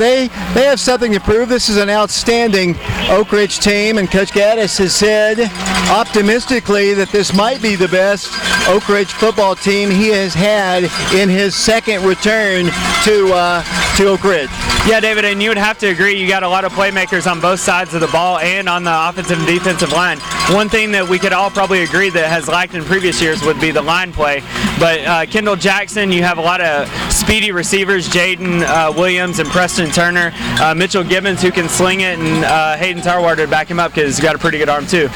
they have something to prove. This is an outstanding Oak Ridge team, and Coach Gaddis has said optimistically that this might be the best Oak Ridge football team he has had in his second return to Oak Ridge. Yeah, David, and you would have to agree, you got a lot of playmakers on both sides of the ball and on the offensive and defensive line. One thing that we could all probably agree that has lacked in previous years would be the line play. But Kendall Jackson, you have a lot of speedy receivers, Jaden Williams and Preston Turner, Mitchell Gibbons who can sling it, and Hayden Tarwater to back him up because he's got a pretty good arm too.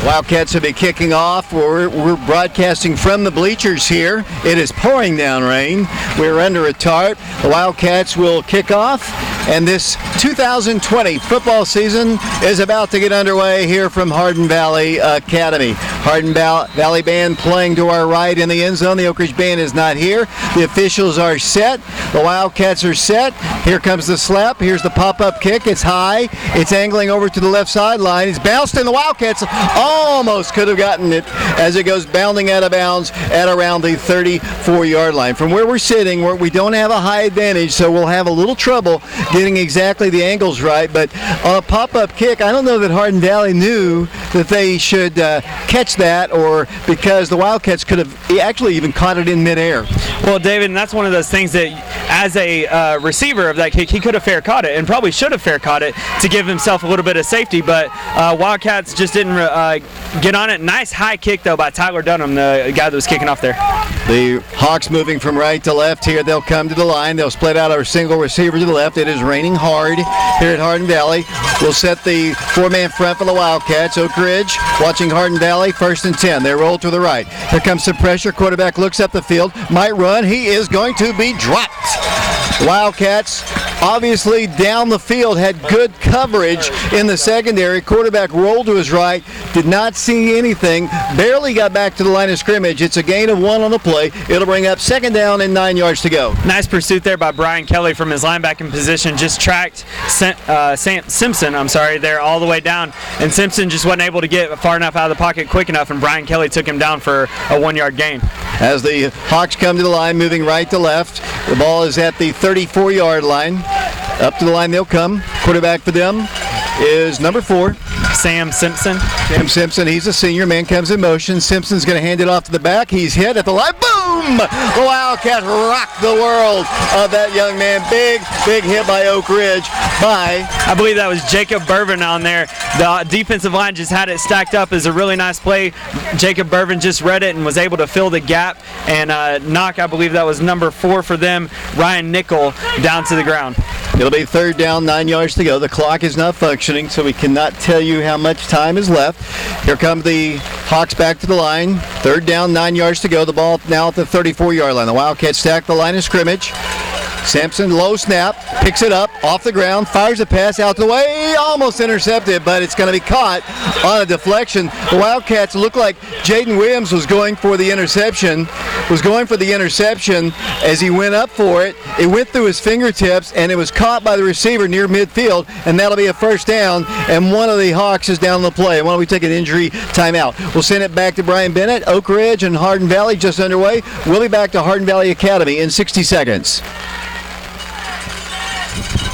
Wildcats will be kicking off. We're broadcasting from the bleachers here. It is pouring down rain. We're under a tarp. The Wildcats will kick off, and this 2020 football season is about to get underway here from Hardin Valley Academy. Hardin Valley Band playing to our right in the end zone. The Oak Ridge Band is not here. The officials are set. The Wildcats are set. Here comes the slap. Here's the pop-up kick. It's high. It's angling over to the left sideline. It's bounced, and the Wildcats almost could have gotten it as it goes bounding out of bounds at around the 34-yard line. From where we're sitting, we don't have a high advantage, so we'll have a little trouble getting exactly the angles right. But on a pop-up kick, I don't know that Hardin Valley knew that they should catch that, or because the Wildcats could have actually even caught it in midair. Well, David, and that's one of those things that as a receiver of that kick, he could have fair caught it and probably should have fair caught it to give himself a little bit of safety, but Wildcats just didn't get on it. Nice high kick, though, by Tyler Dunham, the guy that was kicking off there. The Hawks moving from right to left here. They'll come to the line. They'll split out a single receiver to the left. It is raining hard here at Hardin Valley. We'll set the four-man front for the Wildcats. Oak Ridge watching Hardin Valley, 1st and 10. They roll to the right. Here comes some pressure. Quarterback looks up the field. Might run. He is going to be dropped. Wildcats obviously down the field had good coverage in the secondary. Quarterback rolled to his right, did not see anything, barely got back to the line of scrimmage. It's a gain of 1 on the play. It'll bring up 2nd down and 9 yards to go. Nice pursuit there by Brian Kelly from his linebacking position. Just tracked Simpson, there all the way down, and Simpson just wasn't able to get far enough out of the pocket quick enough, and Brian Kelly took him down for a 1-yard gain. As the Hawks come to the line, moving right to left, the ball is at the 34-yard line. Up to the line they'll come. Quarterback for them is number 4. Sam Simpson. Sam Simpson, he's a senior. Man comes in motion. Simpson's going to hand it off to the back. He's hit at the line. Boom! The Wildcats rock the world of that young man. Big hit by Oak Ridge I believe that was Jacob Burvin on there. The defensive line just had it stacked up as a really nice play. Jacob Burvin just read it and was able to fill the gap and knock, I believe that was number 4 for them, Ryan Nickel, down to the ground. It'll be 3rd down, 9 yards to go. The clock is not functioning, so we cannot tell you how much time is left. Here come the Hawks back to the line. 3rd down, 9 yards to go. The ball now at the 34-yard line. The Wildcats stack the line of scrimmage. Sampson, low snap, picks it up off the ground, fires a pass out the way, almost intercepted, but it's going to be caught on a deflection. The Wildcats look like Jaden Williams was going for the interception as he went up for it. It went through his fingertips, and it was caught by the receiver near midfield, and that'll be a 1st down, and one of the Hawks is down the play. Why don't we take an injury timeout? We'll send it back to Brian Bennett. Oak Ridge and Hardin Valley just underway. We'll be back to Hardin Valley Academy in 60 seconds.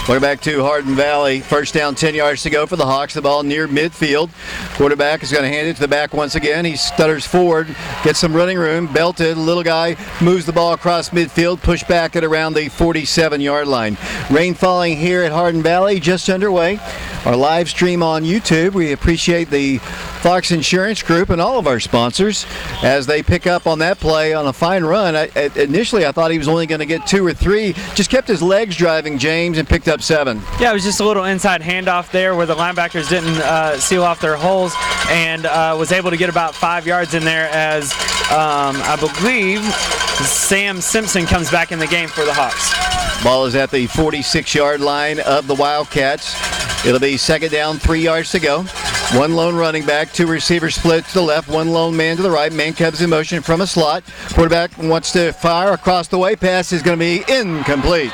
Quarterback to Hardin Valley. 1st down, 10 yards to go for the Hawks. The ball near midfield. Quarterback is going to hand it to the back once again. He stutters forward, gets some running room, belted. Little guy moves the ball across midfield, pushed back at around the 47-yard line. Rain falling here at Hardin Valley, just underway. Our live stream on YouTube. We appreciate the Fox Insurance Group and all of our sponsors as they pick up on that play on a fine run. Initially, I thought he was only going to get 2 or 3. Just kept his legs driving, James, and picked up 7. Yeah, it was just a little inside handoff there where the linebackers didn't seal off their holes, and was able to get about 5 yards in there as I believe Sam Simpson comes back in the game for the Hawks. Ball is at the 46-yard line of the Wildcats. It'll be 2nd down, 3 yards to go. 1 lone running back, 2 receivers split to the left, 1 lone man to the right. Man comes in motion from a slot. Quarterback wants to fire across the way. Pass is going to be incomplete.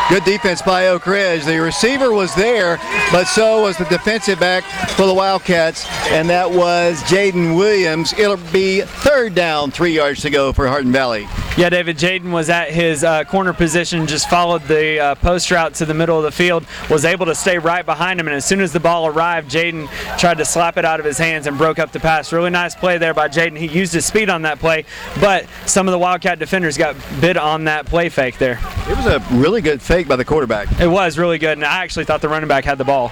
Good defense by Oak Ridge. The receiver was there, but so was the defensive back for the Wildcats, and that was Jaden Williams. It'll be 3rd down, 3 yards to go for Hardin Valley. Yeah, David, Jaden was at his corner position, just followed the post route to the middle of the field, was able to stay right behind him, and as soon as the ball arrived, Jaden tried to slap it out of his hands and broke up the pass. Really nice play there by Jaden. He used his speed on that play, but some of the Wildcat defenders got bit on that play fake there. It was a really good fake by the quarterback. It was really good, and I actually thought the running back had the ball.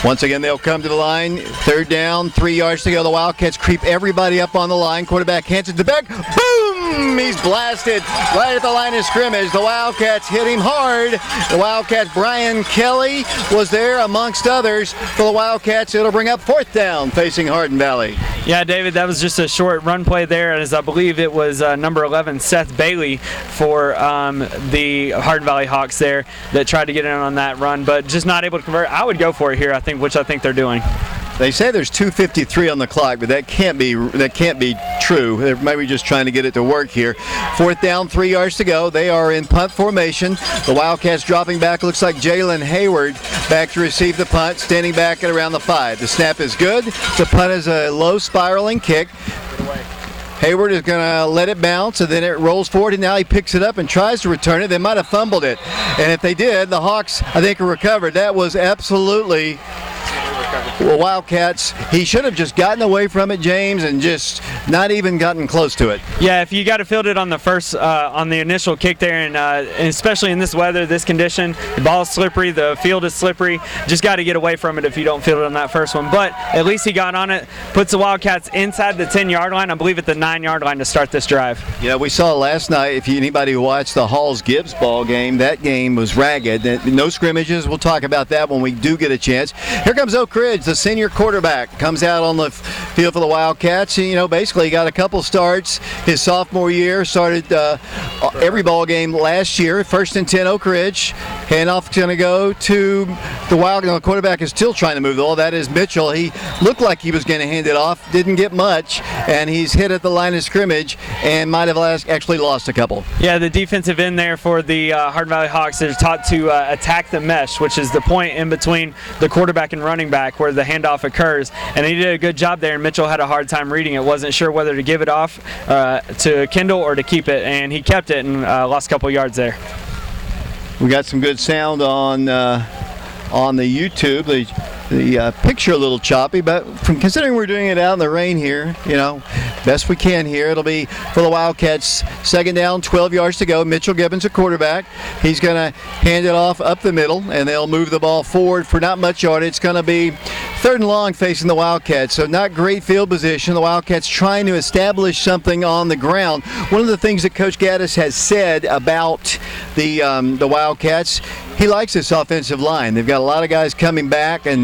Once again, they'll come to the line. 3rd down, 3 yards to go. The Wildcats creep everybody up on the line. Quarterback hands it to the back. Boom! He's blasted right at the line of scrimmage. The Wildcats hit him hard. The Wildcats, Brian Kelly was there amongst others. For the Wildcats, it'll bring up 4th down facing Hardin Valley. Yeah, David, that was just a short run play there, as I believe it was number 11, Seth Bailey, for the Hardin Valley Hawks there that tried to get in on that run, but just not able to convert. I would go for it here, I think, which I think they're doing. They say there's 2:53 on the clock, but that can't be true. They're maybe just trying to get it to work here. 4th down, 3 yards to go. They are in punt formation. The Wildcats dropping back. Looks like Jalen Hayward back to receive the punt, standing back at around the 5. The snap is good. The punt is a low spiraling kick. Hayward is going to let it bounce, and then it rolls forward, and now he picks it up and tries to return it. They might have fumbled it. And if they did, the Hawks, I think, are recovered. That was absolutely... Well, Wildcats, he should have just gotten away from it, James, and just not even gotten close to it. Yeah, if you got to field it on the first, on the initial kick there, and especially in this weather, this condition, the ball's slippery, the field is slippery, just got to get away from it if you don't field it on that first one. But at least he got on it, puts the Wildcats inside the 10-yard line, I believe at the 9-yard line to start this drive. Yeah, we saw last night, if anybody who watched the Halls-Gibbs ball game, that game was ragged. No scrimmages. We'll talk about that when we do get a chance. Here comes Oak Ridge, the senior quarterback, comes out on the field for the Wildcats. You know, basically he got a couple starts his sophomore year, started every ball game last year. 1st and 10 Oak Ridge. Handoff going to go to the Wildcat. The quarterback is still trying to move the ball. That is Mitchell. He looked like he was going to hand it off, didn't get much, and he's hit at the line of scrimmage and might have actually lost a couple. Yeah, the defensive end there for the Hardin Valley Hawks is taught to attack the mesh, which is the point in between the quarterback and running back where the handoff occurs, and he did a good job there, and Mitchell had a hard time reading it. Wasn't sure whether to give it off to Kendall or to keep it, and he kept it and lost a couple yards there. We got some good sound on the YouTube. The picture a little choppy, but from considering we're doing it out in the rain here, you know, best we can here. It'll be for the Wildcats. 2nd down, 12 yards to go. Mitchell Gibbons, a quarterback. He's going to hand it off up the middle, and they'll move the ball forward for not much yardage. It's going to be 3rd and long facing the Wildcats, so not great field position. The Wildcats trying to establish something on the ground. One of the things that Coach Gaddis has said about the Wildcats, he likes this offensive line. They've got a lot of guys coming back, and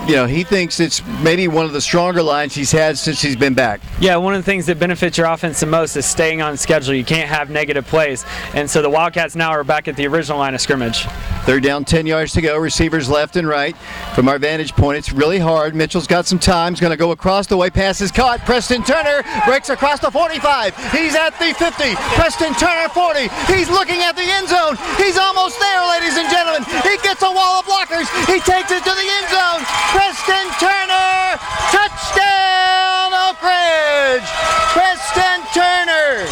you know, he thinks it's maybe one of the stronger lines he's had since he's been back. Yeah, one of the things that benefits your offense the most is staying on schedule. You can't have negative plays, and so the Wildcats now are back at the original line of scrimmage. 3rd down, 10 yards to go. Receivers left and right. From our vantage point, it's really hard. Mitchell's got some time. He's going to go across the way. Pass is caught. Preston Turner breaks across the 45. He's at the 50. Preston Turner 40. He's looking at the end zone. He's almost there, ladies and gentlemen. He gets a wall of blockers. He takes it to the end zone. Preston Turner, touchdown Oak Ridge. Preston Turner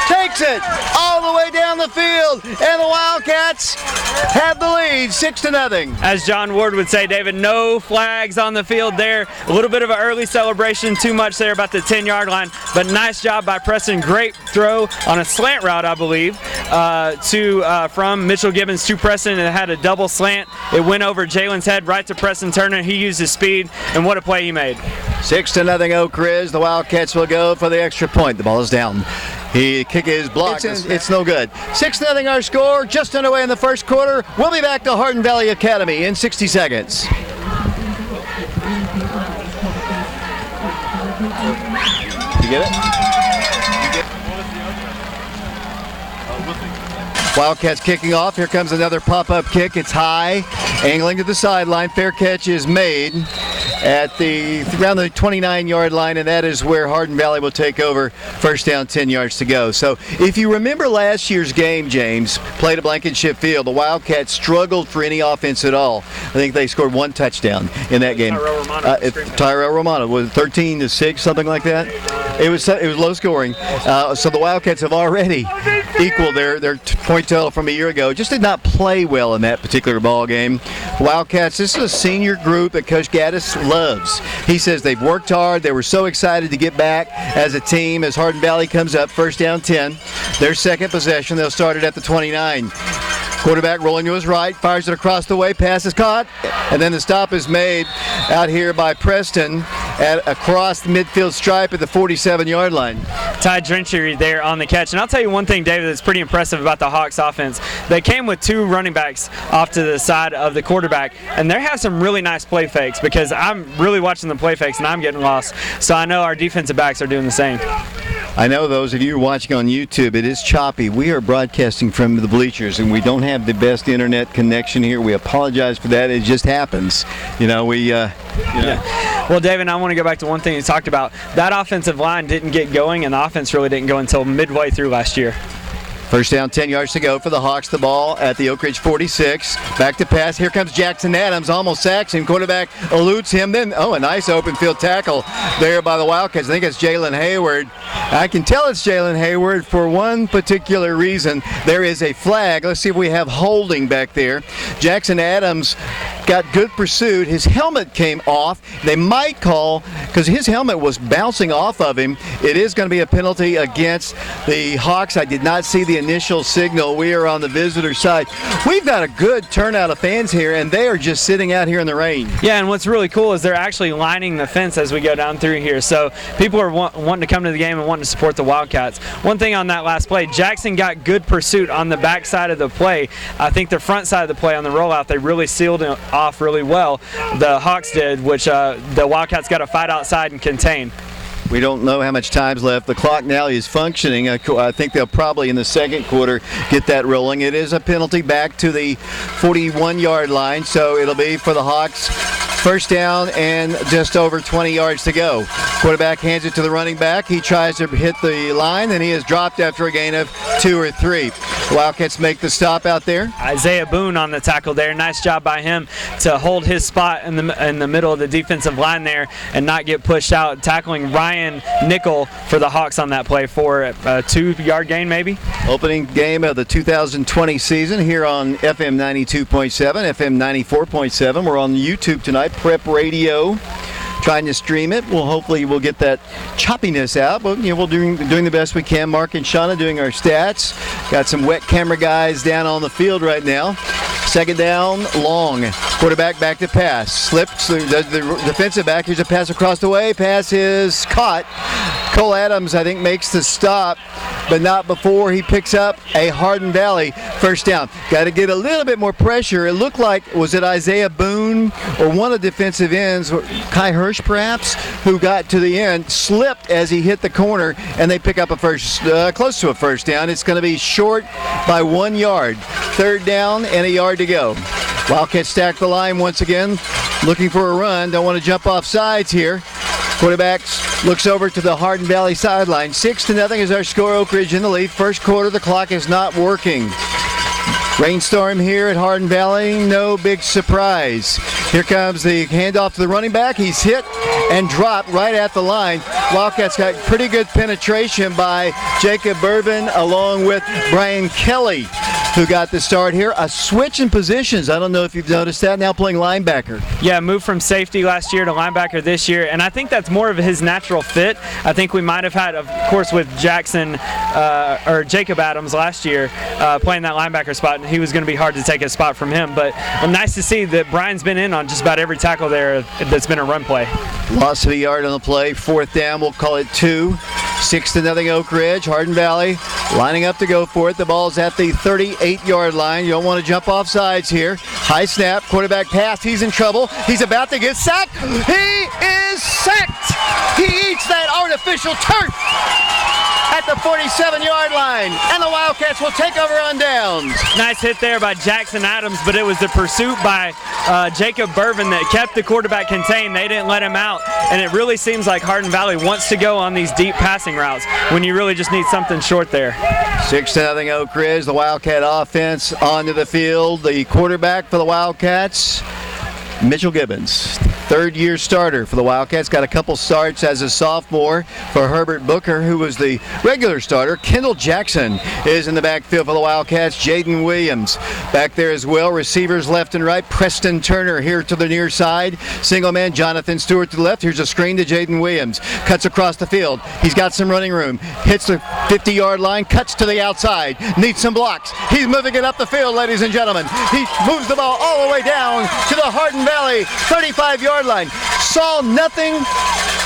takes it all the way down the field, and the Wildcats have the lead, 6-0. As John Ward would say, David, no flags on the field there. A little bit of an early celebration, too much there about the 10-yard line, but nice job by Preston. Great throw on a slant route, I believe, from Mitchell Gibbons to Preston. It had a double slant. It went over Jalen's head right to Preston Turner. He used his speed, and what a play he made. 6-0 Oak Ridge. The Wildcats will go for the extra point. The ball is down. He kick is blocked. It's no good. 6-0 our score. Just underway in the first quarter. We'll be back to Hardin Valley Academy in 60 seconds. You get it? Wildcats kicking off. Here comes another pop-up kick. It's high, angling to the sideline. Fair catch is made at around the 29-yard line, and that is where Hardin Valley will take over. 1st down, 10 yards to go. So if you remember last year's game, James, played at Blankenship Field, the Wildcats struggled for any offense at all. I think they scored 1 touchdown in that game. Tyrell Romano was 13-6, something like that. It was low scoring. So the Wildcats have already equaled their point total from a year ago. Just did not play well in that particular ball game. Wildcats, this is a senior group that Coach Gaddis loves. He says they've worked hard. They were so excited to get back as a team as Hardin Valley comes up, first down 10. Their second possession, they'll start it at the 29. Quarterback rolling to his right, fires it across the way, pass is caught, and then the stop is made out here by Preston across the midfield stripe at the 47-yard line. Ty Drencher there on the catch. And I'll tell you one thing, David, that's pretty impressive about the Hawks offense. They came with two running backs off to the side of the quarterback, and they have some really nice play fakes because I'm really watching the play fakes and I'm getting lost. So I know our defensive backs are doing the same. I know those of you watching on YouTube, it is choppy. We are broadcasting from the bleachers, and we don't have the best internet connection here. We apologize for that. It just happens. Well, David, I want to go back to one thing you talked about. That offensive line didn't get going, and the offense really didn't go until midway through last year. First down, 10 yards to go for the Hawks. The ball at the Oak Ridge 46. Back to pass. Here comes Jackson Adams. Almost sacks him. Quarterback eludes him. Then, a nice open field tackle there by the Wildcats. I think it's Jalen Hayward. I can tell it's Jalen Hayward for one particular reason. There is a flag. Let's see if we have holding back there. Jackson Adams got good pursuit. His helmet came off. They might call, because his helmet was bouncing off of him, it is going to be a penalty against the Hawks. I did not see the initial signal. We are on the visitor side. We've got a good turnout of fans here, and they are just sitting out here in the rain. Yeah, and what's really cool is they're actually lining the fence as we go down through here. So people are wanting to come to the game and wanting to support the Wildcats. One thing on that last play, Jackson got good pursuit on the back side of the play. I think the front side of the play on the rollout, they really sealed it off really well. The Hawks did, which the Wildcats got to fight outside and contain. We don't know how much time's left. The clock now is functioning. I think they'll probably in the second quarter get that rolling. It is a penalty back to the 41-yard line, so it'll be for the Hawks. First down and just over 20 yards to go. Quarterback hands it to the running back. He tries to hit the line, and he is dropped after a gain of 2 or 3. Wildcats make the stop out there. Isaiah Boone on the tackle there. Nice job by him to hold his spot in the middle of the defensive line there and not get pushed out, tackling Ryan Nickel for the Hawks on that play for a 2-yard gain maybe. Opening game of the 2020 season here on FM 92.7, FM 94.7. We're on YouTube tonight, Prep Radio. Trying to stream it. Hopefully we'll get that choppiness out, but we're doing the best we can. Mark and Shauna doing our stats. Got some wet camera guys down on the field right now. Second down, long. Quarterback back to pass. Slips the defensive back. Here's a pass across the way. Pass is caught. Cole Adams, I think, makes the stop, but not before he picks up a Hardin Valley first down. Got to get a little bit more pressure. It looked like, was it Isaiah Boone or one of the defensive ends, Kai Hirsch perhaps, who got to the end, slipped as he hit the corner, and they pick up a close to a first down. It's going to be short by 1 yard. Third down and a yard to go. Wildcats stack the line once again, looking for a run. Don't want to jump off sides here. Quarterback looks over to the Hardin Valley sideline. 6-0 is our score. Oak Ridge in the lead. First quarter, the clock is not working. Rainstorm here at Hardin Valley, no big surprise. Here comes the handoff to the running back. He's hit and dropped right at the line. Wildcats got pretty good penetration by Jacob Bourbon along with Brian Kelly, who got the start here. A switch in positions. I don't know if you've noticed that. Now playing linebacker. Yeah, moved from safety last year to linebacker this year, and I think that's more of his natural fit. I think we might have had, of course, with Jackson or Jacob Adams last year playing that linebacker spot, and he was going to be hard to take a spot from him. But nice to see that Brian's been in on just about every tackle there that's been a run play. Loss of a yard on the play. Fourth down, we'll call it 2. 6-0 Oak Ridge. Hardin Valley lining up to go for it. The ball's at the 38-yard line. You don't want to jump off sides here. High snap, quarterback pass. He's in trouble. He's about to get sacked. He is sacked. He eats that artificial turf at the 47-yard line, and the Wildcats will take over on downs. Nice hit there by Jackson Adams, but it was the pursuit by Jacob Bourbon that kept the quarterback contained. They didn't let him out, and it really seems like Hardin Valley wants to go on these deep passing routes when you really just need something short there. 6-0 Oak Ridge. The Wildcat offense onto the field. The quarterback for the Wildcats, Mitchell Gibbons. third-year starter for the Wildcats. Got a couple starts as a sophomore for Herbert Booker, who was the regular starter. Kendall Jackson is in the backfield for the Wildcats. Jaden Williams back there as well. Receivers left and right. Preston Turner here to the near side. Single man Jonathan Stewart to the left. Here's a screen to Jaden Williams. Cuts across the field. He's got some running room. Hits the 50-yard line. Cuts to the outside. Needs some blocks. He's moving it up the field, ladies and gentlemen. He moves the ball all the way down to the Hardin Valley 35-yard line. Saw nothing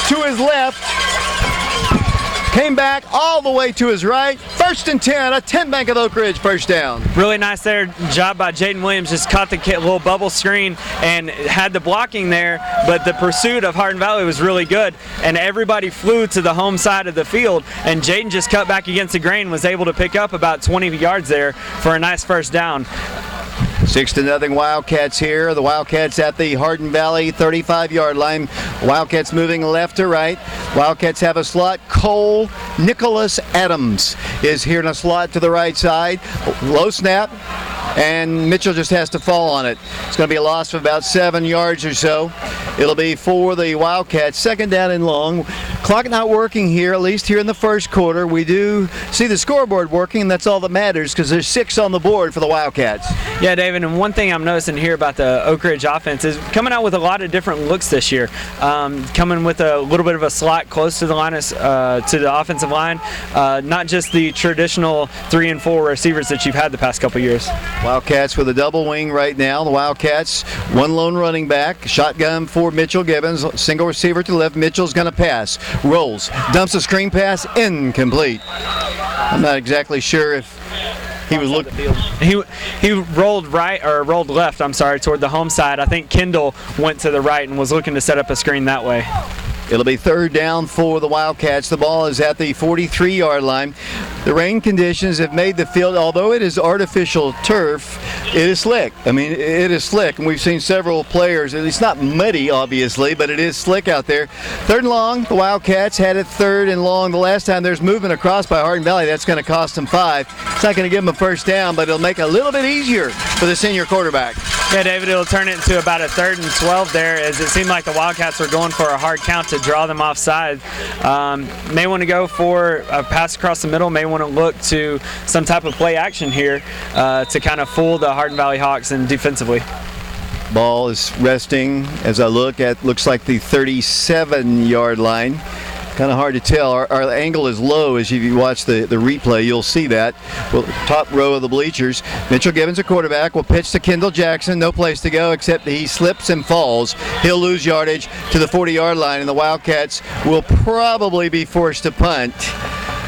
to his left. Came back all the way to his right. 1st and 10, a 10 Bank of Oak Ridge first down. Really nice there job by Jaden Williams. Just caught the little bubble screen and had the blocking there, but the pursuit of Hardin Valley was really good, and everybody flew to the home side of the field, and Jaden just cut back against the grain, was able to pick up about 20 yards there for a nice first down. 6-0 Wildcats here. The Wildcats at the Hardin Valley 35-yard line. Wildcats moving left to right. Wildcats have a slot. Cole Nicholas Adams is here in a slot to the right side. Low snap, and Mitchell just has to fall on it. It's going to be a loss of about 7 yards or so. It'll be for the Wildcats. 2nd down and long. Clock not working here, at least here in the first quarter. We do see the scoreboard working, and that's all that matters because there's 6 on the board for the Wildcats. Yeah, David, and one thing I'm noticing here about the Oak Ridge offense is coming out with a lot of different looks this year. Coming with a little bit of a slot close to the line, to the offensive line. Not just the traditional 3 and 4 receivers that you've had the past couple years. Wildcats with a double wing right now. The Wildcats, one lone running back. Shotgun for Mitchell Gibbons. Single receiver to the left. Mitchell's going to pass. Rolls. Dumps a screen pass. Incomplete. I'm not exactly sure if he was looking. He rolled right, or rolled left, I'm sorry, toward the home side. I think Kendall went to the right and was looking to set up a screen that way. It'll be 3rd down for the Wildcats. The ball is at the 43-yard line. The rain conditions have made the field, although it is artificial turf, it is slick. I mean, it is slick, and we've seen several players. It's not muddy, obviously, but it is slick out there. 3rd and long, the Wildcats had it 3rd and long. The last time there's movement across by Hardin Valley, that's going to cost them 5. It's not going to give them a first down, but it'll make it a little bit easier for the senior quarterback. Yeah, David, it'll turn it into about a 3rd and 12 there, as it seemed like the Wildcats were going for a hard count to draw them offside. May want to go for a pass across the middle, may want to look to some type of play action here to kind of fool the Hardin Valley Hawks and defensively. Ball is resting as I look at, looks like the 37-yard line. Kind of hard to tell. Our angle is low. As you watch the replay, you'll see that. Well, top row of the bleachers. Mitchell Gibbons, a quarterback, will pitch to Kendall Jackson. No place to go except he slips and falls. He'll lose yardage to the 40-yard line, and the Wildcats will probably be forced to punt.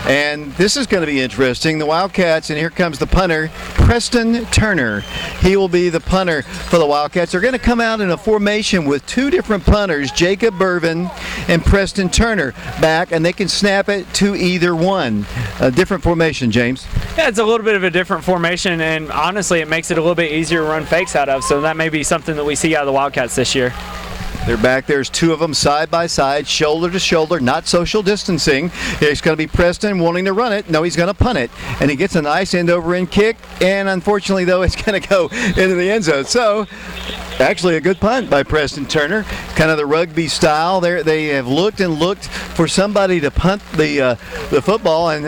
And this is going to be interesting. The Wildcats, and here comes the punter, Preston Turner. He will be the punter for the Wildcats. They're going to come out in a formation with 2 different punters, Jacob Burvin and Preston Turner, back, and they can snap it to either one. A different formation, James. Yeah, it's a little bit of a different formation, and honestly, it makes it a little bit easier to run fakes out of, so that may be something that we see out of the Wildcats this year. They're back. There's 2 of them side by side, shoulder to shoulder, not social distancing. It's going to be Preston wanting to run it. No, he's going to punt it. And he gets a nice end-over-end kick. And unfortunately, though, it's going to go into the end zone. So, actually a good punt by Preston Turner. Kind of the rugby style. They have looked and looked for somebody to punt the football. And,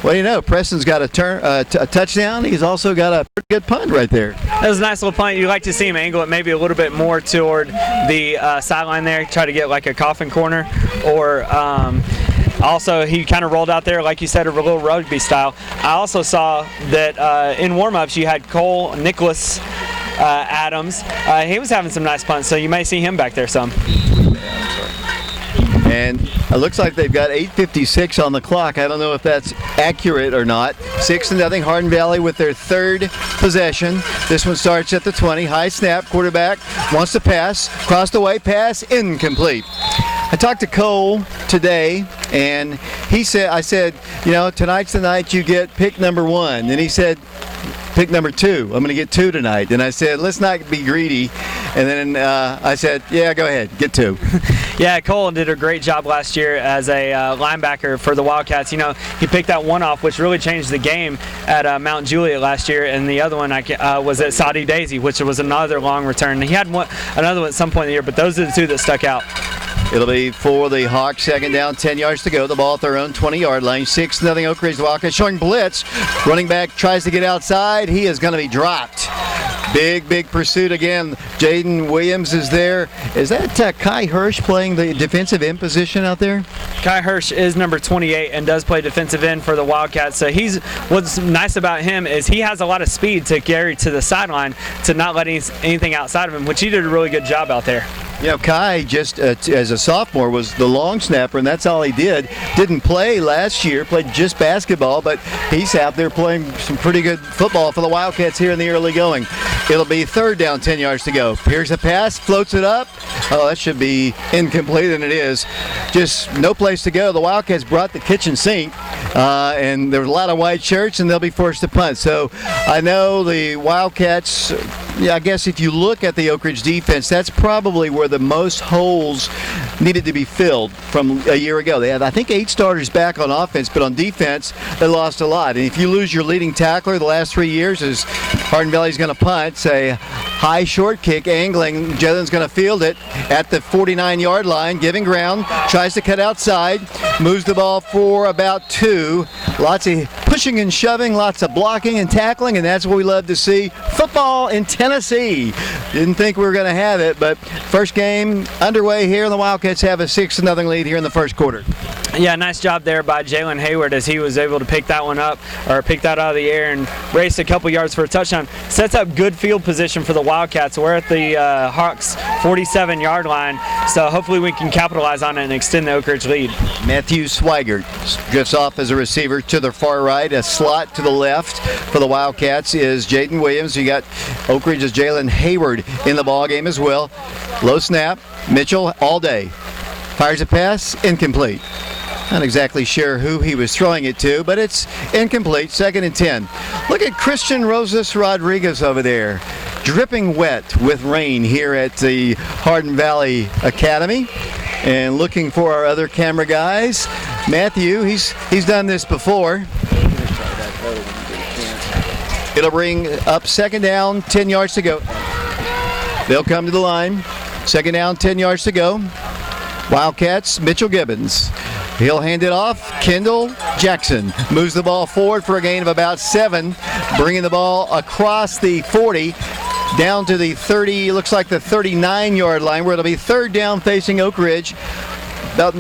well, you know, Preston's got a touchdown. He's also got a pretty good punt right there. That was a nice little punt. You like to see him angle it maybe a little bit more toward the sideline there, try to get like a coffin corner, or also he kind of rolled out there, like you said, a little rugby style. I also saw that in warm-ups you had Cole Nicholas Adams. He was having some nice punts, so you may see him back there some. And it looks like they've got 8:56 on the clock. I don't know if that's accurate or not. 6-0 Hardin Valley with their 3rd possession. This one starts at the 20. High snap. Quarterback wants to pass. Crossed away. Pass incomplete. I talked to Cole today, and I said, you know, tonight's the night you get pick number 1. And he said, pick number 2. I'm going to get 2 tonight. And I said, let's not be greedy. And then I said, yeah, go ahead, get 2. Yeah, Cole did a great job last year as a linebacker for the Wildcats. You know, he picked that one off, which really changed the game at Mount Juliet last year, and the other one was at Saudi Daisy, which was another long return. He had another one at some point in the year, but those are the 2 that stuck out. It'll be for the Hawks, second down, 10 yards to go. The ball at their own 20-yard line. 6-0 Oak Ridge. The Wildcats showing blitz. Running back tries to get outside. He is going to be dropped. Big pursuit again. Jaden Williams is there. Is that Kai Hirsch playing the defensive end position out there? Kai Hirsch is number 28 and does play defensive end for the Wildcats. So what's nice about him is he has a lot of speed to carry to the sideline to not let anything outside of him, which he did a really good job out there. You know, Kai, just as a sophomore, was the long snapper, and that's all he did. Didn't play last year, played just basketball, but he's out there playing some pretty good football for the Wildcats here in the early going. It'll be third down, 10 yards to go. Here's a pass, floats it up. Oh, that should be incomplete, and it is. Just no place to go. The Wildcats brought the kitchen sink, and there was a lot of white shirts, and they'll be forced to punt. So I know the Wildcats, I guess if you look at the Oak Ridge defense, that's probably where the most holes needed to be filled from a year ago. They had, I think, 8 starters back on offense, but on defense, they lost a lot. And if you lose your leading tackler the last 3 years, as Hardin Valley's going to punt, say high short kick, angling, Jalen's going to field it at the 49-yard line, giving ground, tries to cut outside, moves the ball for about 2. Lots of pushing and shoving, lots of blocking and tackling, and that's what we love to see. Football in Tennessee. Didn't think we were going to have it, but first game underway here, and the Wildcats have a 6-0 lead here in the first quarter. Yeah, nice job there by Jalen Hayward as he was able to pick that one up, or pick that out of the air and race a couple yards for a touchdown. Sets up good field position for the Wildcats. We're at the Hawks 47-yard line, so hopefully we can capitalize on it and extend the Oak Ridge lead. Matthew Swigert drifts off as a receiver to the far right. A slot to the left for the Wildcats is Jaden Williams. You got Oak Ridge's Jalen Hayward in the ball game as well. Low snap. Mitchell all day. Fires a pass. Incomplete. Not exactly sure who he was throwing it to, but it's incomplete. 2nd and 10. Look at Christian Rosas Rodriguez over there, dripping wet with rain here at the Hardin Valley Academy. And looking for our other camera guys. Matthew, he's done this before. It'll bring up 2nd down, 10 yards to go. They'll come to the line. 2nd down, 10 yards to go. Wildcats, Mitchell Gibbons. He'll hand it off. Kendall Jackson moves the ball forward for a gain of about 7, bringing the ball across the 40 down to the 30, looks like the 39-yard line, where it'll be 3rd down facing Oak Ridge. About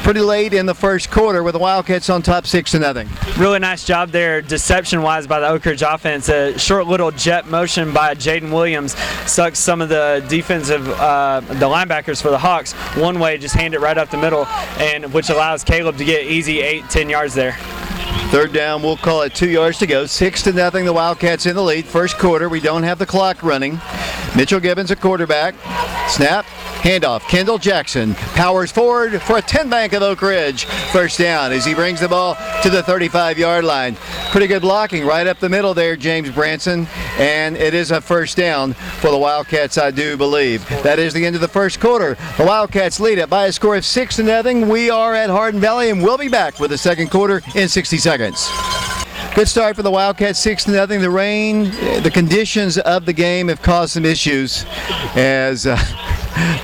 pretty late in the first quarter with the Wildcats on top 6-0. Really nice job there deception-wise by the Oak Ridge offense. A short little jet motion by Jaden Williams sucks some of the defensive, the linebackers for the Hawks one way, just hand it right up the middle, and which allows Caleb to get easy 8-10 yards there. 3rd down, we'll call it 2 yards to go. 6-0, the Wildcats in the lead. First quarter, we don't have the clock running. Mitchell Gibbons, a quarterback. Snap, handoff. Kendall Jackson powers forward for a 10-bank of Oak Ridge. First down as he brings the ball to the 35-yard line. Pretty good blocking right up the middle there, James Branson. And it is a first down for the Wildcats, I do believe. That is the end of the first quarter. The Wildcats lead it by a score of 6-0. We are at Hardin Valley, and we'll be back with the second quarter in 60 seconds. Good start for the Wildcats, 6-0. The rain, the conditions of the game have caused some issues as the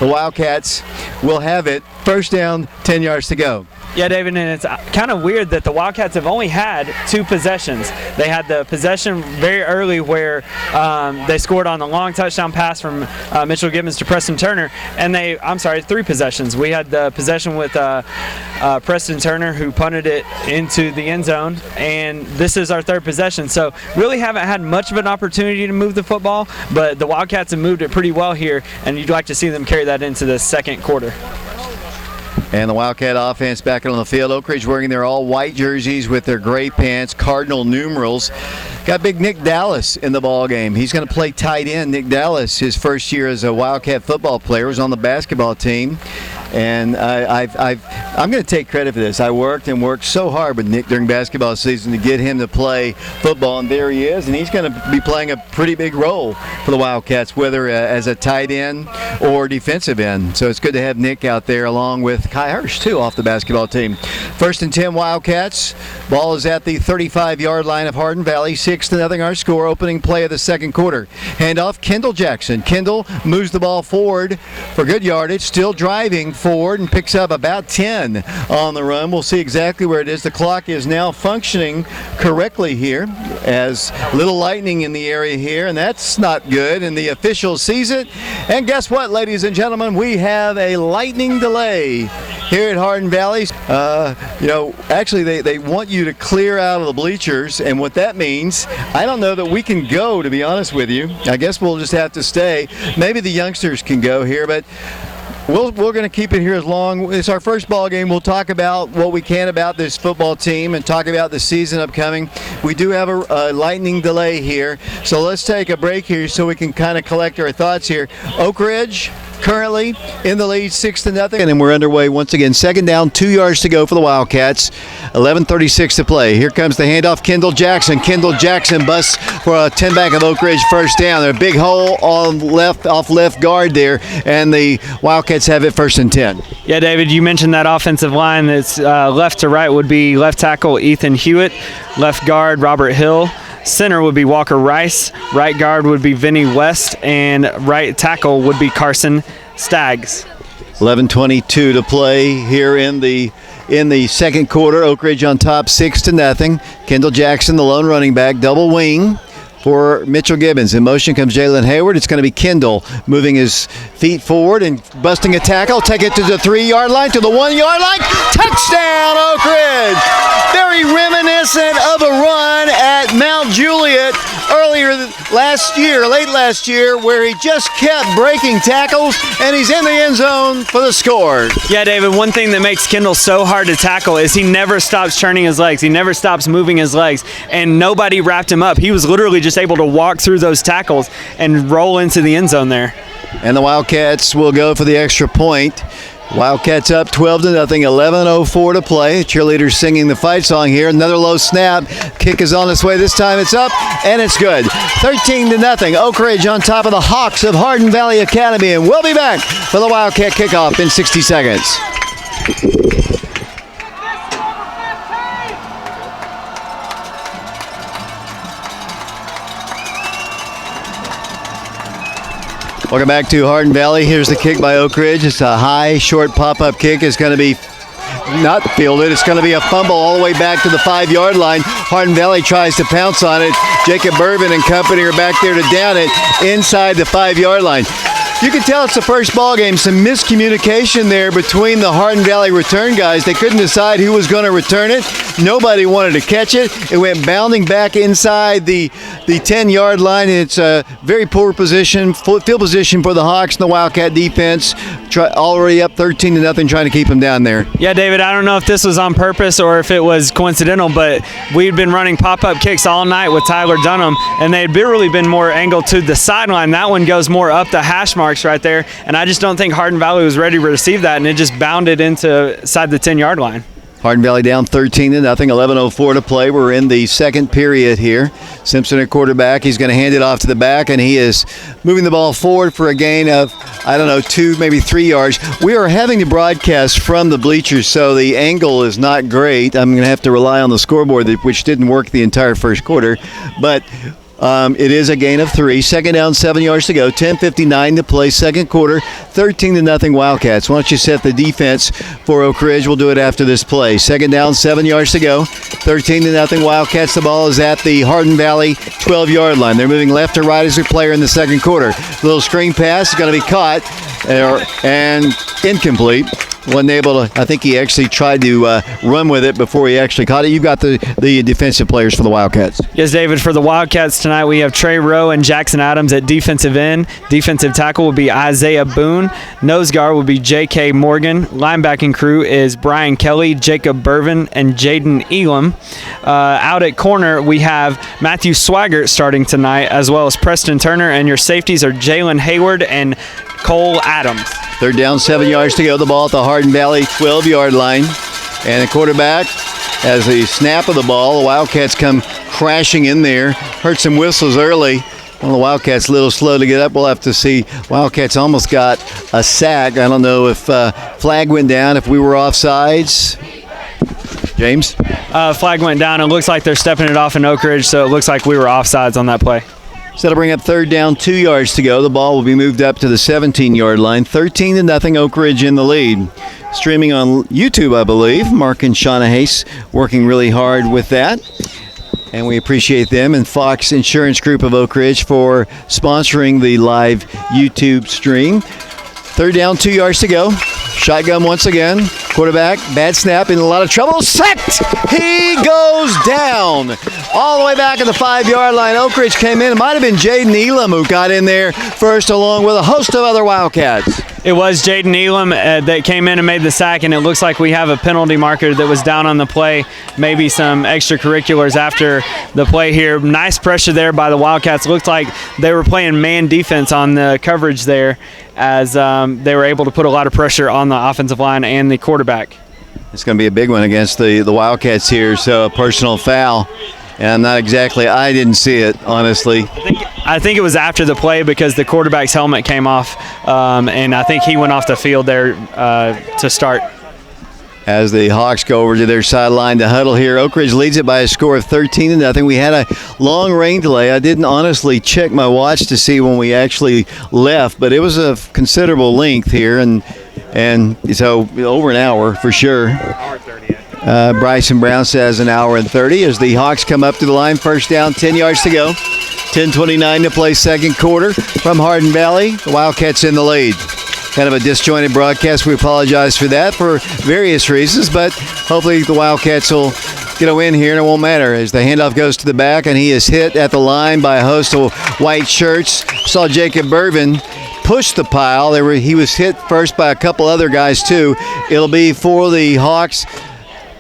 Wildcats will have it. First down, 10 yards to go. Yeah, David, and it's kind of weird that the Wildcats have only had 2 possessions. They had the possession very early where they scored on the long touchdown pass from Mitchell Gibbons to Preston Turner, and 3 possessions. We had the possession with Preston Turner, who punted it into the end zone, and this is our 3rd possession. So really haven't had much of an opportunity to move the football, but the Wildcats have moved it pretty well here, and you'd like to see them carry that into the second quarter. And the Wildcat offense back on the field. Oak Ridge wearing their all-white jerseys with their gray pants, cardinal numerals. Got big Nick Dallas in the ball game. He's going to play tight end. Nick Dallas, his first year as a Wildcat football player, was on the basketball team. And I'm going to take credit for this. I worked so hard with Nick during basketball season to get him to play football, and there he is. And he's going to be playing a pretty big role for the Wildcats, whether as a tight end or defensive end. So it's good to have Nick out there along with Kai Hirsch, too, off the basketball team. 1st and 10 Wildcats. Ball is at the 35-yard line of Hardin Valley. 6-0 our score. Opening play of the second quarter. Handoff, Kendall Jackson. Kendall moves the ball forward for good yardage. Still driving forward and picks up about 10 on the run. We'll see exactly where it is. The clock is now functioning correctly here, as little lightning in the area here, and that's not good, and the official sees it. And guess what, ladies and gentlemen? We have a lightning delay here at Hardin Valley. Actually they want you to clear out of the bleachers, and what that means, I don't know that we can go, to be honest with you. I guess we'll just have to stay. Maybe the youngsters can go here, but we're going to keep it here as long. It's our first ball game. We'll talk about what we can about this football team and talk about the season upcoming. We do have a lightning delay here, so let's take a break here so we can kind of collect our thoughts here. Oak Ridge currently in the lead, 6-0, and then we're underway once again. 2nd down, 2 yards to go for the Wildcats. 11:36 to play. Here comes the handoff. Kendall Jackson. Kendall Jackson busts for a 10 back of Oak Ridge, first down. There's a big hole on off left guard there, and the Wildcats have it 1st and 10. Yeah, David, you mentioned that offensive line. That's left to right would be left tackle Ethan Hewitt, left guard Robert Hill. Center would be Walker Rice, right guard would be Vinny West, and right tackle would be Carson Staggs. 11:22 to play here in the second quarter. Oak Ridge on top, 6-0. Kendall Jackson, the lone running back, double wing for Mitchell Gibbons. In motion comes Jalen Hayward. It's going to be Kendall moving his feet forward and busting a tackle. Take it to the 3-yard line, to the 1-yard line. Touchdown, Oak Ridge! Very reminiscent of a run at Mount Juliet earlier late last year, where he just kept breaking tackles, and he's in the end zone for the score. Yeah, David, one thing that makes Kendall so hard to tackle is he never stops turning his legs. He never stops moving his legs, and nobody wrapped him up. He was literally just able to walk through those tackles and roll into the end zone there. And the Wildcats will go for the extra point. Wildcats up 12-0, 11:04 to play. Cheerleaders singing the fight song here. Another low snap. Kick is on its way. This time it's up, and it's good. 13-0. Oak Ridge on top of the Hawks of Hardin Valley Academy, and we'll be back for the Wildcat Kickoff in 60 seconds. Welcome back to Hardin Valley. Here's the kick by Oak Ridge. It's a high, short pop-up kick. It's going to be not fielded. It's going to be a fumble all the way back to the 5-yard line. Hardin Valley tries to pounce on it. Jacob Bourbon and company are back there to down it inside the 5-yard line. You can tell it's the first ball game. Some miscommunication there between the Hardin Valley return guys. They couldn't decide who was going to return it. Nobody wanted to catch it. It went bounding back inside the 10-yard line. It's a very poor position, field position for the Hawks and the Wildcat defense. Already up 13-0, trying to keep them down there. Yeah, David, I don't know if this was on purpose or if it was coincidental, but we'd been running pop-up kicks all night with Tyler Dunham, and they'd really been more angled to the sideline. That one goes more up the hash marks right there, and I just don't think Hardin Valley was ready to receive that, and it just bounded inside the 10-yard line. Hardin Valley down 13-0, 11:04 to play. We're in the second period here. Simpson at quarterback. He's going to hand it off to the back, and he is moving the ball forward for a gain of, 2, maybe 3 yards. We are having to broadcast from the bleachers, so the angle is not great. I'm going to have to rely on the scoreboard, which didn't work the entire first quarter, but it is a gain of 3. 2nd down, 7 yards to go. 10:59 to play. Second quarter, 13-0 Wildcats. Why don't you set the defense for Oak Ridge? We'll do it after this play. 2nd down, 7 yards to go. 13-0 Wildcats. The ball is at the Hardin Valley 12-yard line. They're moving left to right as we play in the second quarter. Little screen pass is going to be caught and incomplete. Wasn't able to. I think he actually tried to run with it before he actually caught it. You've got the defensive players for the Wildcats. Yes, David. For the Wildcats tonight, we have Trey Rowe and Jackson Adams at defensive end. Defensive tackle will be Isaiah Boone. Nose guard will be J.K. Morgan. Linebacking crew is Brian Kelly, Jacob Bourbon, and Jaden Elam. Out at corner, we have Matthew Swaggart starting tonight, as well as Preston Turner. And your safeties are Jalen Hayward and Cole Adams. Third down, 7 yards to go. The ball at the Hardin Valley 12-yard line. And the quarterback has the snap of the ball. The Wildcats come crashing in there. Heard some whistles early. Well, the Wildcats a little slow to get up. We'll have to see. Wildcats almost got a sack. I don't know if flag went down, if we were offsides. James? Flag went down. It looks like they're stepping it off in Oak Ridge, so it looks like we were offsides on that play. So that'll bring up third down, 2 yards to go. The ball will be moved up to the 17-yard line. 13-0, Oak Ridge in the lead. Streaming on YouTube, I believe. Mark and Shauna Hayes working really hard with that. And we appreciate them and Fox Insurance Group of Oak Ridge for sponsoring the live YouTube stream. Third down, 2 yards to go. Shotgun once again. Quarterback, bad snap, in a lot of trouble. Sacked! He goes down all the way back at the 5-yard line. Oak Ridge came in. It might have been Jaden Elam who got in there first, along with a host of other Wildcats. It was Jaden Elam that came in and made the sack, and it looks like we have a penalty marker that was down on the play. Maybe some extracurriculars after the play here. Nice pressure there by the Wildcats. Looked like they were playing man defense on the coverage there, as they were able to put a lot of pressure on the offensive line and the quarterback. It's going to be a big one against the Wildcats here, so a personal foul. And I didn't see it, honestly. I think it was after the play because the quarterback's helmet came off, and I think he went off the field there to start. As the Hawks go over to their sideline to huddle here, Oak Ridge leads it by a score of 13-0. We had a long rain delay. I didn't honestly check my watch to see when we actually left, but it was a considerable length here, and so over an hour for sure. Hour 30. Bryson Brown says an hour and 30 as the Hawks come up to the line. First down, 10 yards to go. 10:29 to play second quarter from Hardin Valley. The Wildcats in the lead. Kind of a disjointed broadcast. We apologize for that for various reasons, but hopefully the Wildcats will get a win here, and it won't matter as the handoff goes to the back, and he is hit at the line by a host of white shirts. Saw Jacob Bourbon push the pile. He was hit first by a couple other guys, too. It'll be for the Hawks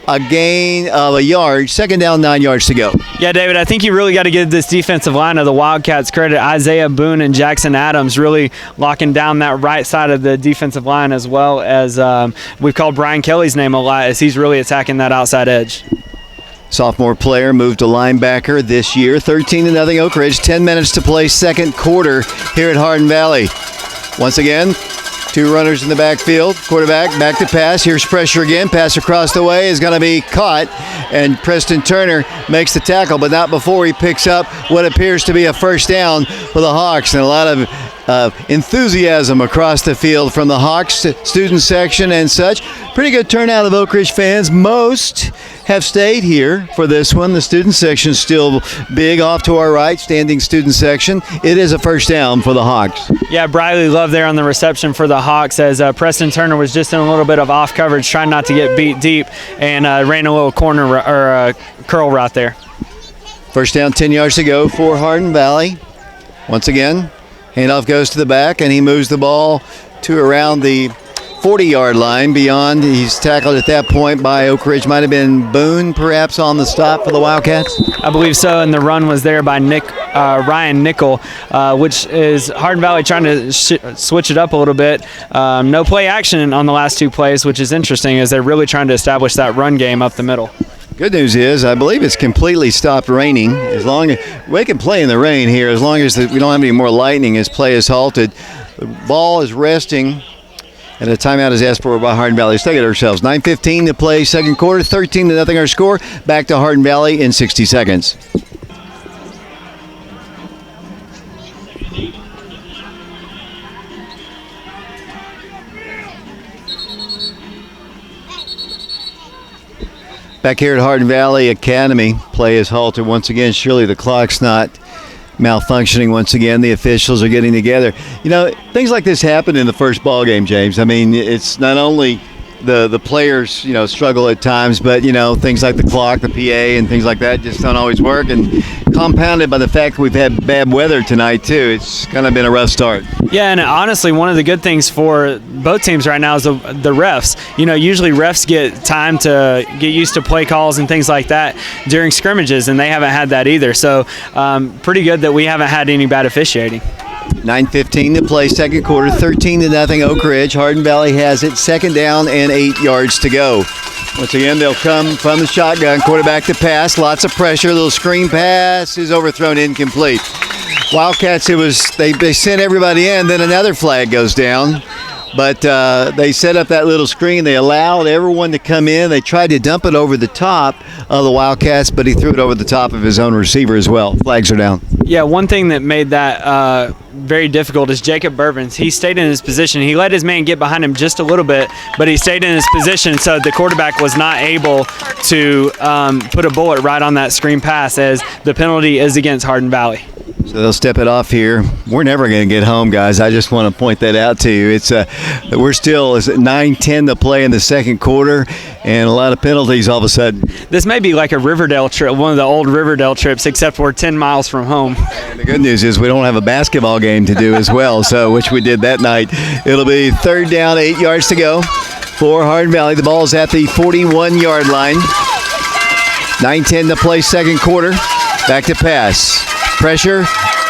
a gain of a yard. Second down, 9 yards to go. Yeah, David, I think you really got to give this defensive line of the Wildcats credit. Isaiah Boone and Jackson Adams really locking down that right side of the defensive line, as well as we've called Brian Kelly's name a lot as he's really attacking that outside edge. Sophomore player moved to linebacker this year. 13-0 Oak Ridge. 10 minutes to play second quarter here at Hardin Valley. Once again, two runners in the backfield. Quarterback back to pass. Here's pressure again. Pass across the way is going to be caught, and Preston Turner makes the tackle, but not before he picks up what appears to be a first down for the Hawks. And a lot of enthusiasm across the field from the Hawks student section and such. Pretty good turnout of Oak Ridge fans. Most have stayed here for this one. The student section is still big off to our right, standing student section. It is a first down for the Hawks. Yeah, Briley Love there on the reception for the Hawks as Preston Turner was just in a little bit of off coverage, trying not to get beat deep, and ran a little corner or curl route there. First down, 10 yards to go for Hardin Valley. Once again, handoff goes to the back, and he moves the ball to around the 40-yard line. Beyond, he's tackled at that point by Oak Ridge. Might have been Boone, perhaps, on the stop for the Wildcats. I believe so, and the run was there by Ryan Nickel, which is Hardin Valley trying to switch it up a little bit. No play action on the last two plays, which is interesting as they're really trying to establish that run game up the middle. Good news is, I believe it's completely stopped raining. As long as we can play in the rain here, as long as we don't have any more lightning as play is halted. The ball is resting, and a timeout is asked for by Hardin Valley. Let's take it ourselves. 9:15 to play second quarter, 13-0 our score. Back to Hardin Valley in 60 seconds. Back here at Hardin Valley Academy, play is halted once again. Surely the clock's not malfunctioning once again. The officials are getting together. You know, things like this happen in the first ball game, James. I mean, it's not only the players, you know, struggle at times, but, you know, things like the clock, the PA, and things like that just don't always work. And compounded by the fact that we've had bad weather tonight, too. It's kind of been a rough start. Yeah, and honestly, one of the good things for both teams right now is the refs. You know, usually refs get time to get used to play calls and things like that during scrimmages, and they haven't had that either. So pretty good that we haven't had any bad officiating. 9:15 to play, second quarter, 13-0 Oak Ridge. Hardin Valley has it, second down and 8 yards to go. Once again, they'll come from the shotgun, quarterback to pass, lots of pressure, little screen pass is overthrown, incomplete. Wildcats, they sent everybody in, then another flag goes down. But they set up that little screen. They allowed everyone to come in. They tried to dump it over the top of the Wildcats, but he threw it over the top of his own receiver as well. Flags are down. Yeah, one thing that made that very difficult is Jacob Bourbons. He stayed in his position. He let his man get behind him just a little bit, but he stayed in his position, so the quarterback was not able to put a bullet right on that screen pass, as the penalty is against Hardin Valley. So they'll step it off here. We're never going to get home, guys. I just want to point that out to you. We're still 9:10 to play in the second quarter, and a lot of penalties all of a sudden. This may be like a Riverdale trip, one of the old Riverdale trips, except we're 10 miles from home. And the good news is we don't have a basketball game to do as well, so which we did that night. It'll be third down, 8 yards to go for Hardin Valley. The ball's at the 41-yard line. 9:10 to play, second quarter. Back to pass. Pressure,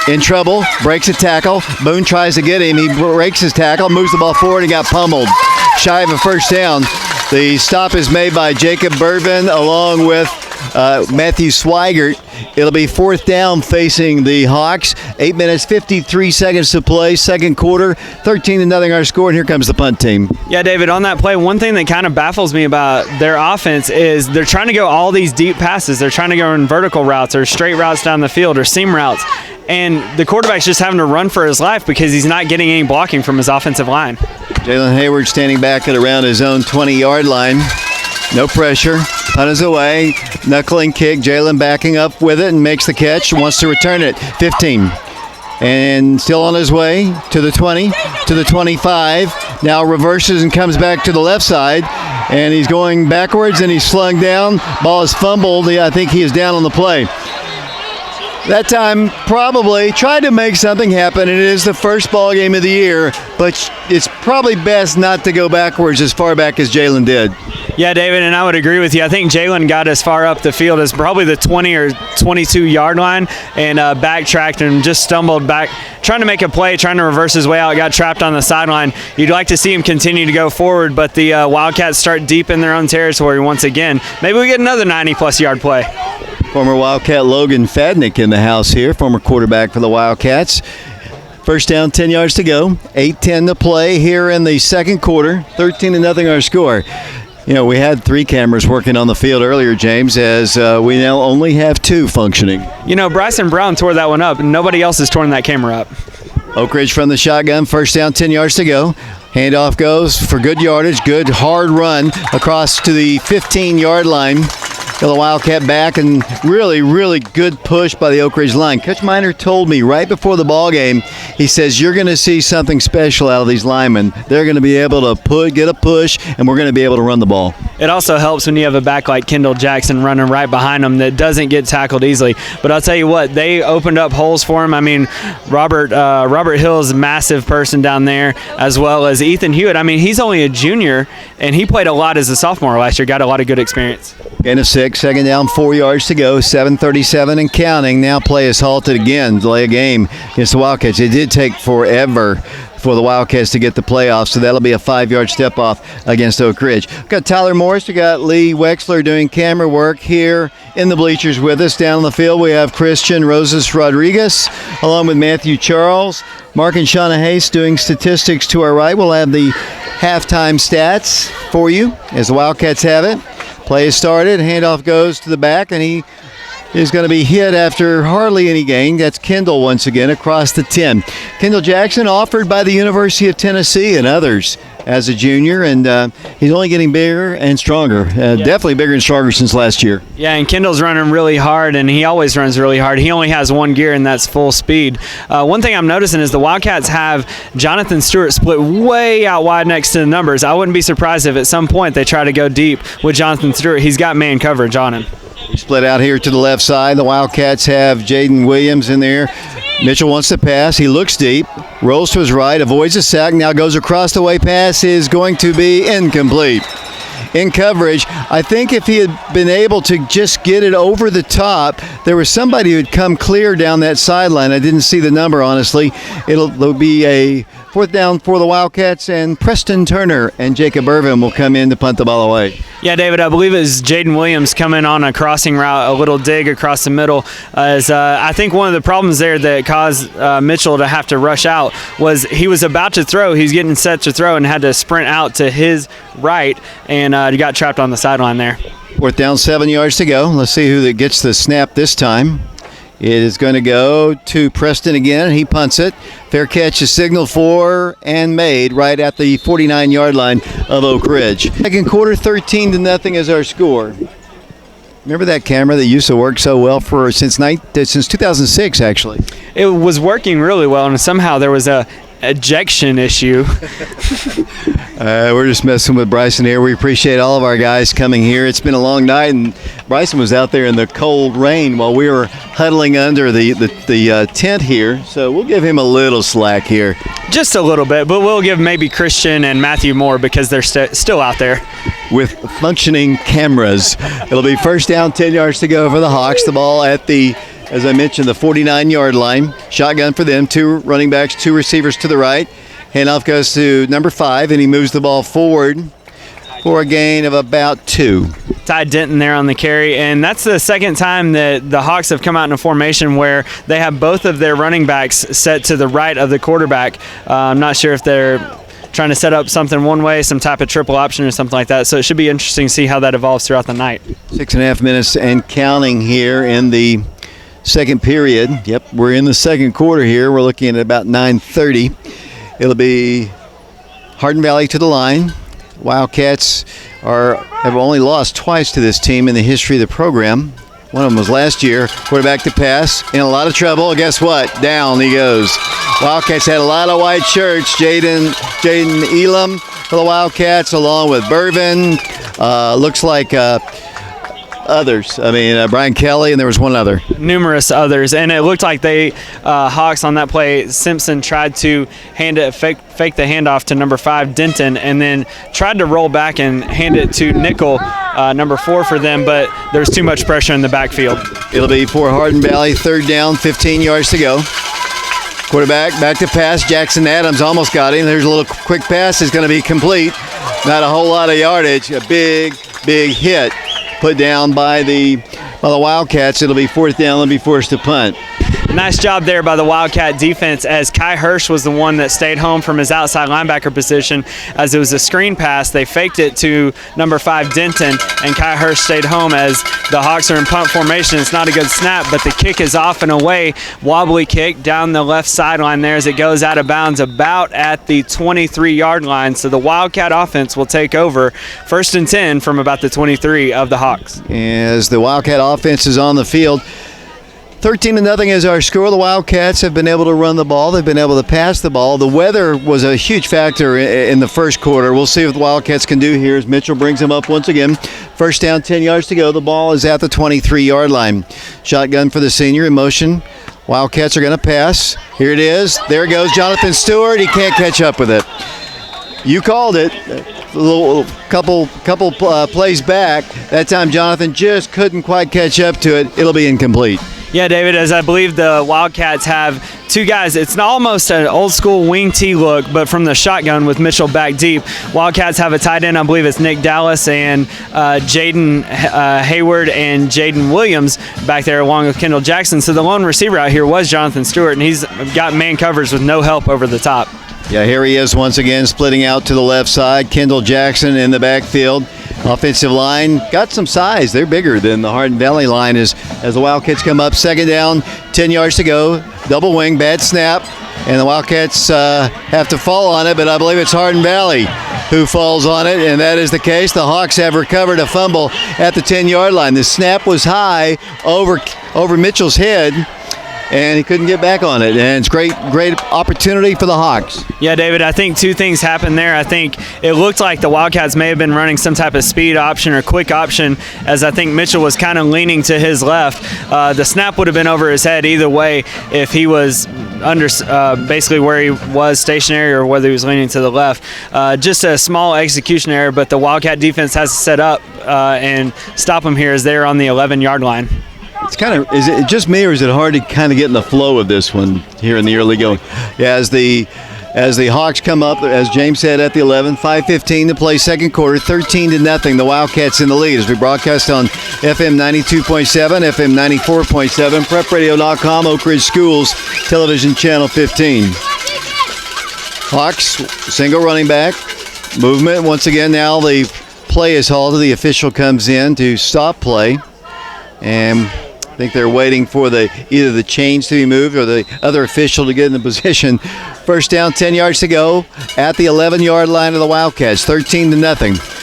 in trouble, breaks a tackle. Boone tries to get him. He breaks his tackle, moves the ball forward, and got pummeled. Shy of a first down. The stop is made by Jacob Bourbon along with Matthew Swigert. It'll be fourth down facing the Hawks. 8 minutes, 53 seconds to play, second quarter. 13-0 our score, and here comes the punt team. Yeah, David, on that play, one thing that kind of baffles me about their offense is they're trying to go all these deep passes. They're trying to go in vertical routes or straight routes down the field or seam routes. And the quarterback's just having to run for his life because he's not getting any blocking from his offensive line. Jalen Hayward standing back at around his own 20-yard line. No pressure. Punt is away. Knuckling kick. Jalen backing up with it and makes the catch. Wants to return it. 15. And still on his way to the 20, to the 25. Now reverses and comes back to the left side. And he's going backwards and he's slung down. Ball is fumbled. I think he is down on the play. That time probably tried to make something happen. It is the first ball game of the year, but it's probably best not to go backwards as far back as Jalen did. Yeah, David, and I would agree with you. I think Jalen got as far up the field as probably the 20 or 22-yard line and backtracked and just stumbled back, trying to make a play, trying to reverse his way out, got trapped on the sideline. You'd like to see him continue to go forward, but the Wildcats start deep in their own territory once again. Maybe we get another 90-plus yard play. Former Wildcat Logan Fadnick in the house here, former quarterback for the Wildcats. First down, 10 yards to go. 8:10 to play here in the second quarter. 13-0 our score. You know, we had 3 cameras working on the field earlier, James, as we now only have 2 functioning. You know, Bryson Brown tore that one up, and nobody else has torn that camera up. Oak Ridge from the shotgun. First down, 10 yards to go. Handoff goes for good yardage. Good hard run across to the 15-yard line. The Wildcat back, and really, really good push by the Oak Ridge line. Coach Miner told me right before the ball game, he says, you're going to see something special out of these linemen. They're going to be able to get a push, and we're going to be able to run the ball. It also helps when you have a back like Kendall Jackson running right behind him that doesn't get tackled easily. But I'll tell you what, they opened up holes for him. I mean, Robert Hill is a massive person down there, as well as Ethan Hewitt. I mean, he's only a junior, and he played a lot as a sophomore last year, got a lot of good experience. Gain of 6, second down, 4 yards to go, 7:37 and counting. Now play is halted again, delay a game against the Wildcats. It did take forever for the Wildcats to get the playoffs, so that'll be a 5-yard step off against Oak Ridge. We've got Tyler Morris, we got Lee Wexler doing camera work here in the bleachers with us. Down on the field we have Christian Rosas Rodriguez along with Matthew Charles. Mark and Shauna Hayes doing statistics to our right. We'll have the halftime stats for you as the Wildcats have it. Play is started, handoff goes to the back, and he is going to be hit after hardly any gain. That's Kendall once again across the 10. Kendall Jackson, offered by the University of Tennessee and others as a junior, and he's only getting bigger and stronger. Definitely bigger and stronger since last year. Yeah, and Kendall's running really hard, and he always runs really hard. He only has one gear, and that's full speed. One thing I'm noticing is the Wildcats have Jonathan Stewart split way out wide next to the numbers. I wouldn't be surprised if at some point they try to go deep with Jonathan Stewart. He's got man coverage on him. We split out here to the left side. The Wildcats have Jaden Williams in there. Mitchell wants to pass. He looks deep, rolls to his right, avoids a sack, now goes across the way. Pass is going to be incomplete. In coverage, I think if he had been able to just get it over the top, there was somebody who had come clear down that sideline. I didn't see the number, honestly. There'll be a fourth down for the Wildcats, and Preston Turner and Jacob Irvin will come in to punt the ball away. Yeah, David, I believe it was Jaden Williams coming on a crossing route, a little dig across the middle. I think one of the problems there that caused Mitchell to have to rush out was he was about to throw. He was getting set to throw and had to sprint out to his right, and he got trapped on the sideline there. Fourth down, 7 yards to go. Let's see who that gets the snap this time. It is going to go to Preston again. He punts it. Fair catch is signaled for and made right at the 49-yard line of Oak Ridge. Second quarter, 13-0 is our score. Remember that camera that used to work so well for since 2006, actually? It was working really well, and somehow there was a ejection issue. We're just messing with Bryson here. We appreciate all of our guys coming here. It's been a long night, and Bryson was out there in the cold rain while we were huddling under the tent here. So we'll give him a little slack here. Just a little bit, but we'll give maybe Christian and Matthew more because they're still out there. With functioning cameras. It'll be first down, 10 yards to go for the Hawks. The ball at the, as I mentioned, the 49-yard line. Shotgun for them, 2 running backs, 2 receivers to the right. Handoff goes to number 5, and he moves the ball forward for a gain of about 2. Ty Denton there on the carry, and that's the second time that the Hawks have come out in a formation where they have both of their running backs set to the right of the quarterback. I'm not sure if they're trying to set up something one way, some type of triple option or something like that. So it should be interesting to see how that evolves throughout the night. 6.5 minutes and counting here in the second period. Yep, we're in the second quarter here. We're looking at about 9:30. It'll be Hardin Valley to the line. Wildcats have only lost twice to this team in the history of the program. One of them was last year. Quarterback to pass, in a lot of trouble. Guess what? Down he goes. Wildcats had a lot of white shirts. Jaden Elam for the Wildcats, along with Bourbon. Looks like others. Brian Kelly, and there was one other. Numerous others, and it looked like they Hawks on that play. Simpson tried to fake the handoff to number 5 Denton, and then tried to roll back and hand it to nickel number 4 for them, but there's too much pressure in the backfield. It'll be for Hardin Valley, third down, 15 yards to go. Quarterback back to pass. Jackson Adams almost got him. There's a little quick pass. It's going to be complete. Not a whole lot of yardage. A big hit put down by the Wildcats. It'll be fourth down. They'll be forced to punt. Nice job there by the Wildcat defense, as Kai Hirsch was the one that stayed home from his outside linebacker position. As it was a screen pass, they faked it to number 5 Denton, and Kai Hirsch stayed home. As the Hawks are in punt formation, it's not a good snap, but the kick is off and away. Wobbly kick down the left sideline there as it goes out of bounds about at the 23-yard line. So the Wildcat offense will take over first and 10 from about the 23 of the Hawks. As the Wildcat offense is on the field, 13-0 is our score. The Wildcats have been able to run the ball. They've been able to pass the ball. The weather was a huge factor in the first quarter. We'll see what the Wildcats can do here as Mitchell brings them up once again. First down, 10 yards to go. The ball is at the 23-yard line. Shotgun for the senior in motion. Wildcats are going to pass. Here it is. There it goes. Jonathan Stewart. He can't catch up with it. You called it. A little couple plays back. That time Jonathan just couldn't quite catch up to it. It'll be incomplete. Yeah, David, as I believe the Wildcats have 2 guys. It's almost an old-school wing T look, but from the shotgun with Mitchell back deep. Wildcats have a tight end. I believe it's Nick Dallas and Jaden Hayward and Jaden Williams back there along with Kendall Jackson. So the lone receiver out here was Jonathan Stewart, and he's got man covers with no help over the top. Yeah, here he is once again, splitting out to the left side. Kendall Jackson in the backfield. Offensive line got some size. They're bigger than the Hardin Valley line as the Wildcats come up. Second down, 10 yards to go. Double wing, bad snap. And the Wildcats have to fall on it, but I believe it's Hardin Valley who falls on it, and that is the case. The Hawks have recovered a fumble at the 10-yard line. The snap was high over Mitchell's head. and he couldn't get back on it. And it's great opportunity for the Hawks. Yeah, David, I think two things happened there. I think it looked like the Wildcats may have been running some type of speed option or quick option, as I think Mitchell was kind of leaning to his left. The snap would have been over his head either way if he was under basically where he was stationary or whether he was leaning to the left. Just a small execution error, but the Wildcat defense has to set up and stop him here as they're on the 11-yard line. It's kind of, is it just me or is it hard to kind of get in the flow of this one here in the early going? Yeah, as the Hawks come up, as James said, at the 11, 5:15 to play second quarter, 13-0. The Wildcats in the lead as we broadcast on FM 92.7, FM 94.7, prepradio.com, Oak Ridge Schools, television channel 15. Hawks, single running back, movement once again. Now the play is halted. The official comes in to stop play, and I think they're waiting for either the chains to be moved or the other official to get in the position. First down, 10 yards to go at the 11-yard line of the Wildcats, 13-0.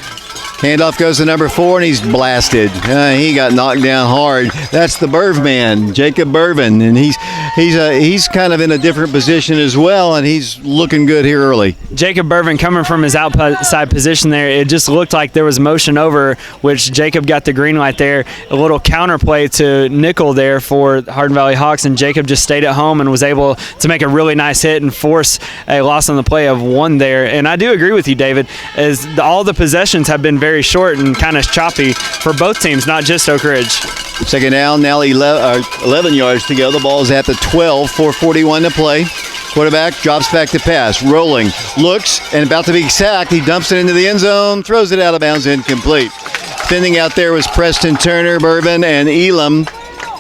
Handoff goes to number 4, and he's blasted. He got knocked down hard. That's the Burv man, Jacob Burvin, and he's kind of in a different position as well, and he's looking good here early. Jacob Burvin coming from his outside position there, it just looked like there was motion over, which Jacob got the green light there. A little counter play to nickel there for Hardin Valley Hawks, and Jacob just stayed at home and was able to make a really nice hit and force a loss on the play of 1 there. And I do agree with you, David, as all the possessions have been very short and kind of choppy for both teams, not just Oak Ridge. Second down, now 11 yards to go. The ball is at the 12, 4:41 to play. Quarterback drops back to pass, rolling, looks, and about to be sacked. He dumps it into the end zone, throws it out of bounds, incomplete. Defending out there was Preston Turner, Bourbon, and Elam.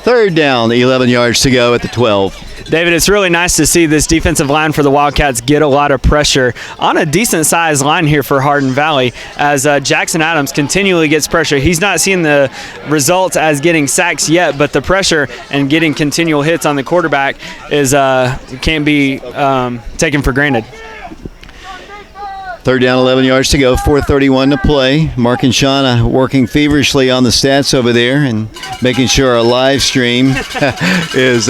Third down, 11 yards to go at the 12. David, it's really nice to see this defensive line for the Wildcats get a lot of pressure on a decent-sized line here for Hardin Valley as Jackson Adams continually gets pressure. He's not seeing the results as getting sacks yet, but the pressure and getting continual hits on the quarterback is can't be taken for granted. Third down, 11 yards to go, 4:31 to play. Mark and Shauna working feverishly on the stats over there and making sure our live stream is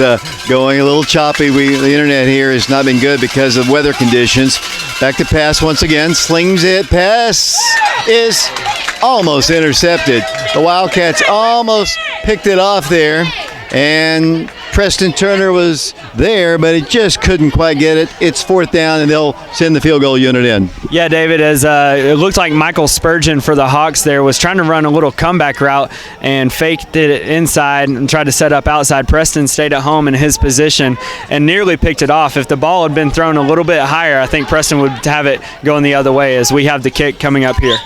going a little choppy. The internet here has not been good because of weather conditions. Back to pass once again, slings it, pass is almost intercepted. The Wildcats almost picked it off there, and Preston Turner was there, but it just couldn't quite get it. It's fourth down, and they'll send the field goal unit in. Yeah, David, as it looked like Michael Spurgeon for the Hawks there was trying to run a little comeback route and faked it inside and tried to set up outside. Preston stayed at home in his position and nearly picked it off. If the ball had been thrown a little bit higher, I think Preston would have it going the other way as we have the kick coming up here.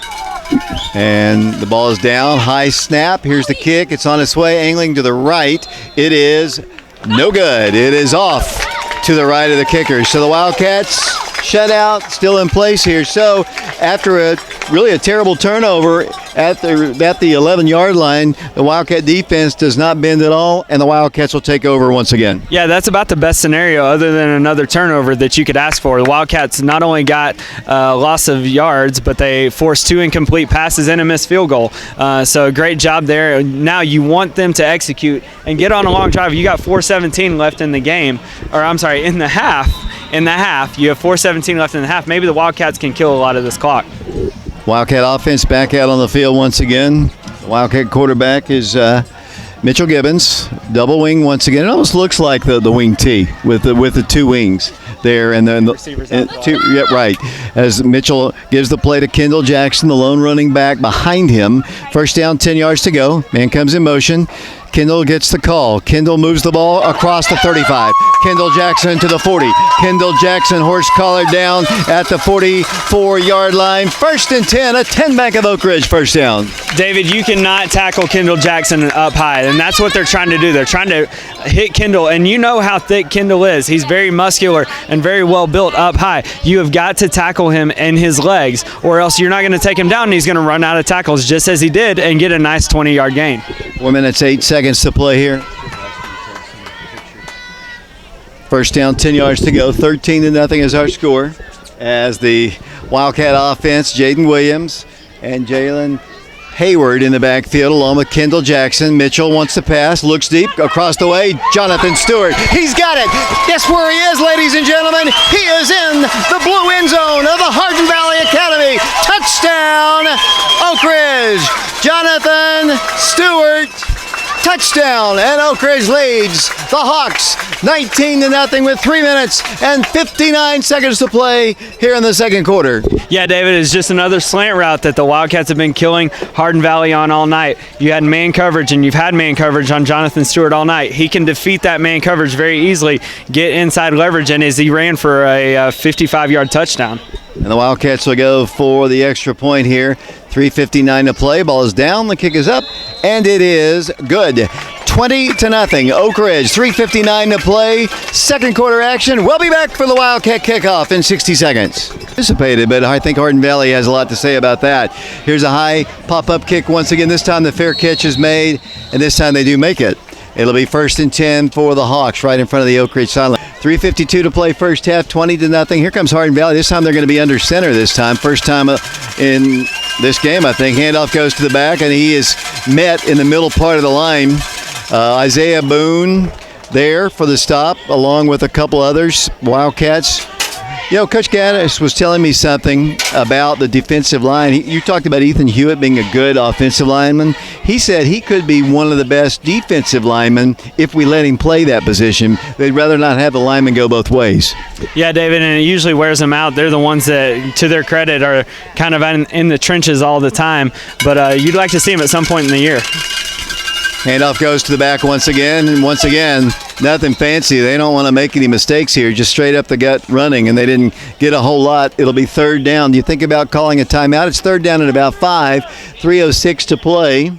And the ball is down, high snap. Here's the kick. It's on its way, angling to the right. It is no good. It is off to the right of the kicker. So the Wildcats shutout still in place here. So after a terrible turnover at the 11-yard line, the Wildcat defense does not bend at all, and the Wildcats will take over once again. Yeah, that's about the best scenario other than another turnover that you could ask for. The Wildcats not only got loss of yards, but they forced 2 incomplete passes and a missed field goal. So great job there. Now you want them to execute and get on a long drive. You got 4:17 left in the game, or I'm sorry, in the half. You have 4:17 left in the half. Maybe the Wildcats can kill a lot of this clock. Wildcat offense back out on the field once again. The Wildcat quarterback is Mitchell Gibbons, double wing once again. It almost looks like the wing T with the 2 wings there, and then right. As Mitchell gives the play to Kendall Jackson, the lone running back behind him. First down, 10 yards to go. Man comes in motion. Kendall gets the call. Kendall moves the ball across the 35. Kendall Jackson to the 40. Kendall Jackson horse collar down at the 44-yard line. First and 10, a 10 Bank of Oak Ridge first down. David, you cannot tackle Kendall Jackson up high, and that's what they're trying to do. They're trying to hit Kendall, and you know how thick Kendall is. He's very muscular and very well built up high. You have got to tackle him in his legs, or else you're not going to take him down, and he's going to run out of tackles just as he did and get a nice 20-yard gain. 4 minutes, 8 seconds to play here. First down, 10 yards to go. 13-0 is our score. As the Wildcat offense, Jaden Williams and Jalen Hayward in the backfield along with Kendall Jackson. Mitchell wants to pass, looks deep, across the way, Jonathan Stewart. He's got it. Guess where he is, ladies and gentlemen? He is in the blue end zone of the Hardin Valley Academy. Touchdown, Oak Ridge. Jonathan Stewart. Touchdown, and Oak Ridge leads the Hawks 19-0 with 3 minutes and 59 seconds to play here in the second quarter. Yeah, David, it's just another slant route that the Wildcats have been killing Hardin Valley on all night. You had man coverage, and you've had man coverage on Jonathan Stewart all night. He can defeat that man coverage very easily, get inside leverage, and as he ran for a 55-yard touchdown. And the Wildcats will go for the extra point here. 3:59 to play. Ball is down. The kick is up, and it is good. 20-0. Oak Ridge. 3:59 to play. Second quarter action. We'll be back for the Wildcat Kickoff in 60 seconds. Anticipated, but I think Hardin Valley has a lot to say about that. Here's a high pop-up kick once again. This time the fair catch is made, and this time they do make it. It'll be 1st and 10 for the Hawks right in front of the Oak Ridge sideline. 3:52 to play first half, 20-0. Here comes Hardin Valley. This time they're going to be under center this time. First time in this game, I think. Handoff goes to the back, and he is met in the middle part of the line. Isaiah Boone there for the stop, along with a couple others. Wildcats. You know, Coach Gaddis was telling me something about the defensive line. You talked about Ethan Hewitt being a good offensive lineman. He said he could be one of the best defensive linemen if we let him play that position. They'd rather not have the lineman go both ways. Yeah, David, and it usually wears them out. They're the ones that, to their credit, are kind of in the trenches all the time. But you'd like to see them at some point in the year. Handoff goes to the back once again, and once again, nothing fancy. They don't want to make any mistakes here, just straight up the gut running, and they didn't get a whole lot. It'll be third down. Do you think about calling a timeout? It's third down at about 5, 3:06 to play.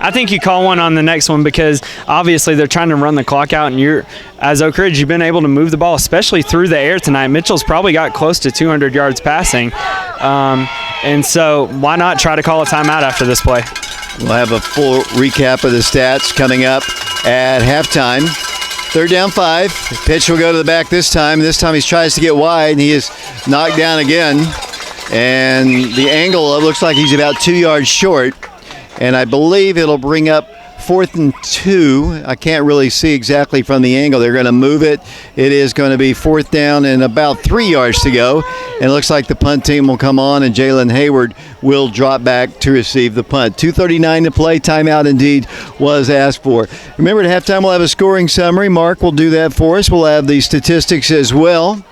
I think you call one on the next one because obviously they're trying to run the clock out, and as Oak Ridge, you've been able to move the ball, especially through the air tonight. Mitchell's probably got close to 200 yards passing, and so why not try to call a timeout after this play? We'll have a full recap of the stats coming up at halftime. Third down 5. The pitch will go to the back this time. This time he tries to get wide, and he is knocked down again. And the angle, it looks like he's about 2 yards short. And I believe it'll bring up 4th and 2. I can't really see exactly from the angle. They're going to move it. It is going to be 4th down and about 3 yards to go. And it looks like the punt team will come on, and Jalen Hayward will drop back to receive the punt. 2:39 to play. Timeout indeed was asked for. Remember, at halftime we'll have a scoring summary. Mark will do that for us. We'll have the statistics as well.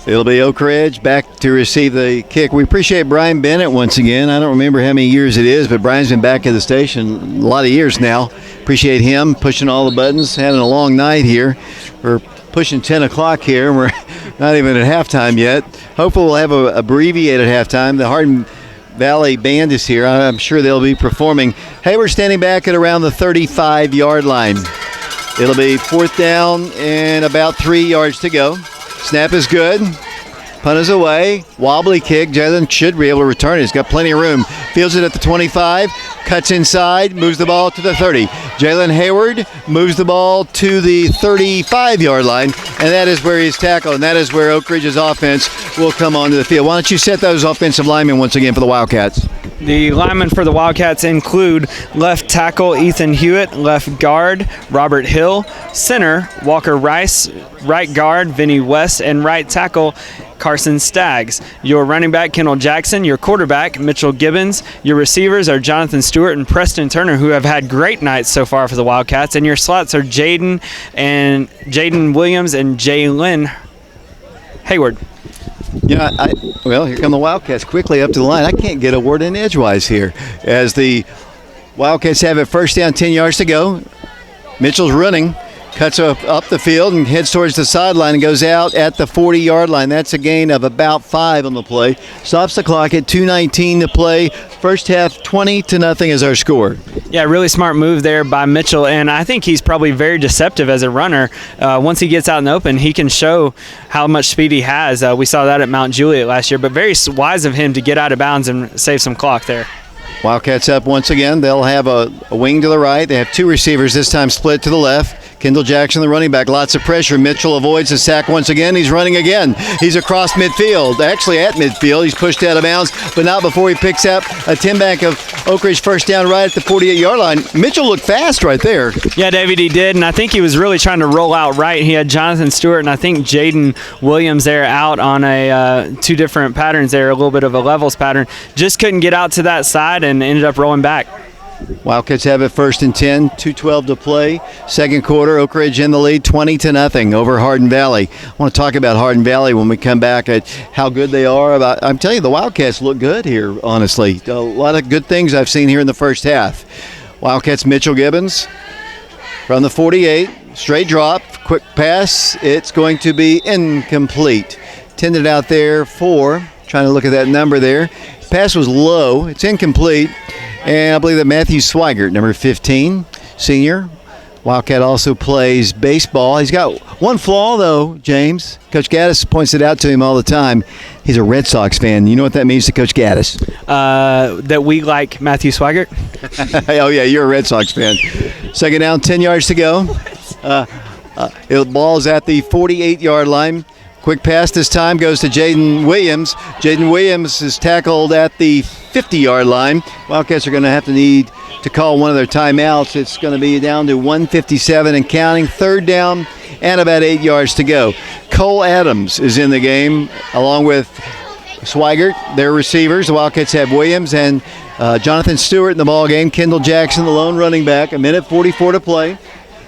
It'll be Oak Ridge back to receive the kick. We appreciate Brian Bennett once again. I don't remember how many years it is, but Brian's been back at the station a lot of years now. Appreciate him pushing all the buttons, having a long night here. We're pushing 10 o'clock here, and we're not even at halftime yet. Hopefully we'll have an abbreviated halftime. The Hardin Valley Band is here. I'm sure they'll be performing. Hey, we're standing back at around the 35-yard line. It'll be 4th down and about 3 yards to go. Snap is good. Punt is away. Wobbly kick. Jalen should be able to return it. He's got plenty of room. Fields it at the 25. Cuts inside. Moves the ball to the 30. Jalen Hayward moves the ball to the 35-yard line. And that is where he's tackled. And that is where Oak Ridge's offense will come onto the field. Why don't you set those offensive linemen once again for the Wildcats? The linemen for the Wildcats include left tackle Ethan Hewitt, left guard Robert Hill, center Walker Rice, right guard Vinny West, and right tackle Carson Staggs. Your running back Kendall Jackson, your quarterback Mitchell Gibbons, your receivers are Jonathan Stewart and Preston Turner, who have had great nights so far for the Wildcats, and your slots are Jaden Williams and Jalen Hayward. Yeah, well, here come the Wildcats quickly up to the line. I can't get a word in edgewise here as the Wildcats have it first down, 10 yards to go. Mitchell's running, cuts up the field and heads towards the sideline and goes out at the 40-yard line. That's a gain of about 5 on the play. Stops the clock at 2:19 to play. First half, 20-0 is our score. Yeah, really smart move there by Mitchell, and I think he's probably very deceptive as a runner. Once he gets out in the open, he can show how much speed he has. We saw that at Mount Juliet last year, but very wise of him to get out of bounds and save some clock there. Wildcats up once again. They'll have a wing to the right. They have 2 receivers, this time split to the left. Kendall Jackson, the running back, lots of pressure. Mitchell avoids the sack once again. He's running again. He's across midfield, actually at midfield. He's pushed out of bounds, but not before he picks up a 10-back of Oak Ridge first down right at the 48-yard line. Mitchell looked fast right there. Yeah, David, he did, and I think he was really trying to roll out right. He had Jonathan Stewart and I think Jaden Williams there out on a two different patterns there, a little bit of a levels pattern. Just couldn't get out to that side and ended up rolling back. Wildcats have it 1st and 10, 2:12 to play. Second quarter, Oak Ridge in the lead, 20-0 over Hardin Valley. I want to talk about Hardin Valley when we come back at how good they are. I'm telling you, the Wildcats look good here, honestly. A lot of good things I've seen here in the first half. Wildcats, Mitchell Gibbons from the 48, straight drop, quick pass. It's going to be incomplete. Tended out there for, trying to look at that number there. Pass was low. It's incomplete. And I believe that Matthew Swigert, number 15, senior. Wildcat also plays baseball. He's got one flaw, though, James. Coach Gaddis points it out to him all the time. He's a Red Sox fan. You know what that means to Coach Gaddis? That we like Matthew Swigert. Oh, yeah, you're a Red Sox fan. Second down, 10 yards to go. The ball's at the 48-yard line. Quick pass this time goes to Jaden Williams. Jaden Williams is tackled at the 50-yard line. Wildcats are going to have to need to call one of their timeouts. It's going to be down to 1:57 and counting. Third down and about 8 yards to go. Cole Adams is in the game along with Swigert, their receivers. The Wildcats have Williams and Jonathan Stewart in the ball game. Kendall Jackson, the lone running back. 1:44 to play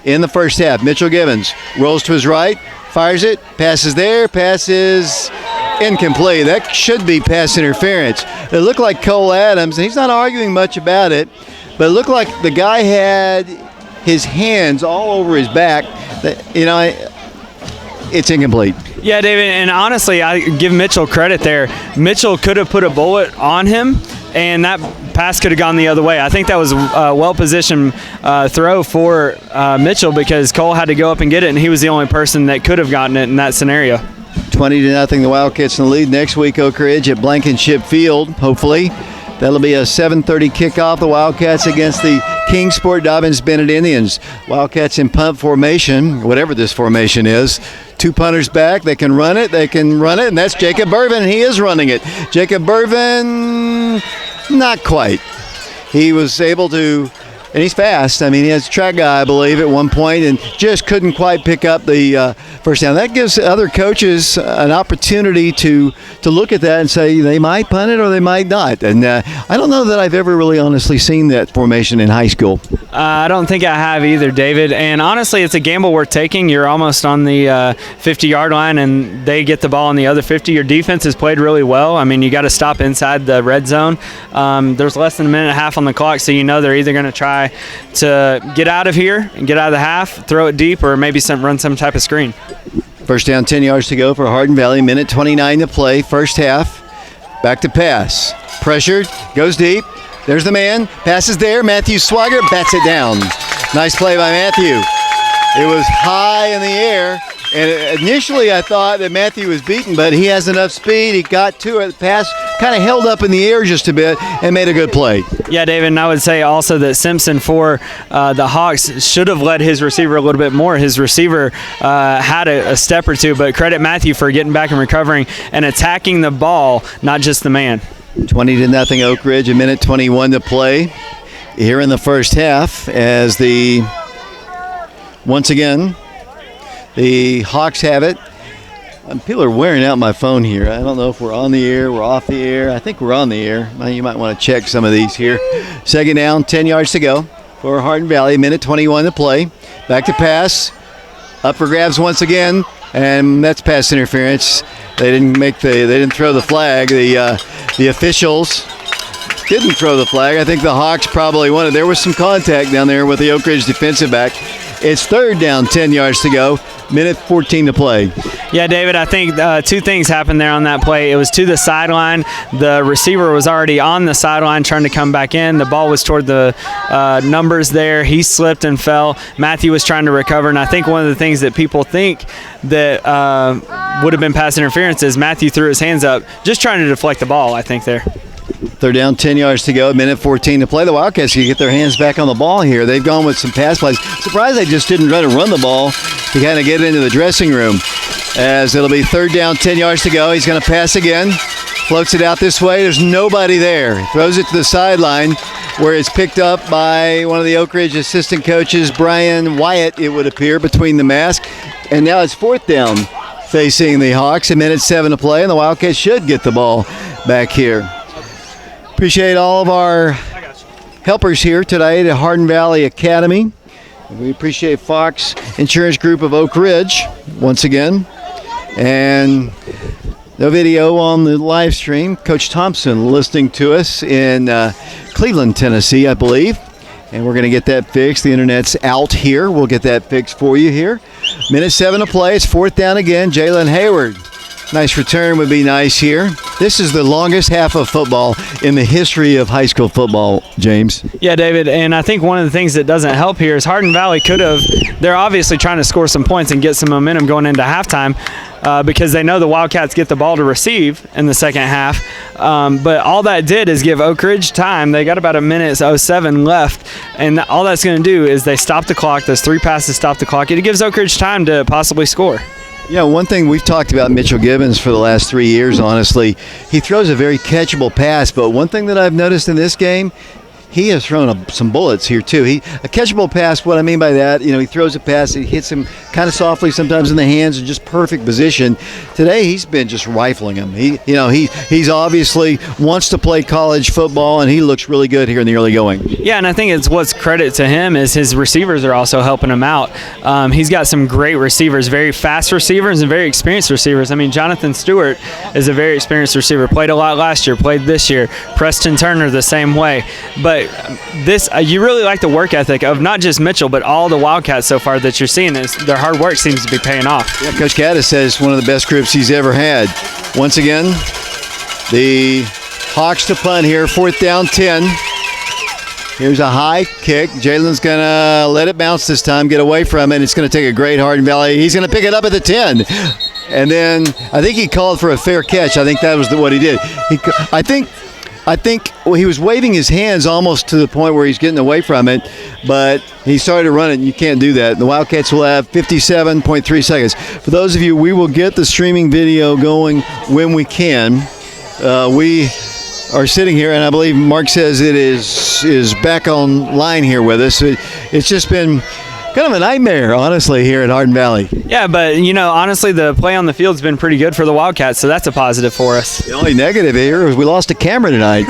in the first half. Mitchell Gibbons rolls to his right. Fires it, passes there, passes incomplete. That should be pass interference. It looked like Cole Adams, and he's not arguing much about it, but it looked like the guy had his hands all over his back. It's incomplete. Yeah, David, and honestly, I give Mitchell credit there. Mitchell could have put a bullet on him, and that pass could have gone the other way. I think that was a well-positioned throw for Mitchell because Cole had to go up and get it, and he was the only person that could have gotten it in that scenario. 20-0, the Wildcats in the lead. Next week, Oak Ridge at Blankenship Field, hopefully. That'll be a 7:30 kickoff. The Wildcats against the Kingsport Dobbins-Bennett Indians. Wildcats in punt formation, whatever this formation is. Two punters back. They can run it, and that's Jacob Burvin. He is running it. Jacob Burvin, not quite. He was able to, and he's fast. I mean, he has a track guy, I believe, at one point, and just couldn't quite pick up the first down. That gives other coaches an opportunity to look at that and say they might punt it or they might not. And I don't know that I've ever really honestly seen that formation in high school. I don't think I have either, David. And honestly, it's a gamble worth taking. You're almost on the 50-yard line, and they get the ball on the other 50. Your defense has played really well. I mean, you got to stop inside the red zone. There's less than a minute and a half on the clock, so you know they're either going to try to get out of here and get out of the half, throw it deep, or maybe run some type of screen. First down, 10 yards to go for Hardin Valley. 1:29 to play. First half. Back to pass. Pressured. Goes deep. There's the man. Passes there. Matthew Swigert bats it down. Nice play by Matthew. It was high in the air. And initially I thought that Matthew was beaten, but he has enough speed. He got to it. The pass kind of held up in the air just a bit and made a good play. Yeah, David, and I would say also that Simpson for the Hawks should have led his receiver a little bit more. His receiver had a step or two, but credit Matthew for getting back and recovering and attacking the ball, not just the man. 20-0 Oak Ridge, 1:21 to play here in the first half as once again, the Hawks have it. People are wearing out my phone here. I don't know if we're on the air, we're off the air. I think we're on the air. You might want to check some of these here. Second down, 10 yards to go for Hardin Valley. 1:21 to play. Back to pass. Up for grabs once again, and that's pass interference. They didn't throw the flag. The officials didn't throw the flag. I think the Hawks probably wanted. There was some contact down there with the Oak Ridge defensive back. It's third down, 10 yards to go. 1:14 to play. Yeah, David, I think two things happened there on that play. It was to the sideline. The receiver was already on the sideline trying to come back in. The ball was toward the numbers there. He slipped and fell. Matthew was trying to recover, and I think one of the things that people think that would have been pass interference is Matthew threw his hands up just trying to deflect the ball, I think, there. Third down, 10 yards to go, minute 14 to play. The Wildcats can get their hands back on the ball here. They've gone with some pass plays. Surprised they just didn't try to run the ball to kind of get into the dressing room. As it'll be third down, 10 yards to go. He's going to pass again. Floats it out this way. There's nobody there. Throws it to the sideline where it's picked up by one of the Oak Ridge assistant coaches, Brian Wyatt, it would appear, between the mask. And now it's fourth down facing the Hawks. A minute 7 to play, and the Wildcats should get the ball back here. Appreciate all of our helpers here today at Hardin Valley Academy. We appreciate Fox Insurance Group of Oak Ridge once again. And no video on the live stream. Coach Thompson listening to us in Cleveland, Tennessee, I believe. And we're going to get that fixed. The internet's out here. We'll get that fixed for you here. Minute 7 to play. It's fourth down again. Jalen Hayward. Nice return would be nice here. This is the longest half of football in the history of high school football, James. Yeah, David, and I think one of the things that doesn't help here is Hardin Valley they're obviously trying to score some points and get some momentum going into halftime because they know the Wildcats get the ball to receive in the second half. But all that did is give Oak Ridge time. They got about a minute 07 left, and all that's going to do is they stop the clock. Those 3 passes stop the clock. It gives Oak Ridge time to possibly score. Yeah, one thing we've talked about Mitchell Gibbons for the last 3 years, honestly, he throws a very catchable pass, but one thing that I've noticed in this game, he has thrown some bullets here too. A catchable pass, what I mean by that, he throws a pass, he hits him kind of softly sometimes in the hands in just perfect position. Today he's been just rifling him. He's obviously wants to play college football, and he looks really good here in the early going. Yeah, and I think it's what's credit to him is his receivers are also helping him out. He's got some great receivers, very fast receivers and very experienced receivers. I mean, Jonathan Stewart is a very experienced receiver. Played a lot last year, played this year. Preston Turner the same way. But you really like the work ethic of not just Mitchell, but all the Wildcats so far that you're seeing. Their hard work seems to be paying off. Yeah, Coach Gaddis says one of the best groups he's ever had. Once again, the Hawks to punt here, fourth down, 10. Here's a high kick. Jalen's going to let it bounce this time, get away from it. It's going to take a great Hardin Valley. He's going to pick it up at the 10. And then I think he called for a fair catch. I think that was what he did. I think he was waving his hands almost to the point where he's getting away from it, but he started to run it, and you can't do that. The Wildcats will have 57.3 seconds. For those of you, we will get the streaming video going when we can. We are sitting here, and I believe Mark says it is back online here with us. It's just been kind of a nightmare, honestly, here at Hardin Valley. Yeah, but, honestly, the play on the field's been pretty good for the Wildcats, so that's a positive for us. The only negative here is we lost a camera tonight.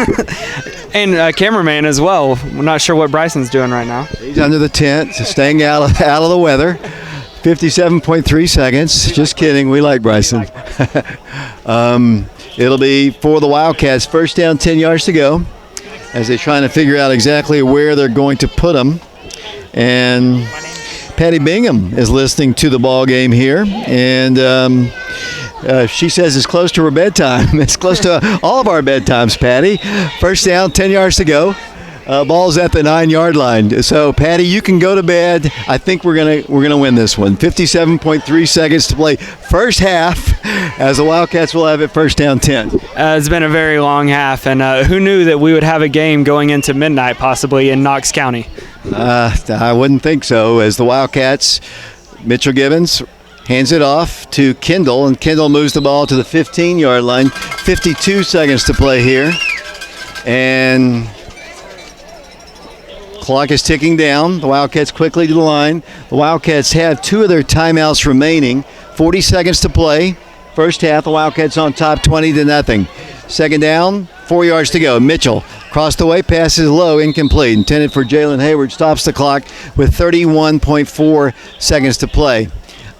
And a cameraman as well. We're not sure what Bryson's doing right now. He's under the tent, staying out of the weather. 57.3 seconds. Just kidding. We like Bryson. It'll be for the Wildcats. First down, 10 yards to go as they're trying to figure out exactly where they're going to put them. And Patty Bingham is listening to the ball game here, and she says it's close to her bedtime. It's close to all of our bedtimes, Patty. First down, 10 yards to go. Ball's at the 9-yard line. So, Patty, you can go to bed. I think we're gonna win this one. 57.3 seconds to play first half, as the Wildcats will have it first down 10. It's been a very long half, and who knew that we would have a game going into midnight possibly in Knox County? I wouldn't think so, as the Wildcats, Mitchell Gibbons hands it off to Kendall, and Kendall moves the ball to the 15-yard line. 52 seconds to play here. And clock is ticking down. The Wildcats quickly to the line. The Wildcats have 2 of their timeouts remaining. 40 seconds to play. First half, the Wildcats on top 20-0. Second down, 4 yards to go. Mitchell across the way, passes low, incomplete. Intended for Jalen Hayward, stops the clock with 31.4 seconds to play.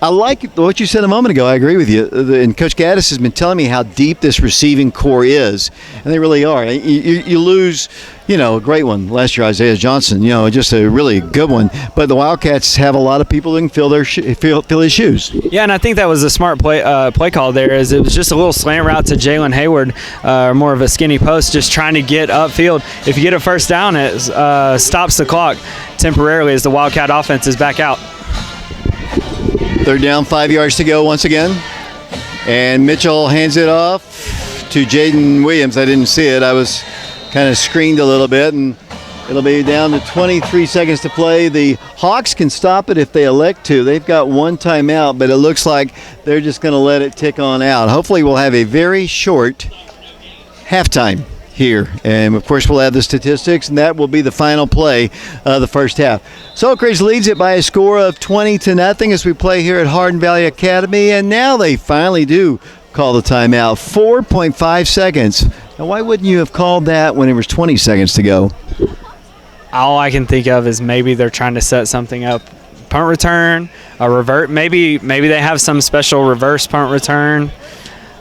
I like what you said a moment ago. I agree with you. And Coach Gaddis has been telling me how deep this receiving core is, and they really are. You lose, a great one last year, Isaiah Johnson. Just a really good one. But the Wildcats have a lot of people that can fill his shoes. Yeah, and I think that was a smart play call there. As it was just a little slant route to Jalen Hayward, more of a skinny post, just trying to get upfield. If you get a first down, it stops the clock temporarily as the Wildcat offense is back out. Third down, 5 yards to go once again. And Mitchell hands it off to Jaden Williams. I didn't see it. I was kind of screened a little bit, and it'll be down to 23 seconds to play. The Hawks can stop it if they elect to. They've got one timeout, but it looks like they're just going to let it tick on out. Hopefully we'll have a very short halftime here, and of course we'll have the statistics, and that will be the final play of the first half. So Oak Ridge leads it by a score of 20-0 as we play here at Hardin Valley Academy, and now they finally do call the timeout. 4.5 seconds. Now why wouldn't you have called that when it was 20 seconds to go? All I can think of is maybe they're trying to set something up. Punt return, a revert. Maybe they have some special reverse punt return.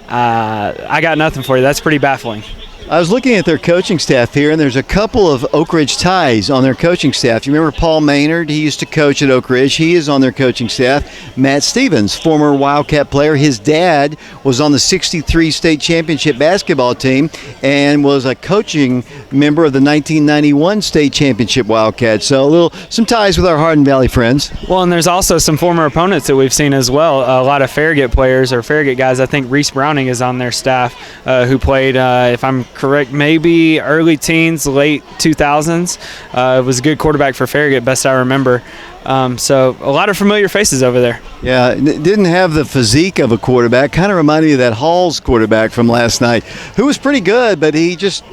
I got nothing for you. That's pretty baffling. I was looking at their coaching staff here, and there's a couple of Oak Ridge ties on their coaching staff. You remember Paul Maynard? He used to coach at Oak Ridge. He is on their coaching staff. Matt Stevens, former Wildcat player. His dad was on the 63 state championship basketball team and was a coaching member of the 1991 state championship Wildcats. So some ties with our Hardin Valley friends. Well, and there's also some former opponents that we've seen as well. A lot of Farragut players or Farragut guys. I think Reese Browning is on their staff who played, if I'm correct, maybe early teens, late 2000s. Was a good quarterback for Farragut, best I remember. So a lot of familiar faces over there. Yeah, didn't have the physique of a quarterback. Kind of reminded me of that Halls quarterback from last night, who was pretty good, but he just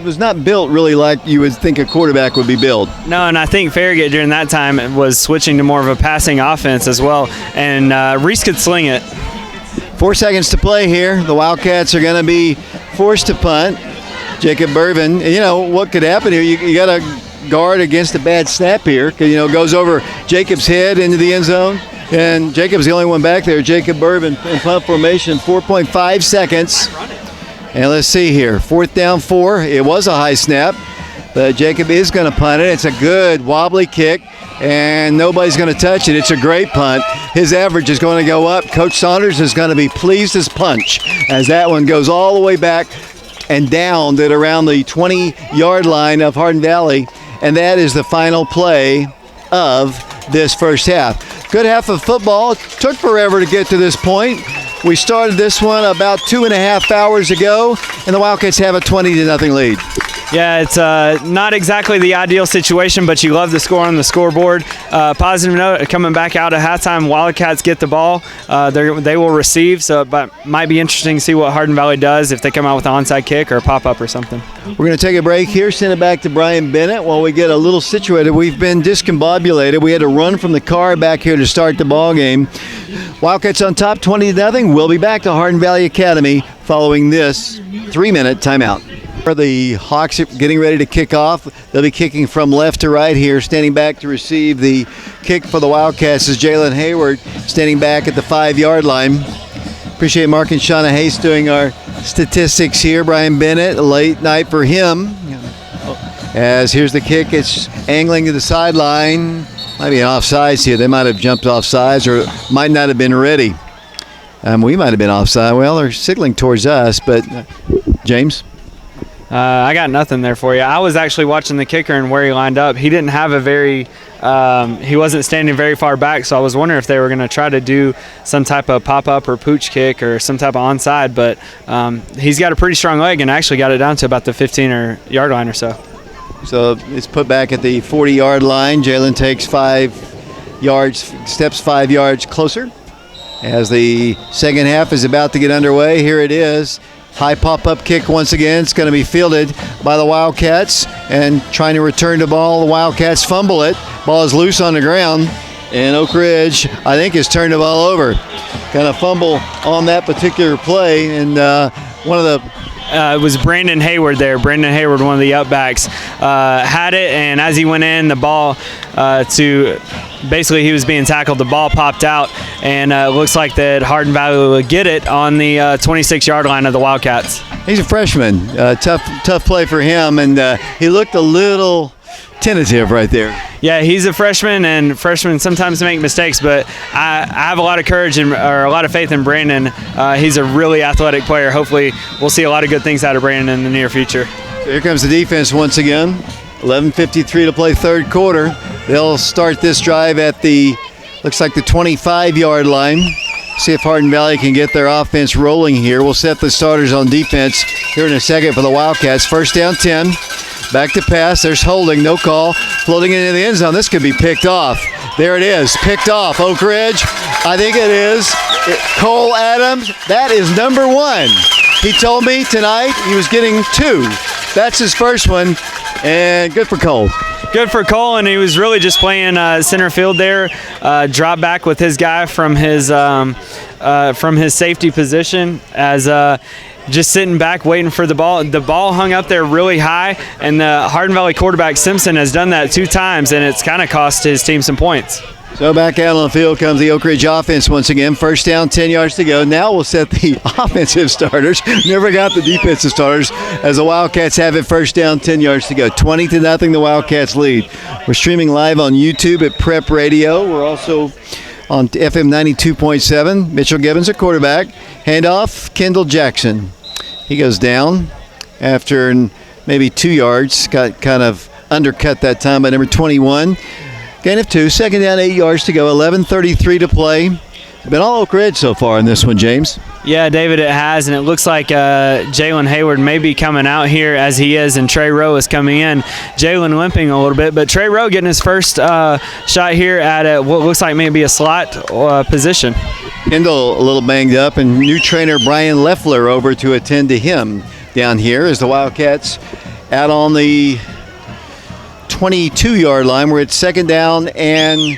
was not built really like you would think a quarterback would be built. No, and I think Farragut during that time was switching to more of a passing offense as well, and Reese could sling it. 4 seconds to play here. The Wildcats are going to be forced to punt. Jacob Burvin, you know, what could happen here? You got to guard against a bad snap here. You know, goes over Jacob's head into the end zone, and Jacob's the only one back there. Jacob Burvin in punt formation, 4.5 seconds. And let's see here, 4th down 4. It was a high snap, but Jacob is going to punt it. It's a good wobbly kick, and nobody's going to touch it. It's a great punt. His average is going to go up. Coach Saunders is going to be pleased as punch as that one goes all the way back and down at around the 20-yard line of Hardin Valley, and that is the final play of this first half. Good half of football. It took forever to get to this point. We started this one about 2.5 hours ago, and the Wildcats have a 20-0 lead. Yeah, it's not exactly the ideal situation, but you love the score on the scoreboard. Positive note, coming back out at halftime, Wildcats get the ball. They will receive, so it might be interesting to see what Hardin Valley does if they come out with an onside kick or a pop-up or something. We're going to take a break here, send it back to Brian Bennett while we get a little situated. We've been discombobulated. We had to run from the car back here to start the ball game. Wildcats on top, 20-0. We'll be back to Hardin Valley Academy following this 3-minute timeout. The Hawks are getting ready to kick off. They'll be kicking from left to right here. Standing back to receive the kick for the Wildcats is Jalen Hayward, standing back at the 5-yard line. Appreciate Mark and Shauna Hayes doing our statistics here. Brian Bennett, a late night for him. As here's the kick, it's angling to the sideline. Might be an offsides here. They might have jumped offsides or might not have been ready. We might have been offside. Well, they're signaling towards us, but James? I got nothing there for you. I was actually watching the kicker and where he lined up. He didn't have he wasn't standing very far back, so I was wondering if they were going to try to do some type of pop-up or pooch kick or some type of onside, but he's got a pretty strong leg and actually got it down to about the 15-yard line or so. So it's put back at the 40-yard line. Jalen takes 5 yards, steps 5 yards closer. As the second half is about to get underway, here it is. High pop-up kick once again. It's going to be fielded by the Wildcats, and trying to return the ball. The Wildcats fumble it. Ball is loose on the ground, and Oak Ridge, I think, has turned the ball over. Kind of fumble on that particular play, and one of the it was Brandon Hayward there. Brandon Hayward, one of the upbacks, had it, and as he went in, the ball basically he was being tackled. The ball popped out, and it looks like that Hardin Valley will get it on the 26-yard line of the Wildcats. He's a freshman. Tough play for him, and he looked a little tentative right there. Yeah, he's a freshman, and freshmen sometimes make mistakes, but I have a lot of courage or a lot of faith in Brandon. He's a really athletic player. Hopefully we'll see a lot of good things out of Brandon in the near future. So here comes the defense once again. 11:53 to play third quarter. They'll start this drive at looks like the 25-yard line. See if Hardin Valley can get their offense rolling here. We'll set the starters on defense here in a second for the Wildcats. First down 10. Back to pass. There's holding. No call. Floating into the end zone. This could be picked off. There it is. Picked off. Oak Ridge. I think it is. Cole Adams. That is number 1. He told me tonight he was getting 2. That's his first one. And good for Cole. Good for Cole, and he was really just playing center field there. Drop back with his guy from his safety position as just sitting back waiting for the ball. The ball hung up there really high, and the Hardin Valley quarterback Simpson has done that 2 times, and it's kind of cost his team some points. So back out on the field comes the Oak Ridge offense once again. First down, 10 yards to go. Now we'll set the offensive starters. Never got the defensive starters as the Wildcats have it. First down, 10 yards to go. 20-0, the Wildcats lead. We're streaming live on YouTube at Prep Radio. We're also on FM 92.7. Mitchell Gibbons, a quarterback. Handoff, Kendall Jackson. He goes down after maybe 2 yards. Got kind of undercut that time by number 21. Gain of 2, second down, 8 yards to go, 11:33 to play. Been all Oak Ridge so far in this one, James. Yeah, David, it has, and it looks like Jalen Hayward may be coming out here as he is, and Trey Rowe is coming in. Jalen limping a little bit, but Trey Rowe getting his first shot here at what looks like maybe a slot position. Kendall a little banged up, and new trainer Brian Leffler over to attend to him down here as the Wildcats out on the 22-yard line. We're at second down and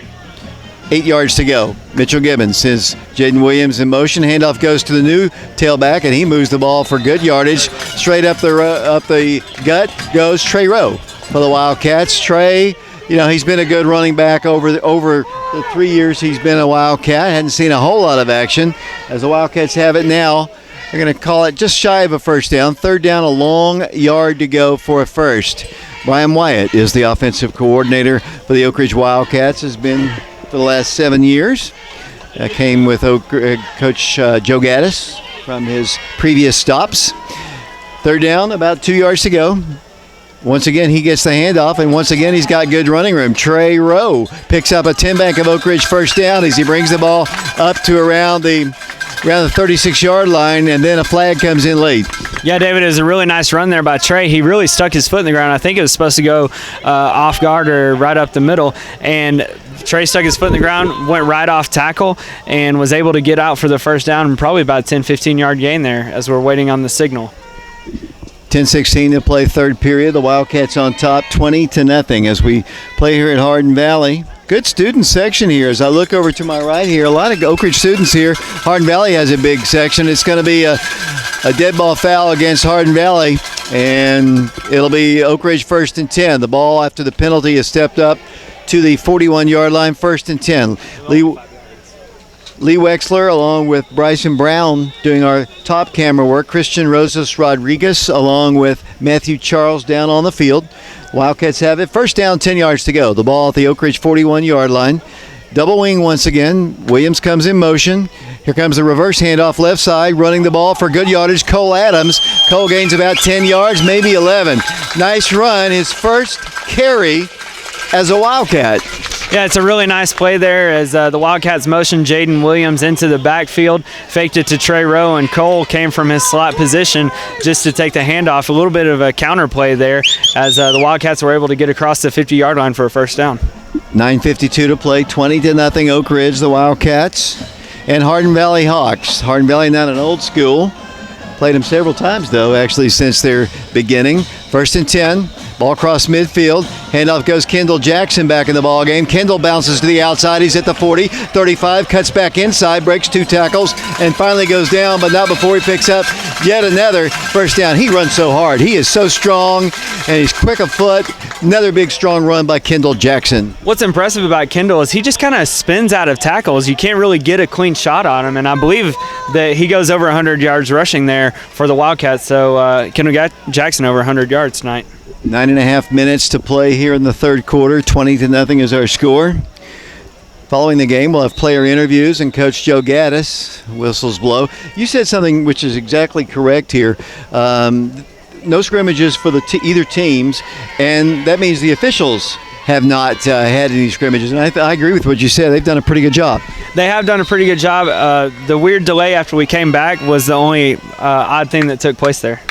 8 yards to go. Mitchell Gibbons sends Jaden Williams in motion. Handoff goes to the new tailback, and he moves the ball for good yardage. Straight up the gut goes Trey Rowe for the Wildcats. Trey, he's been a good running back over the 3 years he's been a Wildcat. Hadn't seen a whole lot of action. As the Wildcats have it now, they're going to call it just shy of a first down. Third down, a long yard to go for a first. Brian Wyatt is the offensive coordinator for the Oak Ridge Wildcats. Has been for the last 7 years. Came with Coach Joe Gaddis from his previous stops. Third down, about 2 yards to go. Once again, he gets the handoff, and once again, he's got good running room. Trey Rowe picks up a 10-bank of Oak Ridge first down as he brings the ball up to around the 36-yard line, and then a flag comes in late. Yeah, David, it was a really nice run there by Trey. He really stuck his foot in the ground. I think it was supposed to go off guard or right up the middle, and Trey stuck his foot in the ground, went right off tackle, and was able to get out for the first down, and probably about 10, 15-yard gain there as we're waiting on the signal. 10:16 to play, third period. The Wildcats on top, 20-0 as we play here at Hardin Valley. Good student section here. As I look over to my right here, a lot of Oak Ridge students here. Hardin Valley has a big section. It's going to be a dead ball foul against Hardin Valley, and it'll be Oak Ridge first and 10. The ball after the penalty is stepped up to the 41-yard line, first and 10. Lee Wexler along with Bryson Brown doing our top camera work. Christian Rosas Rodriguez along with Matthew Charles down on the field. Wildcats have it. First down, 10 yards to go. The ball at the Oak Ridge 41-yard line. Double wing once again. Williams comes in motion. Here comes the reverse handoff left side. Running the ball for good yardage, Cole Adams. Cole gains about 10 yards, maybe 11. Nice run. His first carry as a Wildcat. Yeah, it's a really nice play there as the Wildcats motioned Jaden Williams into the backfield, faked it to Trey Rowe, and Cole came from his slot position just to take the handoff. A little bit of a counter play there as the Wildcats were able to get across the 50-yard line for a first down. 9:52 to play, 20-0 Oak Ridge, the Wildcats, and Hardin Valley Hawks. Hardin Valley not an old school. Played them several times, though, actually, since their beginning. First and 10. Ball across midfield. Handoff goes Kendall Jackson back in the ball game. Kendall bounces to the outside. He's at the 40, 35, cuts back inside, breaks 2 tackles, and finally goes down, but not before he picks up yet another first down. He runs so hard. He is so strong, and he's quick of foot. Another big, strong run by Kendall Jackson. What's impressive about Kendall is he just kind of spins out of tackles. You can't really get a clean shot on him, and I believe that he goes over 100 yards rushing there for the Wildcats. So Kendall Jackson over 100 yards tonight. 9.5 minutes to play here in the third quarter. 20-0 is our score. Following the game, we'll have player interviews and Coach Joe Gaddis. Whistles blow. You said something which is exactly correct here. No scrimmages for either teams, and that means the officials have not had any scrimmages. And I agree with what you said. They've done a pretty good job. They have done a pretty good job. The weird delay after we came back was the only odd thing that took place there.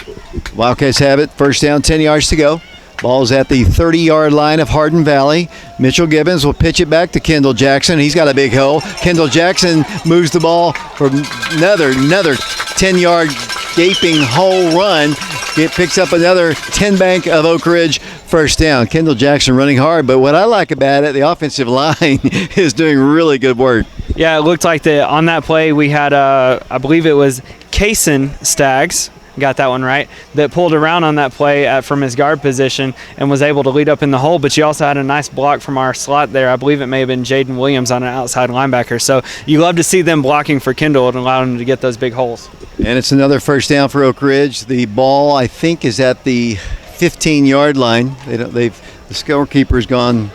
Wildcats have it. First down, 10 yards to go. Ball's at the 30-yard line of Hardin Valley. Mitchell Gibbons will pitch it back to Kendall Jackson. He's got a big hole. Kendall Jackson moves the ball for another 10-yard gaping hole run. It picks up another 10 bank of Oak Ridge first down. Kendall Jackson running hard, but what I like about it, the offensive line is doing really good work. Yeah, it looked like on that play we had, I believe it was Kaysen Staggs, got that one right, that pulled around on that play from his guard position and was able to lead up in the hole. But you also had a nice block from our slot there. I believe it may have been Jaden Williams on an outside linebacker. So you love to see them blocking for Kendall and allow them to get those big holes. And it's another first down for Oak Ridge. The ball, I think, is at the 15-yard line. The scorekeeper's gone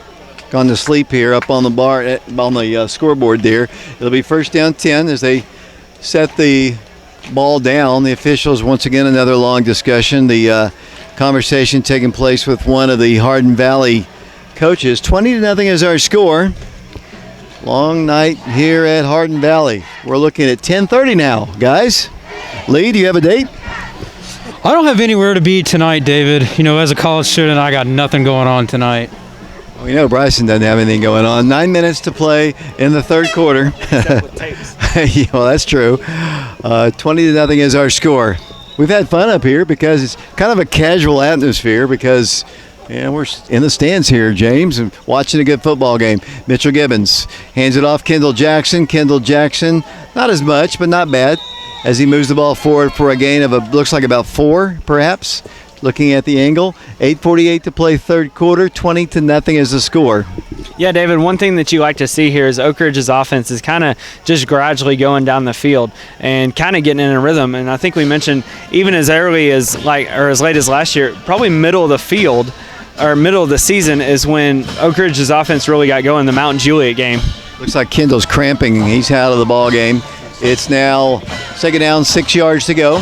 to sleep here up on the bar on the scoreboard there. It'll be first down 10 as they set the ball down. The officials, once again, another long discussion. The conversation taking place with one of the Hardin Valley coaches. 20-0 is our score. Long night here at Hardin Valley. We're looking at 10:30 now, guys. Lee, do you have a date? I don't have anywhere to be tonight, David. You know, as a college student, I got nothing going on tonight. We know Bryson doesn't have anything going on. 9 minutes to play in the third quarter. Yeah, well, that's true. 20-0 is our score. We've had fun up here because it's kind of a casual atmosphere because we're in the stands here, James, and watching a good football game. Mitchell Gibbons hands it off Kendall Jackson. Kendall Jackson, not as much, but not bad, as he moves the ball forward for a gain of looks like about 4, perhaps. Looking at the angle, 8:48 to play third quarter, 20-0 is the score. Yeah, David, one thing that you like to see here is Oak Ridge's offense is kind of just gradually going down the field and kind of getting in a rhythm. And I think we mentioned even as early as as late as last year, probably middle of the field or middle of the season is when Oak Ridge's offense really got going, the Mount Juliet game. Looks like Kendall's cramping. He's out of the ball game. It's now second down, 6 yards to go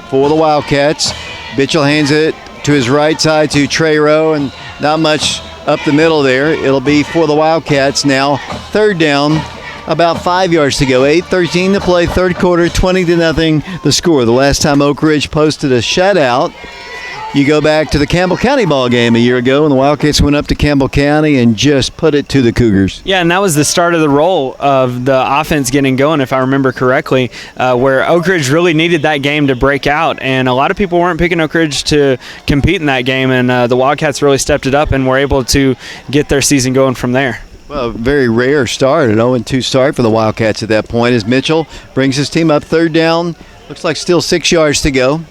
for the Wildcats. Mitchell hands it to his right side to Trey Rowe, and not much up the middle there. It'll be for the Wildcats now. Third down, about 5 yards to go. 8:13 to play, third quarter, 20-0 the score. The last time Oak Ridge posted a shutout, you go back to the Campbell County ball game a year ago, and the Wildcats went up to Campbell County and just put it to the Cougars. Yeah, and that was the start of the roll of the offense getting going, if I remember correctly, where Oak Ridge really needed that game to break out, and a lot of people weren't picking Oak Ridge to compete in that game, and the Wildcats really stepped it up and were able to get their season going from there. Well, very rare start, an 0-2 start for the Wildcats at that point as Mitchell brings his team up third down. Looks like still 6 yards to go.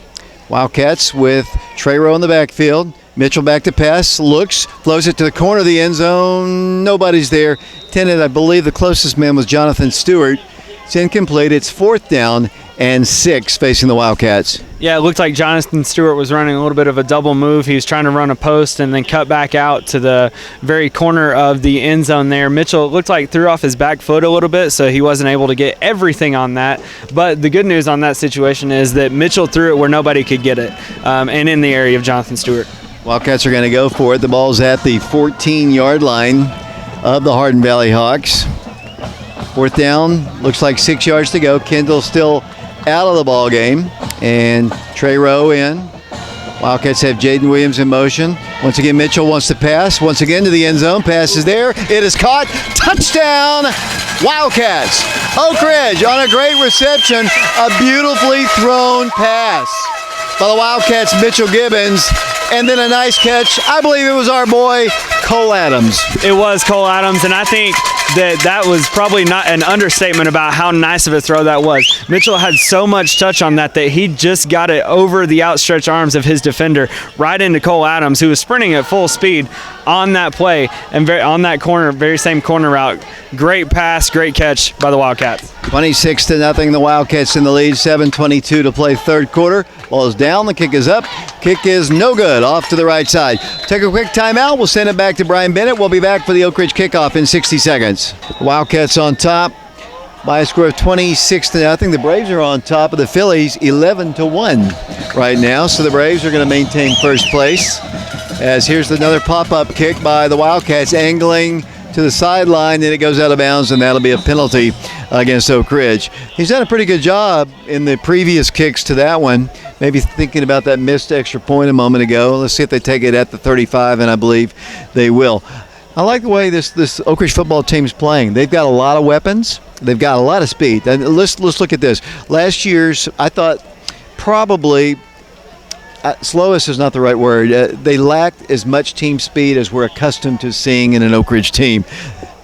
Wildcats with Trey Rowe in the backfield. Mitchell back to pass, looks, flows it to the corner of the end zone. Nobody's there. Intended, I believe the closest man was Jonathan Stewart. It's incomplete. It's fourth down and 6 facing the Wildcats. Yeah, it looked like Jonathan Stewart was running a little bit of a double move. He was trying to run a post and then cut back out to the very corner of the end zone there. Mitchell, it looked like threw off his back foot a little bit, so he wasn't able to get everything on that. But the good news on that situation is that Mitchell threw it where nobody could get it, and in the area of Jonathan Stewart. Wildcats are going to go for it. The ball's at the 14-yard line of the Hardin Valley Hawks. Fourth down, looks like 6 yards to go. Kendall still out of the ball game, and Trey Rowe in. Wildcats have Jaden Williams in motion. Once again, Mitchell wants to pass. Once again to the end zone. Pass is there. It is caught. Touchdown, Wildcats. Oak Ridge on a great reception. A beautifully thrown pass by the Wildcats, Mitchell Gibbons. And then a nice catch. I believe it was our boy, Cole Adams. It was Cole Adams, and I think that was probably not an understatement about how nice of a throw that was. Mitchell had so much touch on that he just got it over the outstretched arms of his defender right into Cole Adams, who was sprinting at full speed on that play and on that corner, very same corner route. Great pass, great catch by the Wildcats. 26-0, the Wildcats in the lead. 7:22 to play third quarter. Ball is down, the kick is up. Kick is no good, off to the right side. Take a quick timeout. We'll send it back to Brian Bennett. We'll be back for the Oak Ridge kickoff in 60 seconds. Wildcats on top by a score of 26-0. The Braves are on top of the Phillies 11-1 right now. So the Braves are going to maintain first place. as here's another pop-up kick by the Wildcats, angling to the sideline, then it goes out of bounds, and that'll be a penalty against Oak Ridge. He's done a pretty good job in the previous kicks to that one. Maybe thinking about that missed extra point a moment ago. Let's see if they take it at the 35, and I believe they will. I like the way this Oak Ridge football team's playing. They've got a lot of weapons. They've got a lot of speed. And let's look at this. Last year's, I thought probably slowest is not the right word. They lacked as much team speed as we're accustomed to seeing in an Oak Ridge team.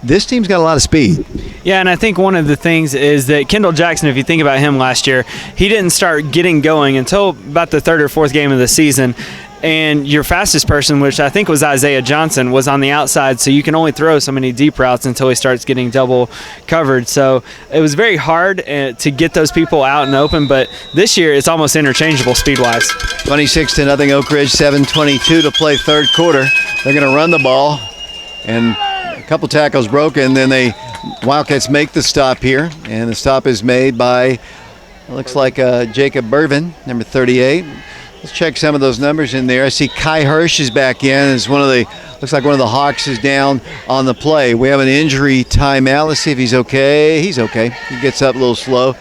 This team's got a lot of speed. Yeah, and I think one of the things is that Kendall Jackson, if you think about him last year, he didn't start getting going until about the third or fourth game of the season. And your fastest person, which I think was Isaiah Johnson, was on the outside, so you can only throw so many deep routes until he starts getting double covered. So it was very hard to get those people out and open, but this year it's almost interchangeable speed-wise. 26-0 Oak Ridge, 7:22 to play third quarter. They're going to run the ball, and a couple tackles broken. Then Wildcats make the stop here, and the stop is made by, looks like Jacob Burvin, number 38. Let's check some of those numbers in there. I see Kai Hirsch is back in. Looks like one of the Hawks is down on the play. We have an injury timeout. Let's see if he's okay. He's okay. He gets up a little slow,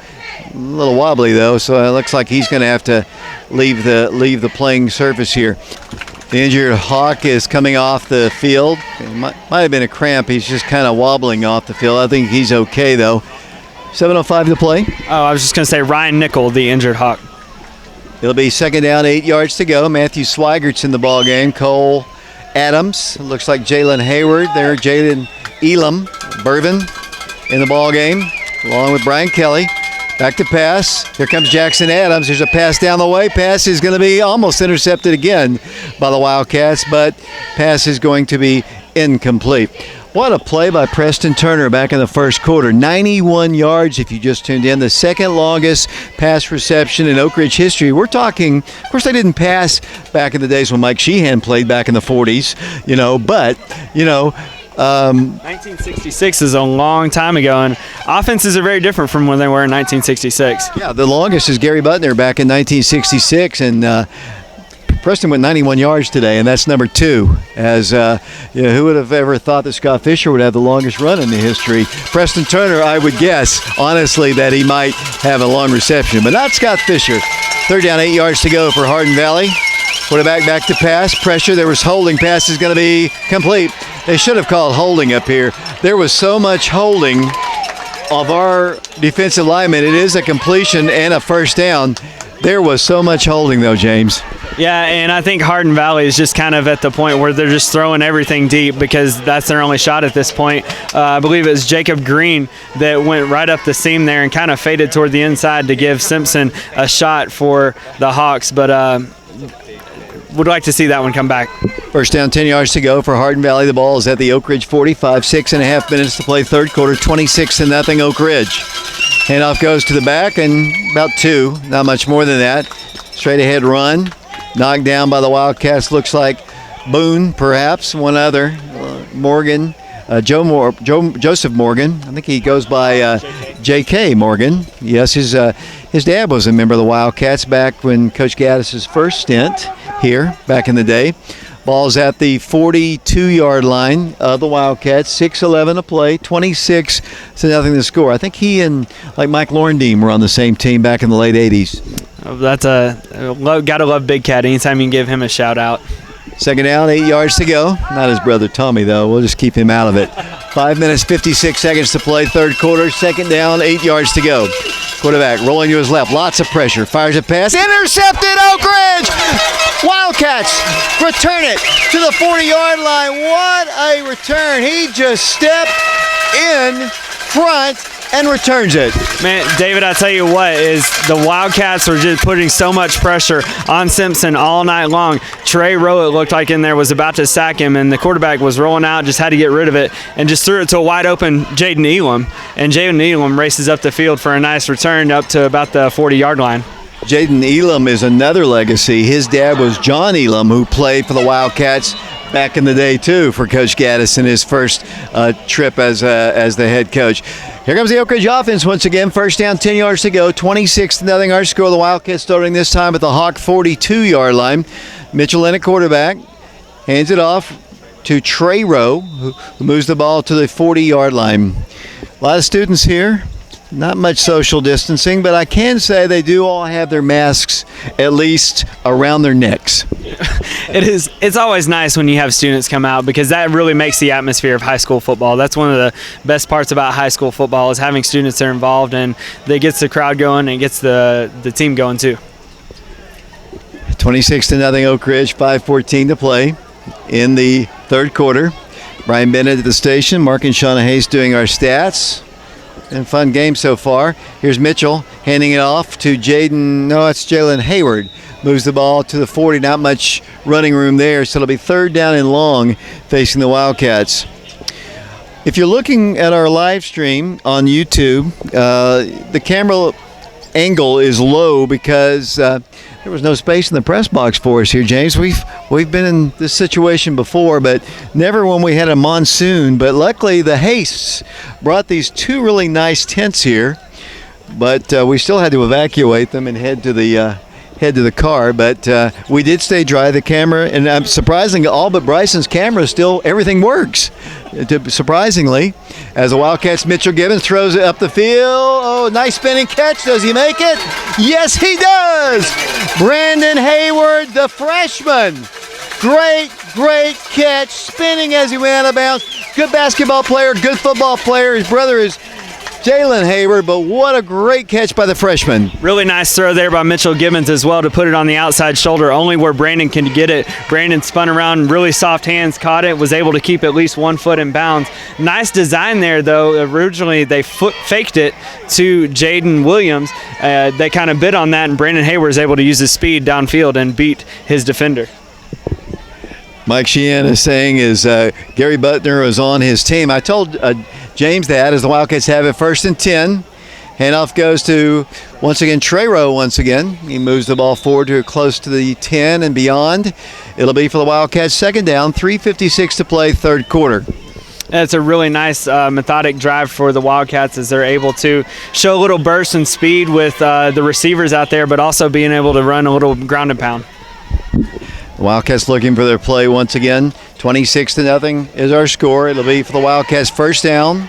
a little wobbly though. So it looks like he's going to have to leave the playing surface here. The injured Hawk is coming off the field. It might have been a cramp. He's just kind of wobbling off the field. I think he's okay though. 7:05 to play. Oh, I was just going to say Ryan Nickel, the injured Hawk. It'll be second down, 8 yards to go. Matthew Swigert's in the ball game. Cole Adams. Looks like Jalen Hayward there. Jaden Elam Burvin in the ball game, along with Brian Kelly. Back to pass. Here comes Jackson Adams. There's a pass down the way. Pass is going to be almost intercepted again by the Wildcats, but pass is going to be incomplete. What a play by Preston Turner back in the first quarter. 91 yards if you just tuned in. The second longest pass reception in Oak Ridge history. We're talking, of course they didn't pass back in the days when Mike Sheehan played back in the 40s, but 1966 is a long time ago, and offenses are very different from when they were in 1966. Yeah, the longest is Gary Butner back in 1966, and Preston went 91 yards today, and that's number 2. As who would have ever thought that Scott Fisher would have the longest run in the history? Preston Turner, I would guess, honestly, that he might have a long reception, but not Scott Fisher. Third down, 8 yards to go for Hardin Valley. Quarterback back to pass. Pressure. There was holding. Pass is going to be complete. They should have called holding up here. There was so much holding of our defensive linemen. It is a completion and a first down. There was so much holding, though, James. Yeah, and I think Hardin Valley is just kind of at the point where they're just throwing everything deep because that's their only shot at this point. I believe it was Jacob Green that went right up the seam there and kind of faded toward the inside to give Simpson a shot for the Hawks, but would like to see that one come back. First down, 10 yards to go for Hardin Valley. The ball is at the Oak Ridge 45, 6.5 minutes to play third quarter, 26-0 Oak Ridge. Handoff goes to the back and about 2, not much more than that. Straight ahead run, knocked down by the Wildcats. Looks like Boone, perhaps, one other. Morgan, Joseph Morgan. I think he goes by J.K. Morgan. Yes, his dad was a member of the Wildcats back when Coach Gaddis's first stint here back in the day. Ball's at the 42-yard line of the Wildcats. 6:11 to play, 26-0 to score. I think he and Mike Lorendine were on the same team back in the late 80s. That's gotta love Big Cat. Anytime you can give him a shout out. Second down, 8 yards to go. Not his brother Tommy, though. We'll just keep him out of it. 5 minutes, 56 seconds to play third quarter. Second down, 8 yards to go. Quarterback rolling to his left. Lots of pressure. Fires a pass. Intercepted, Oak Ridge! Wildcats return it to the 40-yard line. What a return. He just stepped in front and returns it. Man, David, I tell you what, is the Wildcats were just putting so much pressure on Simpson all night long. Trey Rowe, it looked like in there, was about to sack him, and the quarterback was rolling out, just had to get rid of it, and just threw it to a wide open Jaden Elam. And Jaden Elam races up the field for a nice return up to about the 40-yard line. Jaden Elam is another legacy. His dad was John Elam, who played for the Wildcats back in the day, too, for Coach Gaddis in his first trip as the head coach. Here comes the Oak Ridge offense once again. First down, 10 yards to go. 26-0 our score. The Wildcats starting this time at the Hawk 42-yard line. Mitchell in at quarterback. hands it off to Trey Rowe, who moves the ball to the 40-yard line. A lot of students here. Not much social distancing, but I can say they do all have their masks at least around their necks. It's always nice when you have students come out, because that really makes the atmosphere of high school football. That's one of the best parts about high school football, is having students that are involved, and that gets the crowd going and gets the team going too. 26-0 Oak Ridge, 5:14 to play in the third quarter. Brian Bennett at the station, Mark and Shauna Hayes doing our stats. And fun game so far. Here's Mitchell handing it off to Jaden. No, it's Jalen Hayward. Moves the ball to the 40. Not much running room there, so it'll be third down and long facing the Wildcats. If you're looking at our live stream on YouTube, the camera angle is low because there was no space in the press box for us here, James. We've been in this situation before, but never when we had a monsoon. But luckily, the Hastes brought these two really nice tents here, but we still had to evacuate them and head to the car. But we did stay dry. The camera, and surprisingly, all but Bryson's camera, still everything works. Surprisingly, as the Wildcats, Mitchell Gibbons throws it up the field. Oh, nice spinning catch. Does he make it? Yes, he does. Brandon Hayward, the freshman. Great catch, spinning as he went out of bounds. Good basketball player, good football player. His brother is Jalen Hayward, but what a great catch by the freshman. Really nice throw there by Mitchell Gibbons as well, to put it on the outside shoulder, only where Brandon can get it. Brandon spun around, really soft hands, caught it, was able to keep at least 1 foot in bounds. Nice design there, though. Originally, they faked it to Jaden Williams. They kind of bid on that, and Brandon Hayward was able to use his speed downfield and beat his defender. Mike Sheehan is saying Gary Butner is on his team. I told James that as the Wildcats have it 1st and 10. Handoff goes to, once again, Trey Rowe once again. He moves the ball forward to close to the 10 and beyond. It'll be for the Wildcats 2nd down, 3:56 to play, third quarter. It's a really nice methodic drive for the Wildcats, as they're able to show a little burst and speed with the receivers out there, but also being able to run a little ground and pound. The Wildcats looking for their play once again. 26-0 is our score. It'll be for the Wildcats 1st down.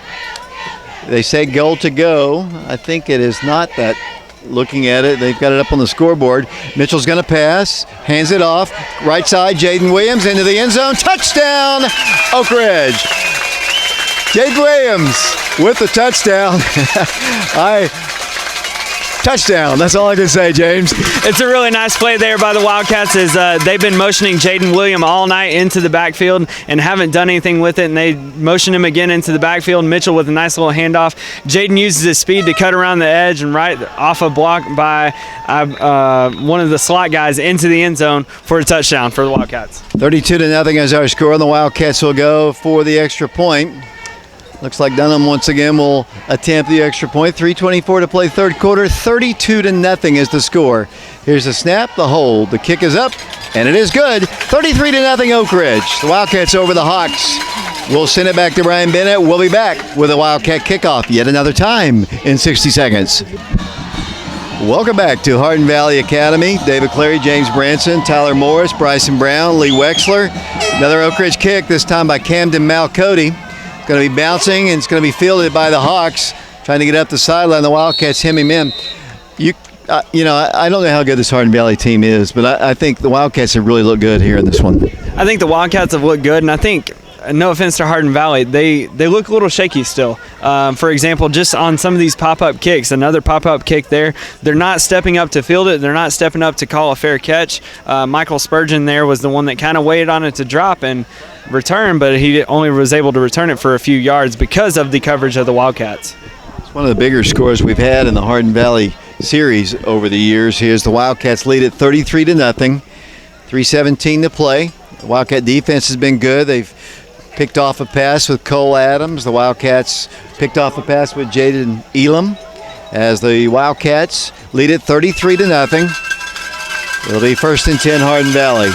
They say goal to go. I think it is not that. Looking at it, they've got it up on the scoreboard. Mitchell's going to pass, hands it off. Right side, Jaden Williams into the end zone. Touchdown, Oak Ridge. Jaden Williams with the touchdown. Touchdown. That's all I can say, James. It's a really nice play there by the Wildcats, as they've been motioning Jaden Williams all night into the backfield and haven't done anything with it, and they motion him again into the backfield. Mitchell with a nice little handoff. Jaden uses his speed to cut around the edge and right off a block by one of the slot guys into the end zone for a touchdown for the Wildcats. 32-0 is our score, and the Wildcats will go for the extra point. Looks like Dunham once again will attempt the extra point. 3:24 to play, third quarter. 32-0 is the score. Here's the snap, the hold. The kick is up, and it is good. 33-0 Oak Ridge. The Wildcats over the Hawks. We'll send it back to Brian Bennett. We'll be back with a Wildcat kickoff yet another time in 60 seconds. Welcome back to Hardin Valley Academy. David Clary, James Branson, Tyler Morris, Bryson Brown, Lee Wexler. Another Oak Ridge kick, this time by Camden Malcody. Going to be bouncing, and it's going to be fielded by the Hawks, trying to get up the sideline. The Wildcats hem him in. I don't know how good this Hardin Valley team is, but I think the Wildcats have really looked good here in this one. I think the Wildcats have looked good, and I think, no offense to Hardin Valley, they look a little shaky still. For example, just on some of these pop-up kicks, another pop-up kick there, they're not stepping up to field it. They're not stepping up to call a fair catch. Michael Spurgeon there was the one that kind of waited on it to drop and return, but he only was able to return it for a few yards because of the coverage of the Wildcats. It's one of the bigger scores we've had in the Hardin Valley series over the years. Here's the Wildcats lead at 33-0. 3:17 to play. The Wildcat defense has been good. They've picked off a pass with Cole Adams. The Wildcats picked off a pass with Jaden Elam as the Wildcats lead it 33-0. It'll be 1st and 10 Hardin Valley.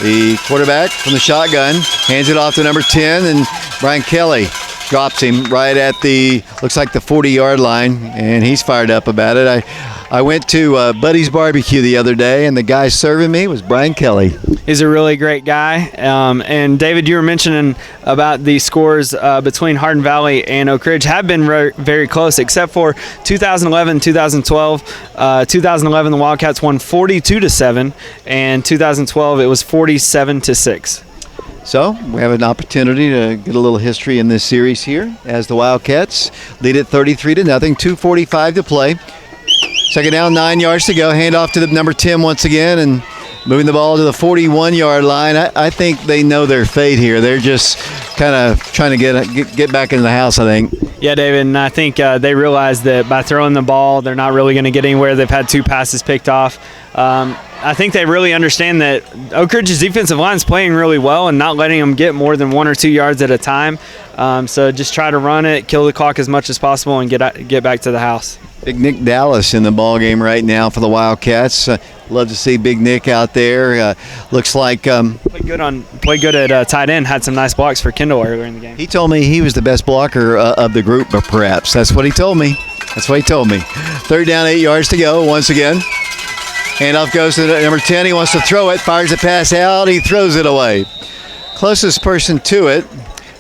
The quarterback from the shotgun hands it off to number 10, and Brian Kelly drops him right at looks like the 40-yard line, and he's fired up about it. I went to Buddy's Barbecue the other day, and the guy serving me was Brian Kelly. He's a really great guy. And David, you were mentioning about the scores between Hardin Valley and Oak Ridge have been very close, except for 2011, 2012. 2011, the Wildcats won 42-7, and 2012 it was 47-6. So we have an opportunity to get a little history in this series here as the Wildcats lead it 33-0, 2:45 to play. Second down, 9 yards to go. Hand off to the number 10 once again, and moving the ball to the 41-yard line. I think they know their fate here. They're just kind of trying to get back into the house, I think. Yeah, David, and I think they realize that by throwing the ball, they're not really going to get anywhere. They've had 2 passes picked off. I think they really understand that Oak Ridge's defensive line is playing really well and not letting them get more than 1 or 2 yards at a time. So just try to run it, kill the clock as much as possible, and get back to the house. Big Nick Dallas in the ball game right now for the Wildcats. Love to see Big Nick out there. Looks like played good at tight end. Had some nice blocks for Kendall earlier in the game. He told me he was the best blocker of the group, but perhaps that's what he told me. Third down, 8 yards to go. Once again, handoff goes to number 10. He wants to throw it. Fires the pass out. He throws it away. Closest person to it.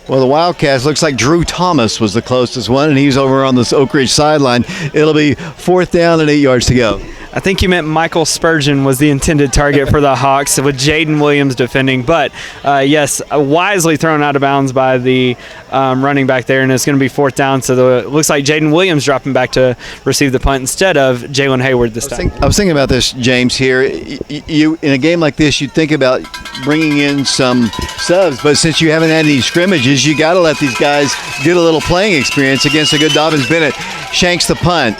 Well, the Wildcats, looks like Drew Thomas was the closest one, and he's over on this Oak Ridge sideline. It'll be 4th down and 8 yards to go. I think you meant Michael Spurgeon was the intended target for the Hawks with Jaden Williams defending. But, yes, wisely thrown out of bounds by the running back there, and it's going to be 4th down. So it looks like Jaden Williams dropping back to receive the punt instead of Jalen Hayward this time. I was thinking about this, James, here. You in a game like this, you'd think about bringing in some subs, but since you haven't had any scrimmages, you got to let these guys get a little playing experience against a good Dobbins Bennett. Shanks the punt.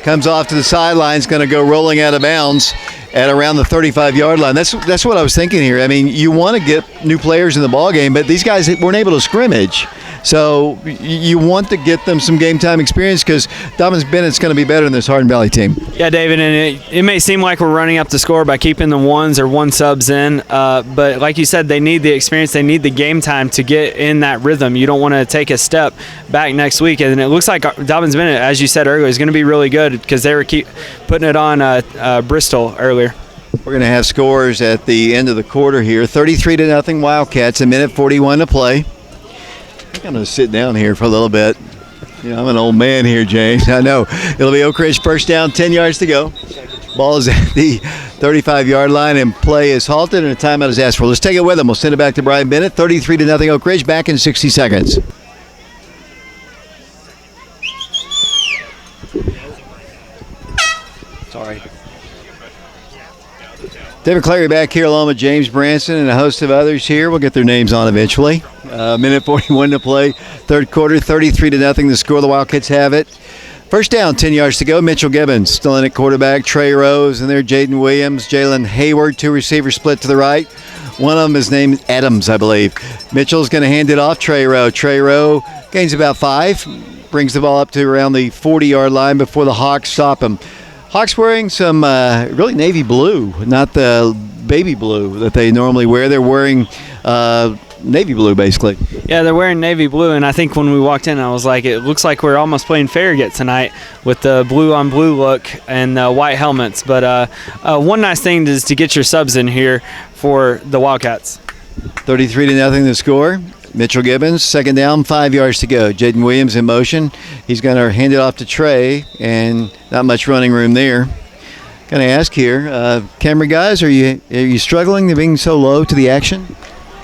Comes off to the sidelines, going to go rolling out of bounds at around the 35-yard line. That's what I was thinking here. I mean, you want to get new players in the ball game, but these guys weren't able to scrimmage. So you want to get them some game time experience because Dobbins Bennett's going to be better than this Hardin Valley team. Yeah, David, and it may seem like we're running up the score by keeping the ones or one subs in, but like you said, they need the experience, they need the game time to get in that rhythm. You don't want to take a step back next week, and it looks like Dobbins Bennett, as you said earlier, is going to be really good because they were putting it on Bristol earlier. We're going to have scores at the end of the quarter here. 33-0 Wildcats, 1:41 to play. I'm going to sit down here for a little bit. You know, I'm an old man here, James. I know. It'll be Oak Ridge first down, 10 yards to go. Ball is at the 35-yard line, and play is halted, and a timeout is asked for. Let's take it with him. We'll send it back to Brian Bennett. 33-0 Oak Ridge, back in 60 seconds. Sorry. David Clary back here along with James Branson and a host of others here. We'll get their names on eventually. 1:41 to play. Third quarter, 33-0 the score. The Wildcats have it. First down, 10 yards to go. Mitchell Gibbons still in at quarterback. Trey Rose, and there Jaden Williams, Jalen Hayward, 2 receivers split to the right. One of them is named Adams, I believe. Mitchell's going to hand it off Trey Rowe. Trey Rowe gains about 5, brings the ball up to around the 40-yard line before the Hawks stop him. Hawks wearing some really navy blue, not the baby blue that they normally wear. They're wearing navy blue, basically. Yeah, they're wearing navy blue, and I think when we walked in, I was like, it looks like we're almost playing Farragut tonight with the blue-on-blue look and white helmets. But one nice thing is to get your subs in here for the Wildcats. 33-0 the score. Mitchell Gibbons, second down, 5 yards to go. Jaden Williams in motion. He's going to hand it off to Trey, and not much running room there. Going to ask here, camera guys, are you struggling to being so low to the action?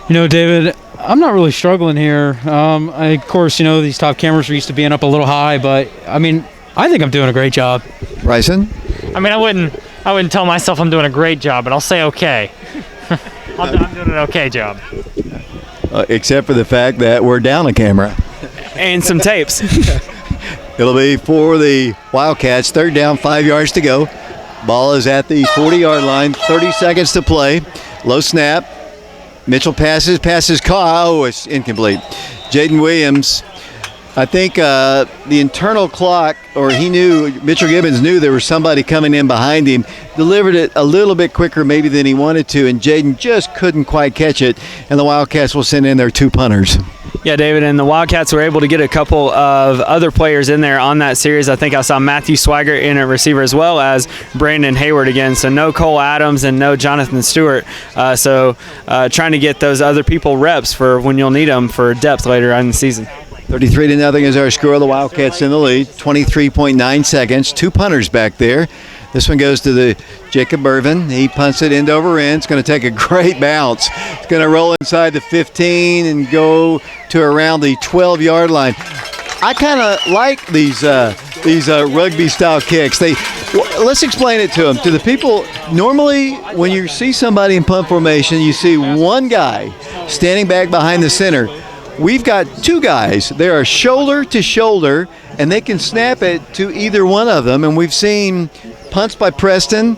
You know, David, I'm not really struggling here. Of course, you know, these top cameras are used to being up a little high, but, I mean, I think I'm doing a great job. Bryson? I mean, I wouldn't tell myself I'm doing a great job, but I'll say okay. I'm doing an okay job. Except for the fact that we're down a camera. And some tapes. It'll be for the Wildcats. Third down, 5 yards to go. Ball is at the 40-yard line. 30 seconds to play. Low snap. Mitchell passes caught. Oh, it's incomplete. Jaden Williams I think the internal clock, or Mitchell Gibbons knew there was somebody coming in behind him, delivered it a little bit quicker maybe than he wanted to, and Jaden just couldn't quite catch it, and the Wildcats will send in their 2 punters. Yeah, David, and the Wildcats were able to get a couple of other players in there on that series. I think I saw Matthew Swigert in at receiver as well as Brandon Hayward again. So no Cole Adams and no Jonathan Stewart. So trying to get those other people reps for when you'll need them for depth later on in the season. 33-0 is our score. The Wildcats in the lead. 23.9 seconds. 2 punters back there. This one goes to the Jacob Irvin. He punts it end over end. It's going to take a great bounce. It's going to roll inside the 15 and go to around the 12-yard line. I kind of like these rugby-style kicks. Let's explain it to them. To the people, normally when you see somebody in punt formation, you see one guy standing back behind the center. We've got 2 guys. They are shoulder to shoulder, and they can snap it to either one of them. And we've seen punts by Preston,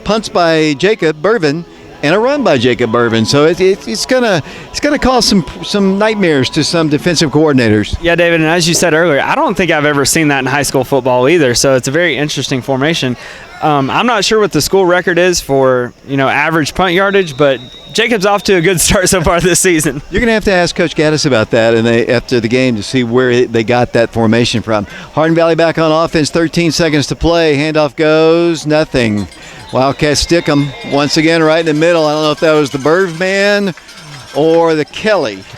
punts by Jacob Irvin, and a run by Jacob Irvin. So it's gonna cause some nightmares to some defensive coordinators. Yeah, David, and as you said earlier, I don't think I've ever seen that in high school football either. So it's a very interesting formation. I'm not sure what the school record is for average punt yardage, but Jacob's off to a good start so far this season. You're going to have to ask Coach Gaddis about that after the game to see where they got that formation from. Hardin Valley back on offense, 13 seconds to play. Handoff goes, nothing. Wildcats stick them once again right in the middle. I don't know if that was the Birdman or the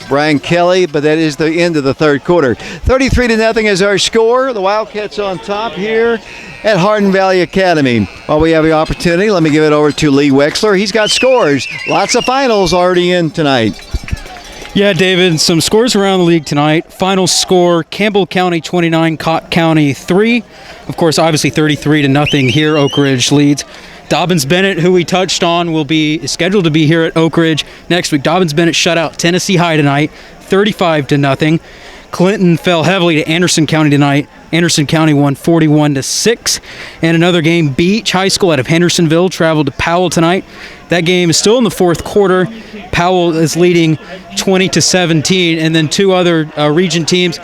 Brian Kelly, but that is the end of the third quarter. 33-0 is our score. The Wildcats on top here at Hardin Valley Academy. While we have the opportunity, let me give it over to Lee Wexler. He's got scores. Lots of finals already in tonight. Yeah, David, some scores around the league tonight. Final score, Campbell County 29, Cott County 3. Of course, obviously 33-0 here, Oak Ridge leads. Dobbins-Bennett, who we touched on, is scheduled to be here at Oak Ridge next week. Dobbins-Bennett shut out Tennessee High tonight, 35-0. Clinton fell heavily to Anderson County tonight. Anderson County won 41-6. And another game, Beach High School out of Hendersonville traveled to Powell tonight. That game is still in the fourth quarter. Powell is leading 20-17. And then 2 other region teams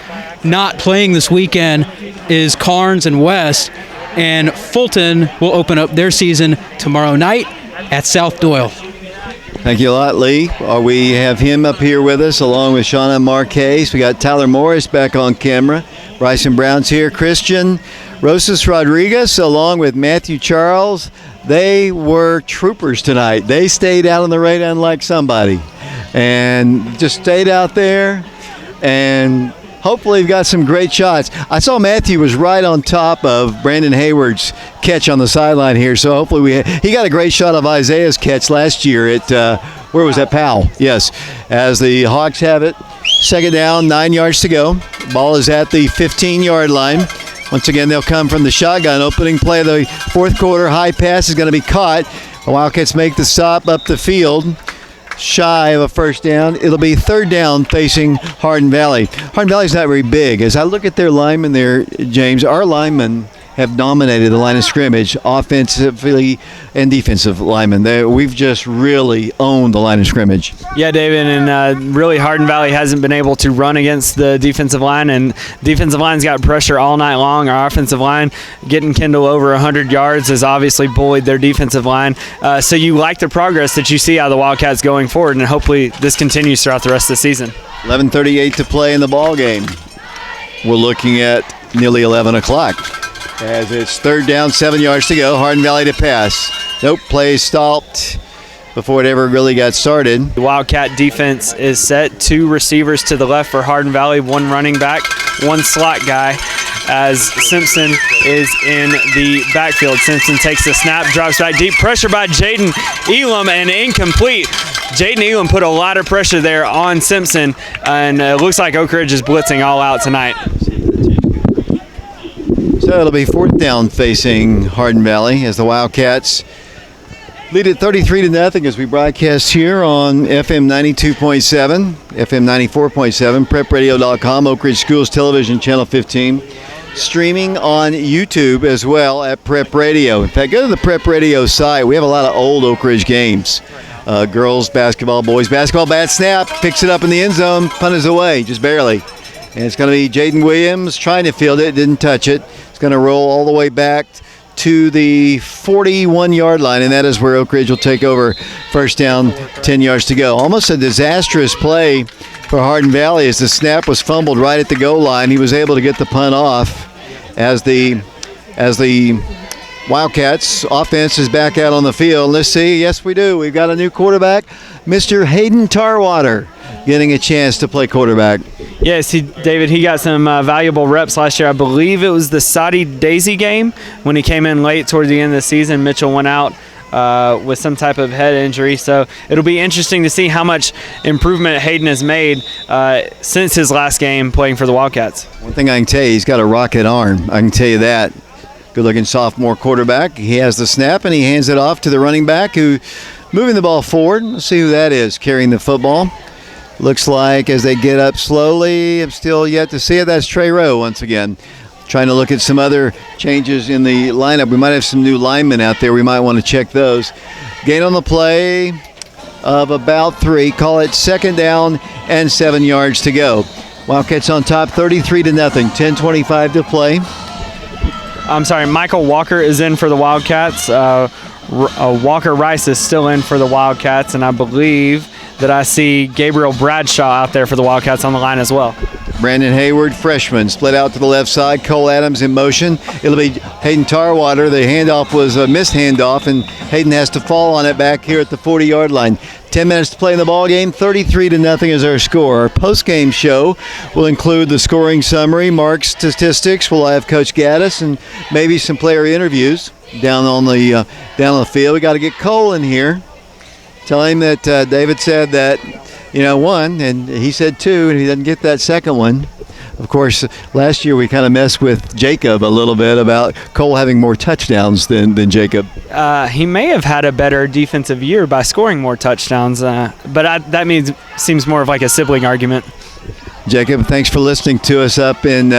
not playing this weekend is Carnes and West. And Fulton will open up their season tomorrow night at South Doyle. Thank you a lot, Lee. We have him up here with us along with Shauna Marquez. We got Tyler Morris back on camera. Bryson Brown's here. Christian Rosas Rodriguez along with Matthew Charles. They were troopers tonight. They stayed out on the rain unlike somebody and just stayed out there and hopefully we've got some great shots. I saw Matthew was right on top of Brandon Hayward's catch on the sideline here, so hopefully he got a great shot of Isaiah's catch last year at, where was that, Powell? Yes, as the Hawks have it. Second down, 9 yards to go. Ball is at the 15-yard line. Once again, they'll come from the shotgun. Opening play of the fourth quarter. High pass is going to be caught. The Wildcats make the stop up the field. Shy of a first down. It'll be third down facing Hardin Valley. Hardin Valley's not very big. As I look at their linemen there, James, our linemen have dominated the line of scrimmage offensively and defensive linemen. We've just really owned the line of scrimmage. Yeah, David, and really Hardin Valley hasn't been able to run against the defensive line, and defensive line's got pressure all night long. Our offensive line getting Kendall over 100 yards has obviously bullied their defensive line. So you like the progress that you see out of the Wildcats going forward, and hopefully this continues throughout the rest of the season. 11:38 to play in the ball game. We're looking at nearly 11 o'clock. As it's third down, 7 yards to go. Hardin Valley to pass. Nope, play stopped before it ever really got started. The Wildcat defense is set. 2 receivers to the left for Hardin Valley, 1 running back, 1 slot guy, as Simpson is in the backfield. Simpson takes the snap, drops back deep. Pressure by Jaden Elam and incomplete. Jaden Elam put a lot of pressure there on Simpson, and it looks like Oak Ridge is blitzing all out tonight. So it'll be fourth down facing Hardin Valley as the Wildcats lead it 33-0 as we broadcast here on FM 92.7, FM 94.7, prepradio.com, Oak Ridge Schools Television Channel 15, streaming on YouTube as well at Prep Radio. In fact, go to the Prep Radio site. We have a lot of old Oak Ridge games. Girls basketball, boys basketball, bad snap, picks it up in the end zone, punt is away, just barely. And it's going to be Jaden Williams trying to field it, didn't touch it. It's going to roll all the way back to the 41-yard line, and that is where Oak Ridge will take over. First down, 10 yards to go. Almost a disastrous play for Hardin Valley as the snap was fumbled right at the goal line. He was able to get the punt off as the Wildcats offense is back out on the field. Let's see. Yes, we do. We've got a new quarterback, Mr. Hayden Tarwater, getting a chance to play quarterback. Yes, David, he got some valuable reps last year. I believe it was the Saudi Daisy game when he came in late toward the end of the season. Mitchell went out with some type of head injury. So it'll be interesting to see how much improvement Hayden has made since his last game playing for the Wildcats. One thing I can tell you, he's got a rocket arm. I can tell you that. Good-looking sophomore quarterback. He has the snap, and he hands it off to the running back who moving the ball forward. Let's see who that is carrying the football. Looks like as they get up slowly, I'm still yet to see it. That's Trey Rowe once again. Trying to look at some other changes in the lineup. We might have some new linemen out there. We might want to check those. Gain on the play of about 3. Call it second down and 7 yards to go. Wildcats on top 33-0. 10:25 to play. I'm sorry, Michael Walker is in for the Wildcats. Walker Rice is still in for the Wildcats, and I believe that I see Gabriel Bradshaw out there for the Wildcats on the line as well. Brandon Hayward, freshman, split out to the left side. Cole Adams in motion. It'll be Hayden Tarwater. The handoff was a missed handoff, and Hayden has to fall on it back here at the 40-yard line. 10 minutes to play in the ball game. 33-0 is our score. Our post-game show will include the scoring summary, marks, statistics. We'll have Coach Gaddis and maybe some player interviews down on the field. We got to get Cole in here. Tell him that David said that, one, and he said 2, and he doesn't get that second one. Of course, last year we kind of messed with Jacob a little bit about Cole having more touchdowns than Jacob. He may have had a better defensive year by scoring more touchdowns, but that seems more of like a sibling argument. Jacob, thanks for listening to us up in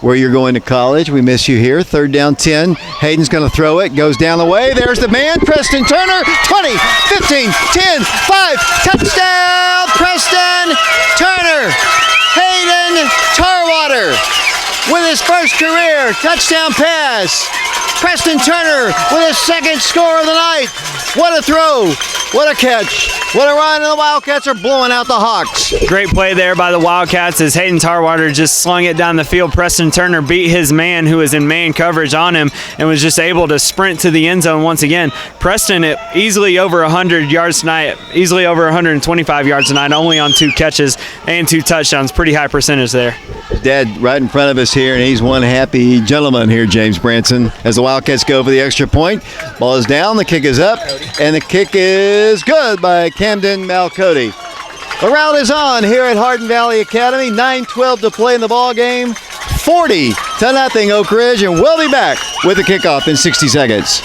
where you're going to college. We miss you here. 3rd down, 10. Hayden's going to throw it. Goes down the way. There's the man, Preston Turner. 20, 15, 10, 5. Touchdown, Preston Turner. Hayden Tarwater with his first career touchdown pass. Preston Turner with his second score of the night. What a throw. What a catch. What a run, and the Wildcats are blowing out the Hawks. Great play there by the Wildcats as Hayden Tarwater just slung it down the field. Preston Turner beat his man who was in man coverage on him and was just able to sprint to the end zone once again. Preston easily over 100 yards tonight, easily over 125 yards tonight, only on 2 catches and 2 touchdowns. Pretty high percentage there. Dad right in front of us here, and he's one happy gentleman here, James Branson, as the Wildcats go for the extra point. Ball is down, the kick is up, and the kick is good by Camden Malcody. The round is on here at Hardin Valley Academy. 9:12 to play in the ball game. 40-0 Oak Ridge, and we'll be back with the kickoff in 60 seconds.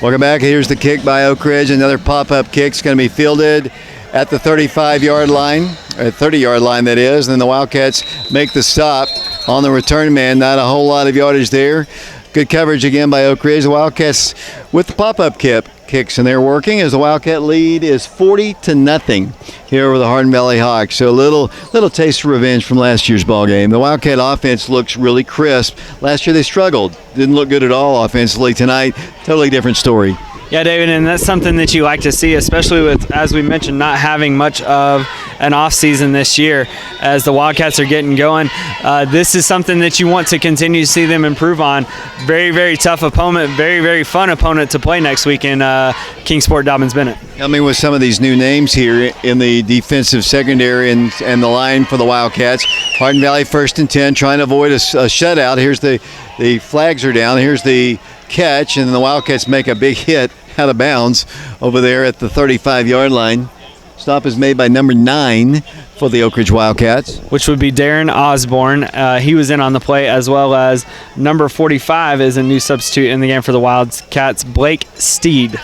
Welcome back. Here's the kick by Oak Ridge. Another pop-up kick. It's going to be fielded at the 35-yard line, or 30-yard line that is. And then the Wildcats make the stop on the return man. Not a whole lot of yardage there. Good coverage again by Oak Ridge. The Wildcats with the pop-up kicks, and they're working as the Wildcat lead is 40-0 here over the Hardin Valley Hawks. So a little taste of revenge from last year's ball game. The Wildcat offense looks really crisp. Last year they struggled. Didn't look good at all offensively. Tonight, totally different story. Yeah, David, and that's something that you like to see, especially with, as we mentioned, not having much of an off season this year as the Wildcats are getting going. This is something that you want to continue to see them improve on. Very, very tough opponent, very, very fun opponent to play next week in Kingsport Dobbins-Bennett. Help me with some of these new names here in the defensive secondary and the line for the Wildcats. Hardin Valley 1st and 10, trying to avoid a shutout. Here's the flags are down. Here's the catch, and the Wildcats make a big hit out of bounds over there at the 35-yard line. Stop is made by number 9 for the Oak Ridge Wildcats, which would be Darren Osborne. He was in on the play, as well as number 45 is a new substitute in the game for the Wildcats, Blake Steed.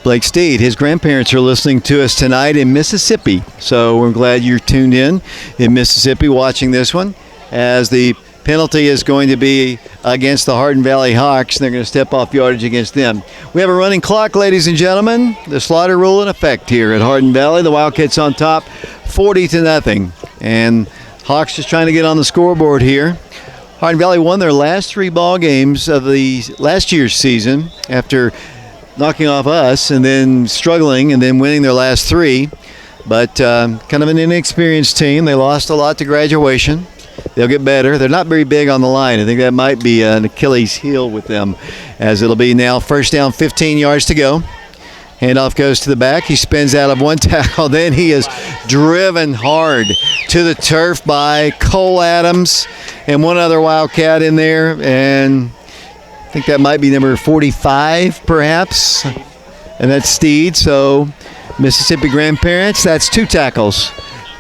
Blake Steed. His grandparents are listening to us tonight in Mississippi. So we're glad you're tuned in Mississippi watching this one, as the penalty is going to be against the Hardin Valley Hawks, and they're going to step off yardage against them. We have a running clock, ladies and gentlemen. The slaughter rule in effect here at Hardin Valley. The Wildcats on top, 40-0. And Hawks just trying to get on the scoreboard here. Hardin Valley won their last 3 ball games of the last year's season after knocking off us and then struggling and then winning their last 3. But kind of an inexperienced team. They lost a lot to graduation. They'll get better. They're not very big on the line. I think that might be an Achilles heel with them, as it'll be now first down, 15 yards to go. Handoff goes to the back. He spins out of one tackle. Then he is driven hard to the turf by Cole Adams and one other Wildcat in there. And I think that might be number 45, perhaps. And that's Steed. So Mississippi grandparents, that's 2 tackles.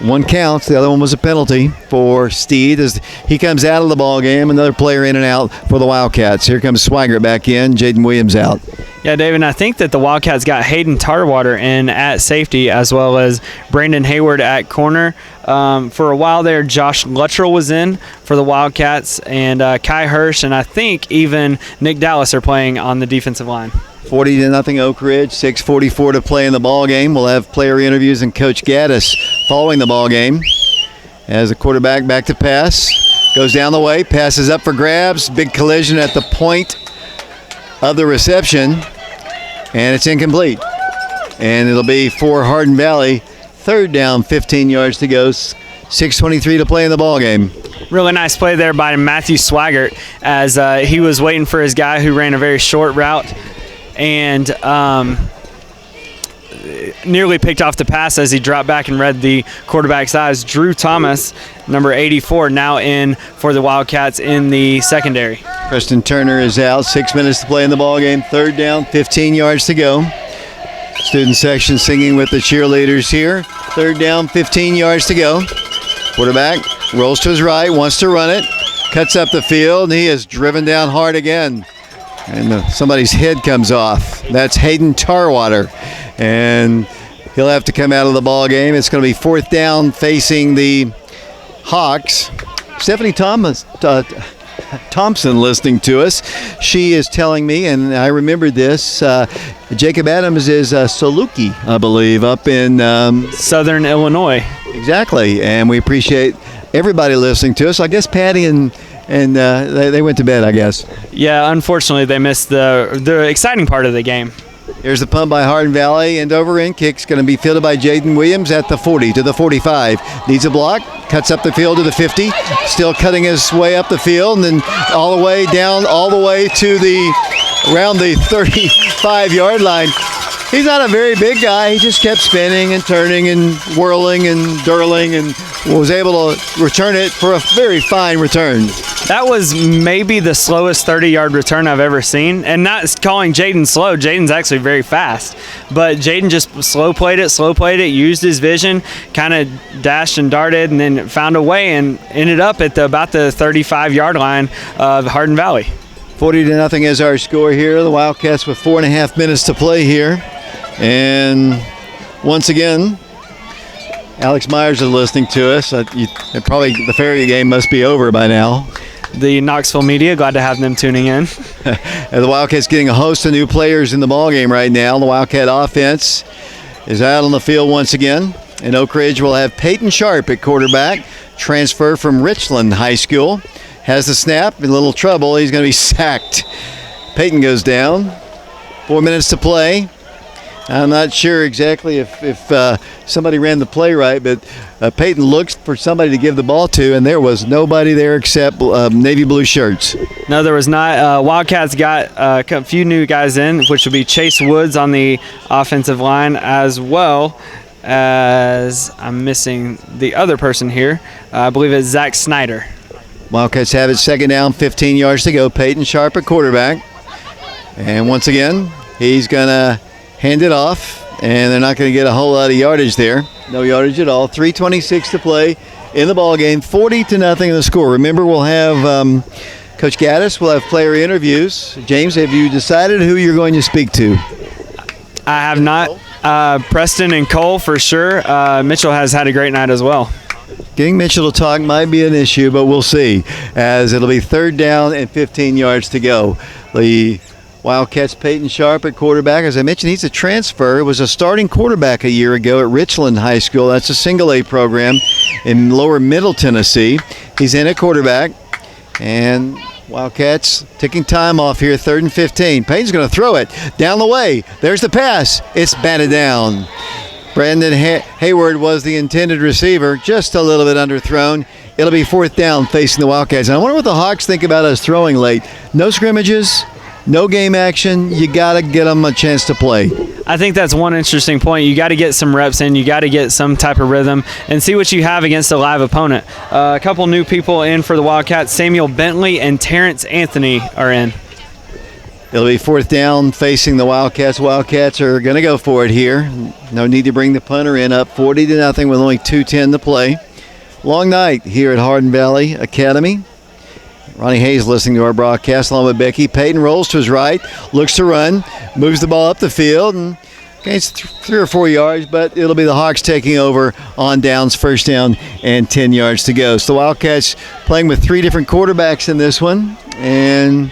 One counts. The other one was a penalty for Steed as he comes out of the ball game. Another player in and out for the Wildcats. Here comes Swigert back in. Jaden Williams out. Yeah, David, I think that the Wildcats got Hayden Tarwater in at safety, as well as Brandon Hayward at corner. For a while there, Josh Luttrell was in for the Wildcats, and Kai Hirsch, and I think even Nick Dallas are playing on the defensive line. 40-0 Oak Ridge, 6:44 to play in the ball game. We'll have player interviews and Coach Gaddis following the ball game. As the quarterback back to pass, goes down the way, passes up for grabs, big collision at the point of the reception, and it's incomplete. And it'll be for Hardin Valley, third down, 15 yards to go, 6:23 to play in the ball game. Really nice play there by Matthew Swigert, as he was waiting for his guy who ran a very short route and nearly picked off the pass as he dropped back and read the quarterback's eyes. Drew Thomas, number 84, now in for the Wildcats in the secondary. Preston Turner is out. 6 minutes to play in the ball game. Third down, 15 yards to go. Student section singing with the cheerleaders here. Third down, 15 yards to go. Quarterback rolls to his right, wants to run it, cuts up the field, and he is driven down hard again. And somebody's head comes off. That's Hayden Tarwater. And he'll have to come out of the ball game. It's going to be fourth down facing the Hawks. Stephanie Thompson listening to us. She is telling me, and I remembered this, Jacob Adams is Saluki, I believe, up in Southern Illinois. Exactly. And we appreciate everybody listening to us. I guess Patty and they went to bed, I guess. Yeah, unfortunately, they missed the exciting part of the game. Here's the punt by Hardin Valley, and over in kick's going to be fielded by Jaden Williams at the 40 to the 45. Needs a block, cuts up the field to the 50, still cutting his way up the field, and then all the way down, all the way to around the 35-yard line. He's not a very big guy. He just kept spinning and turning and whirling and dirling and was able to return it for a very fine return. That was maybe the slowest 30-yard return I've ever seen. And not calling Jaden slow. Jaden's actually very fast. But Jaden just slow played it, used his vision, kind of dashed and darted, and then found a way and ended up at about the 35-yard line of Hardin Valley. 40-0 is our score here. The Wildcats with 4.5 minutes to play here. And once again, Alex Myers is listening to us. Probably the Ferry game must be over by now. The Knoxville media, glad to have them tuning in. The Wildcats getting a host of new players in the ballgame right now. The Wildcat offense is out on the field once again. And Oak Ridge will have Peyton Sharp at quarterback, transfer from Richland High School. Has the snap, in a little trouble. He's going to be sacked. Peyton goes down. 4 minutes to play. I'm not sure exactly if somebody ran the play right, but Peyton looked for somebody to give the ball to, and there was nobody there except navy blue shirts. No, there was not. Wildcats got a few new guys in, which would be Chase Woods on the offensive line, as well as I'm missing the other person here. I believe it's Zach Snyder. Wildcats have it second down, 15 yards to go. Peyton Sharp at quarterback. And once again, he's going to hand it off, and they're not going to get a whole lot of yardage there. No yardage at all. 3:26 to play in the ball game. 40-0 in the score. Remember, we'll have Coach Gaddis. We'll have player interviews. James, have you decided who you're going to speak to? I have not. Preston and Cole for sure. Mitchell has had a great night as well. Getting Mitchell to talk might be an issue, but we'll see, as it'll be 3rd down and 15 yards to go. The Wildcats, Peyton Sharp at quarterback. As I mentioned, he's a transfer. He was a starting quarterback a year ago at Richland High School. That's a single-A program in lower Middle Tennessee. He's in at quarterback, and Wildcats taking time off here, 3rd and 15. Peyton's going to throw it down the way. There's the pass. It's batted down. Brandon Hayward was the intended receiver, just a little bit underthrown. It'll be 4th down facing the Wildcats. And I wonder what the Hawks think about us throwing late. No scrimmages, no game action. You got to get them a chance to play. I think that's one interesting point. You got to get some reps in. You got to get some type of rhythm and see what you have against a live opponent. A couple new people in for the Wildcats. Samuel Bentley and Terrence Anthony are in. It'll be 4th down facing the Wildcats. Wildcats are going to go for it here. No need to bring the punter in, up 40-0 with only 2:10 to play. Long night here at Hardin Valley Academy. Ronnie Hayes listening to our broadcast along with Becky. Peyton rolls to his right, looks to run, moves the ball up the field, and gains 3 or 4 yards, but it'll be the Hawks taking over on downs, 1st down and 10 yards to go. So the Wildcats playing with 3 different quarterbacks in this one, and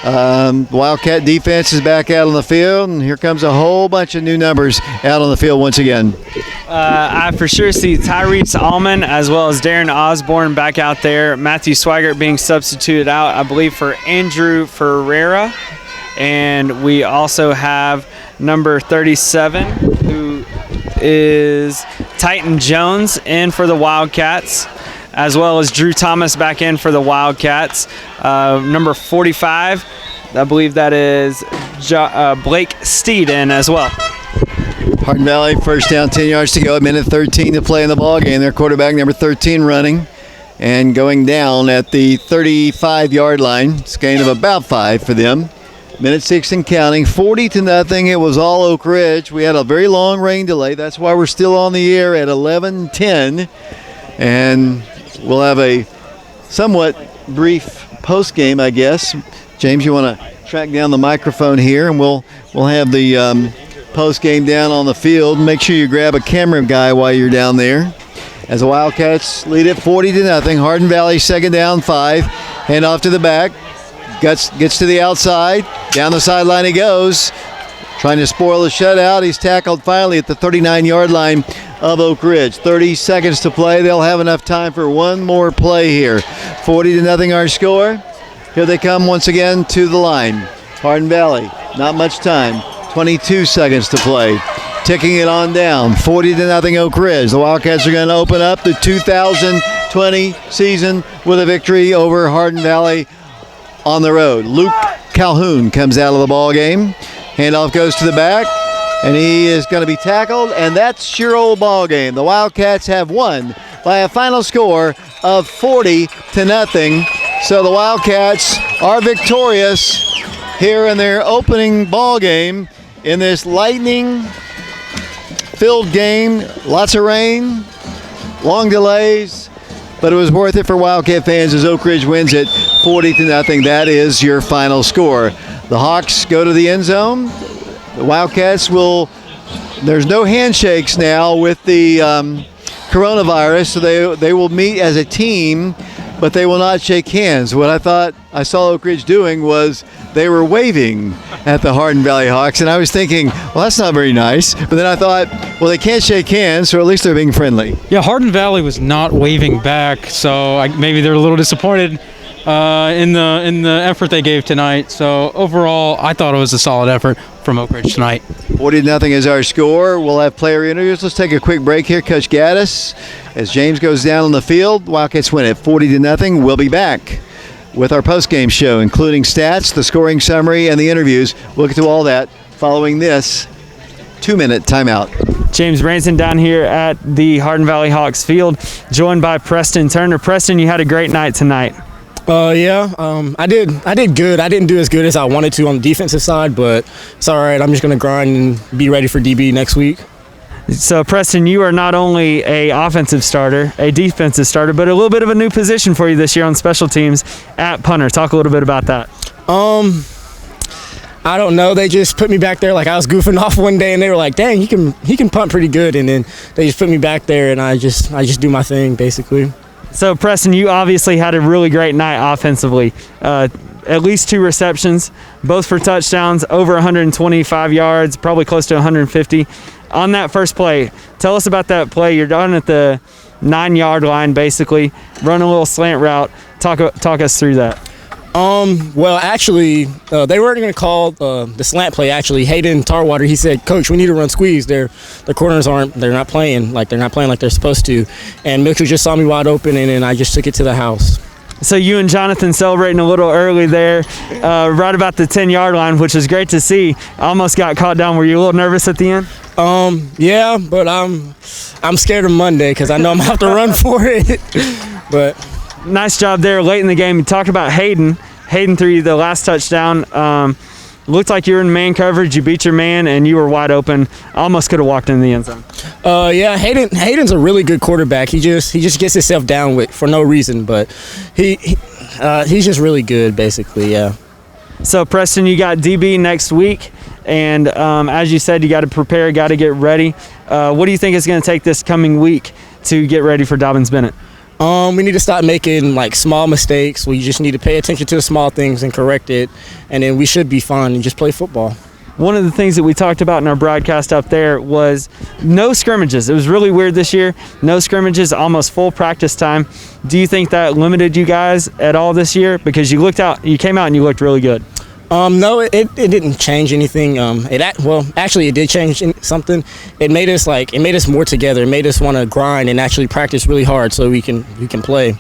Wildcat defense is back out on the field, and here comes a whole bunch of new numbers out on the field once again. I for sure see Tyrese Allman as well as Darren Osborne back out there. Matthew Swigert being substituted out, I believe, for Andrew Ferreira. And we also have number 37, who is Titan Jones, in for the Wildcats, as well as Drew Thomas back in for the Wildcats. Number 45, I believe that is Blake Steed in as well. Hardin Valley, 1st down, 10 yards to go, a minute 13 to play in the ball game. Their quarterback, number 13, running and going down at the 35-yard line. It's a gain of about 5 for them. Minute 6 and counting, 40-0. It was all Oak Ridge. We had a very long rain delay. That's why we're still on the air at 11:10. And we'll have a somewhat brief post game, I guess. James, you want to track down the microphone here, and we'll have the post game down on the field. Make sure you grab a camera guy while you're down there. As the Wildcats lead it 40-0. Hardin Valley, 2nd down, 5. Hand off to the back. Gets to the outside. Down the sideline he goes. Trying to spoil the shutout. He's tackled finally at the 39-yard line of Oak Ridge. 30 seconds to play. They'll have enough time for one more play here. 40-0 our score. Here they come once again to the line. Hardin Valley, not much time. 22 seconds to play. Ticking it on down. 40-0 Oak Ridge. The Wildcats are going to open up the 2020 season with a victory over Hardin Valley on the road. Luke Calhoun comes out of the ball game. Handoff goes to the back, and he is going to be tackled, and that's your old ball game. The Wildcats have won by a final score of 40-0. So the Wildcats are victorious here in their opening ball game in this lightning-filled game. Lots of rain, long delays, but it was worth it for Wildcat fans as Oak Ridge wins it 40-0. That is your final score. The Hawks go to the end zone. The Wildcats will, there's no handshakes now with the coronavirus, so they will meet as a team, but they will not shake hands. What I thought I saw Oak Ridge doing was they were waving at the Hardin Valley Hawks, and I was thinking, well, that's not very nice. But then I thought, well, they can't shake hands, so at least they're being friendly. Yeah, Hardin Valley was not waving back, so maybe they're a little disappointed in the effort they gave tonight. So overall, I thought it was a solid effort from Oak Ridge tonight. 40-0 is our score. We'll have player interviews. Let's take a quick break here. Coach Gaddis, as James goes down on the field, Wildcats win it 40-0. We'll be back with our post-game show, including stats, the scoring summary, and the interviews. We'll get to all that following this 2-minute timeout. James Branson down here at the Hardin Valley Hawks field, joined by Preston Turner. Preston, you had a great night tonight. I did good. I didn't do as good as I wanted to on the defensive side, but it's all right. I'm just going to grind and be ready for DB next week. So, Preston, you are not only a offensive starter, a defensive starter, but a little bit of a new position for you this year on special teams at punter. Talk a little bit about that. I don't know. They just put me back there. Like I was goofing off one day, and they were like, "Dang, he can punt pretty good." And then they just put me back there, and I just do my thing basically. So Preston, you obviously had a really great night offensively. At least 2 receptions, both for touchdowns, over 125 yards, probably close to 150. On that first play, tell us about that play. You're down at the 9-yard line, basically, run a little slant route. Talk us through that. Well, actually, they weren't going to call the slant play. Actually, Hayden Tarwater, he said, "Coach, we need to run squeeze. The corners they're not playing like they're supposed to." And Mitchell just saw me wide open, and then I just took it to the house. So you and Jonathan celebrating a little early there, right about the 10-yard line, which is great to see. Almost got caught down. Were you a little nervous at the end? Yeah, but I'm scared of Monday because I know I'm going to have to run for it. But nice job there late in the game. You talked about Hayden. Hayden threw you the last touchdown. Looked like you were in man coverage. You beat your man, and you were wide open. Almost could have walked in the end zone. Yeah, Hayden's a really good quarterback. He just gets himself down for no reason, but he's just really good, basically. Yeah. So Preston, you got DB next week, and as you said, you got to prepare, got to get ready. What do you think it's going to take this coming week to get ready for Dobyns-Bennett? We need to stop making like small mistakes. We just need to pay attention to the small things and correct it, and then we should be fine and just play football. One of the things that we talked about in our broadcast up there was no scrimmages. It was really weird this year. No scrimmages, almost full practice time. Do you think that limited you guys at all this year? Because you came out and you looked really good. No, it didn't change anything. Actually, it did change something. It made us more together. It made us want to grind and actually practice really hard so we can play.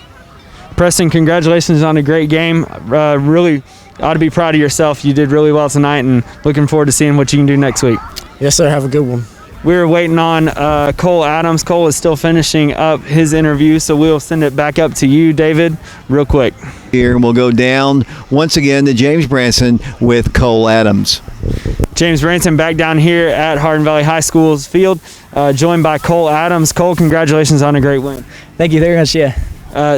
Preston, congratulations on a great game. Really ought to be proud of yourself. You did really well tonight, and looking forward to seeing what you can do next week. Yes, sir. Have a good one. We're waiting on Cole Adams. Cole is still finishing up his interview, so we'll send it back up to you, David, real quick. Here we'll go down once again to James Branson with Cole Adams. James Branson back down here at Hardin Valley High School's field, joined by Cole Adams. Cole, congratulations on a great win. Thank you very much, yeah.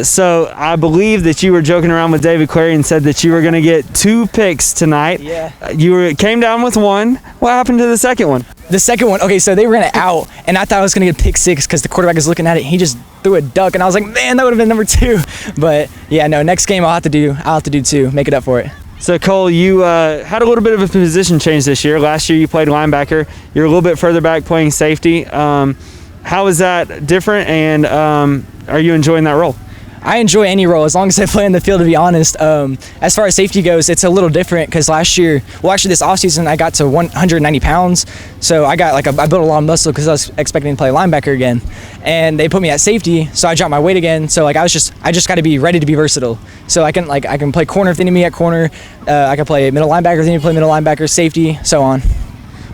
So I believe that you were joking around with David Clary and said that you were going to get 2 picks tonight. Yeah. You came down with 1. What happened to the second one? The second one, okay, so they ran it out, and I thought I was going to get pick 6 because the quarterback was looking at it. He just threw a duck, and I was like, man, that would have been number 2. But, yeah, no, next game I'll have to do 2, make it up for it. So, Cole, you had a little bit of a position change this year. Last year you played linebacker. You're a little bit further back playing safety. How is that different, and are you enjoying that role? I enjoy any role as long as I play in the field, to be honest. As far as safety goes, it's a little different because actually this offseason I got to 190 pounds. So I built a lot of muscle because I was expecting to play linebacker again. And they put me at safety, so I dropped my weight again. So I just got to be ready to be versatile. So I can play corner if they need me at corner. I can play middle linebacker if they need to play middle linebacker, safety, so on.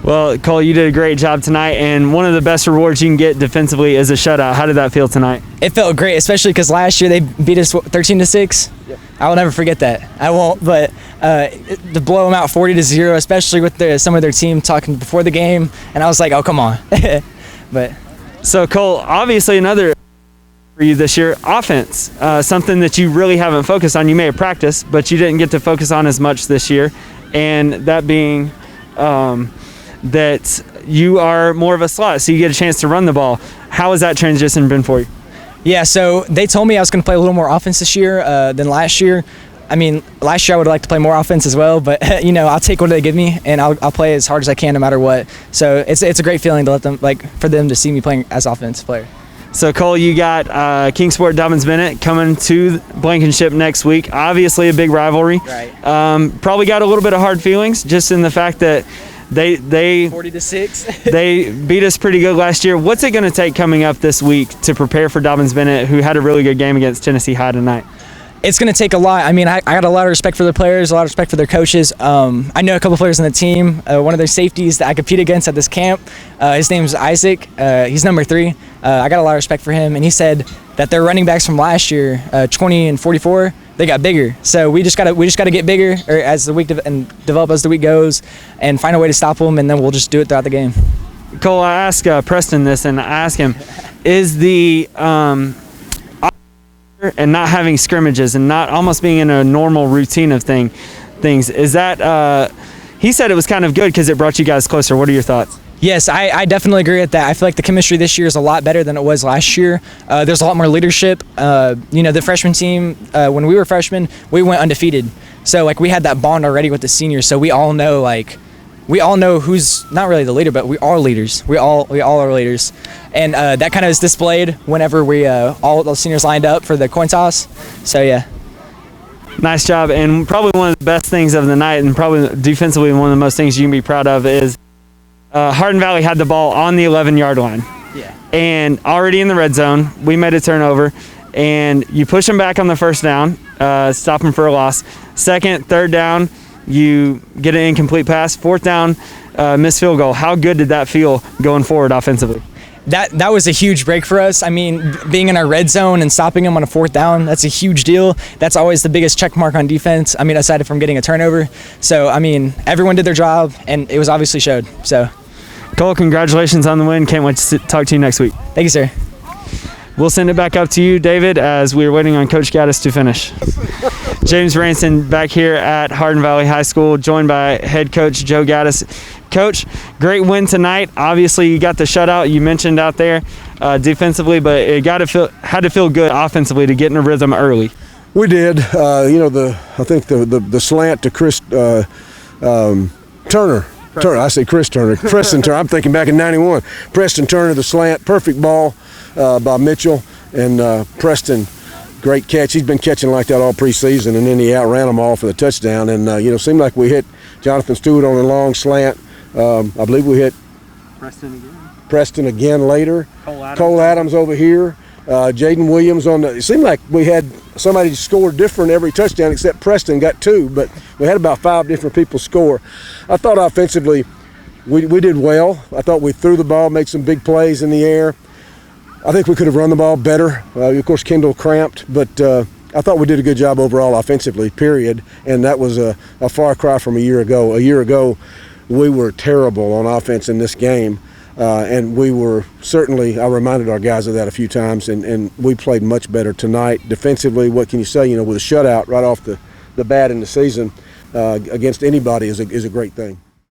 Well, Cole, you did a great job tonight, and one of the best rewards you can get defensively is a shutout. How did that feel tonight? It felt great, especially because last year they beat us 13-6. Yep. I will never forget that. I won't, but to blow them out 40-0, especially with some of their team talking before the game, and I was like, oh, come on. But so, Cole, obviously another for you this year, offense, something that you really haven't focused on. You may have practiced, but you didn't get to focus on as much this year, and that being that you are more of a slot, so you get a chance to run the ball. How has that transition been for you? Yeah, so they told me I was going to play a little more offense this year than last year. I mean, last year I would like to play more offense as well, but I'll take what they give me, and I'll play as hard as I can no matter what. So it's a great feeling to let them, for them to see me playing as offensive player. So, Cole, you got Kingsport Dobyns-Bennett coming to Blankenship next week. Obviously a big rivalry. Right. Probably got a little bit of hard feelings just in the fact that they 40-6. They beat us pretty good last year. What's it going to take coming up this week to prepare for Dobyns-Bennett, who had a really good game against Tennessee High tonight? It's going to take a lot. I mean, I got a lot of respect for their players, a lot of respect for their coaches. I know a couple players on the team. One of their safeties that I compete against at this camp, his name's Isaac. He's number 3. I got a lot of respect for him, and he said that their running backs from last year, 20 and 44, they got bigger. So we just got to get bigger as the week develop as the week goes, and find a way to stop them, and then we'll just do it throughout the game. Cole, I asked Preston this, and I asked him, is the and not having scrimmages and not almost being in a normal routine of things, is that he said it was kind of good because it brought you guys closer. What are your thoughts? Yes, I definitely agree with that. I feel like the chemistry this year is a lot better than it was last year. There's a lot more leadership. The freshman team, when we were freshmen, we went undefeated. So like we had that bond already with the seniors. So we all know who's not really the leader, but we are leaders. We all are leaders, and that kind of is displayed whenever we all the seniors lined up for the coin toss. So yeah. Nice job, and probably one of the best things of the night, and probably defensively one of the most things you can be proud of is Hardin Valley had the ball on the 11-yard line. Yeah. And already in the red zone, we made a turnover, and you push them back on the first down, stop them for a loss. Second, third down, you get an incomplete pass. Fourth down, missed field goal. How good did that feel going forward offensively? That was a huge break for us. I mean, being in our red zone and stopping them on a fourth down, that's a huge deal. That's always the biggest check mark on defense. I mean, aside from getting a turnover. So, I mean, everyone did their job, and it was obviously showed. So, Cole, congratulations on the win. Can't wait to talk to you next week. Thank you, sir. We'll send it back up to you, David, as we're waiting on Coach Gaddis to finish. James Ranson back here at Hardin Valley High School, joined by head coach Joe Gaddis. Coach, great win tonight. Obviously, you got the shutout you mentioned out there defensively, but it had to feel good offensively to get in a rhythm early. We did. I think the slant to Chris Turner. I say Chris Turner. Preston Turner. I'm thinking back in '91. Preston Turner, the slant, perfect ball by Mitchell, and Preston, great catch. He's been catching like that all preseason, and then he outran them all for the touchdown. And seemed like we hit Jonathan Stewart on a long slant. I believe we hit Preston again later. Cole Adams over here. Jaden Williams on the. It seemed like we had somebody score different every touchdown except Preston got 2, but we had about 5 different people score. I thought offensively we did well. I thought we threw the ball, made some big plays in the air. I think we could have run the ball better. Of course, Kendall cramped, but I thought we did a good job overall offensively, period. And that was a far cry from a year ago. A year ago, we were terrible on offense in this game. And we were certainly, I reminded our guys of that a few times, and we played much better tonight. Defensively, what can you say? With a shutout right off the bat in the season against anybody is a great thing.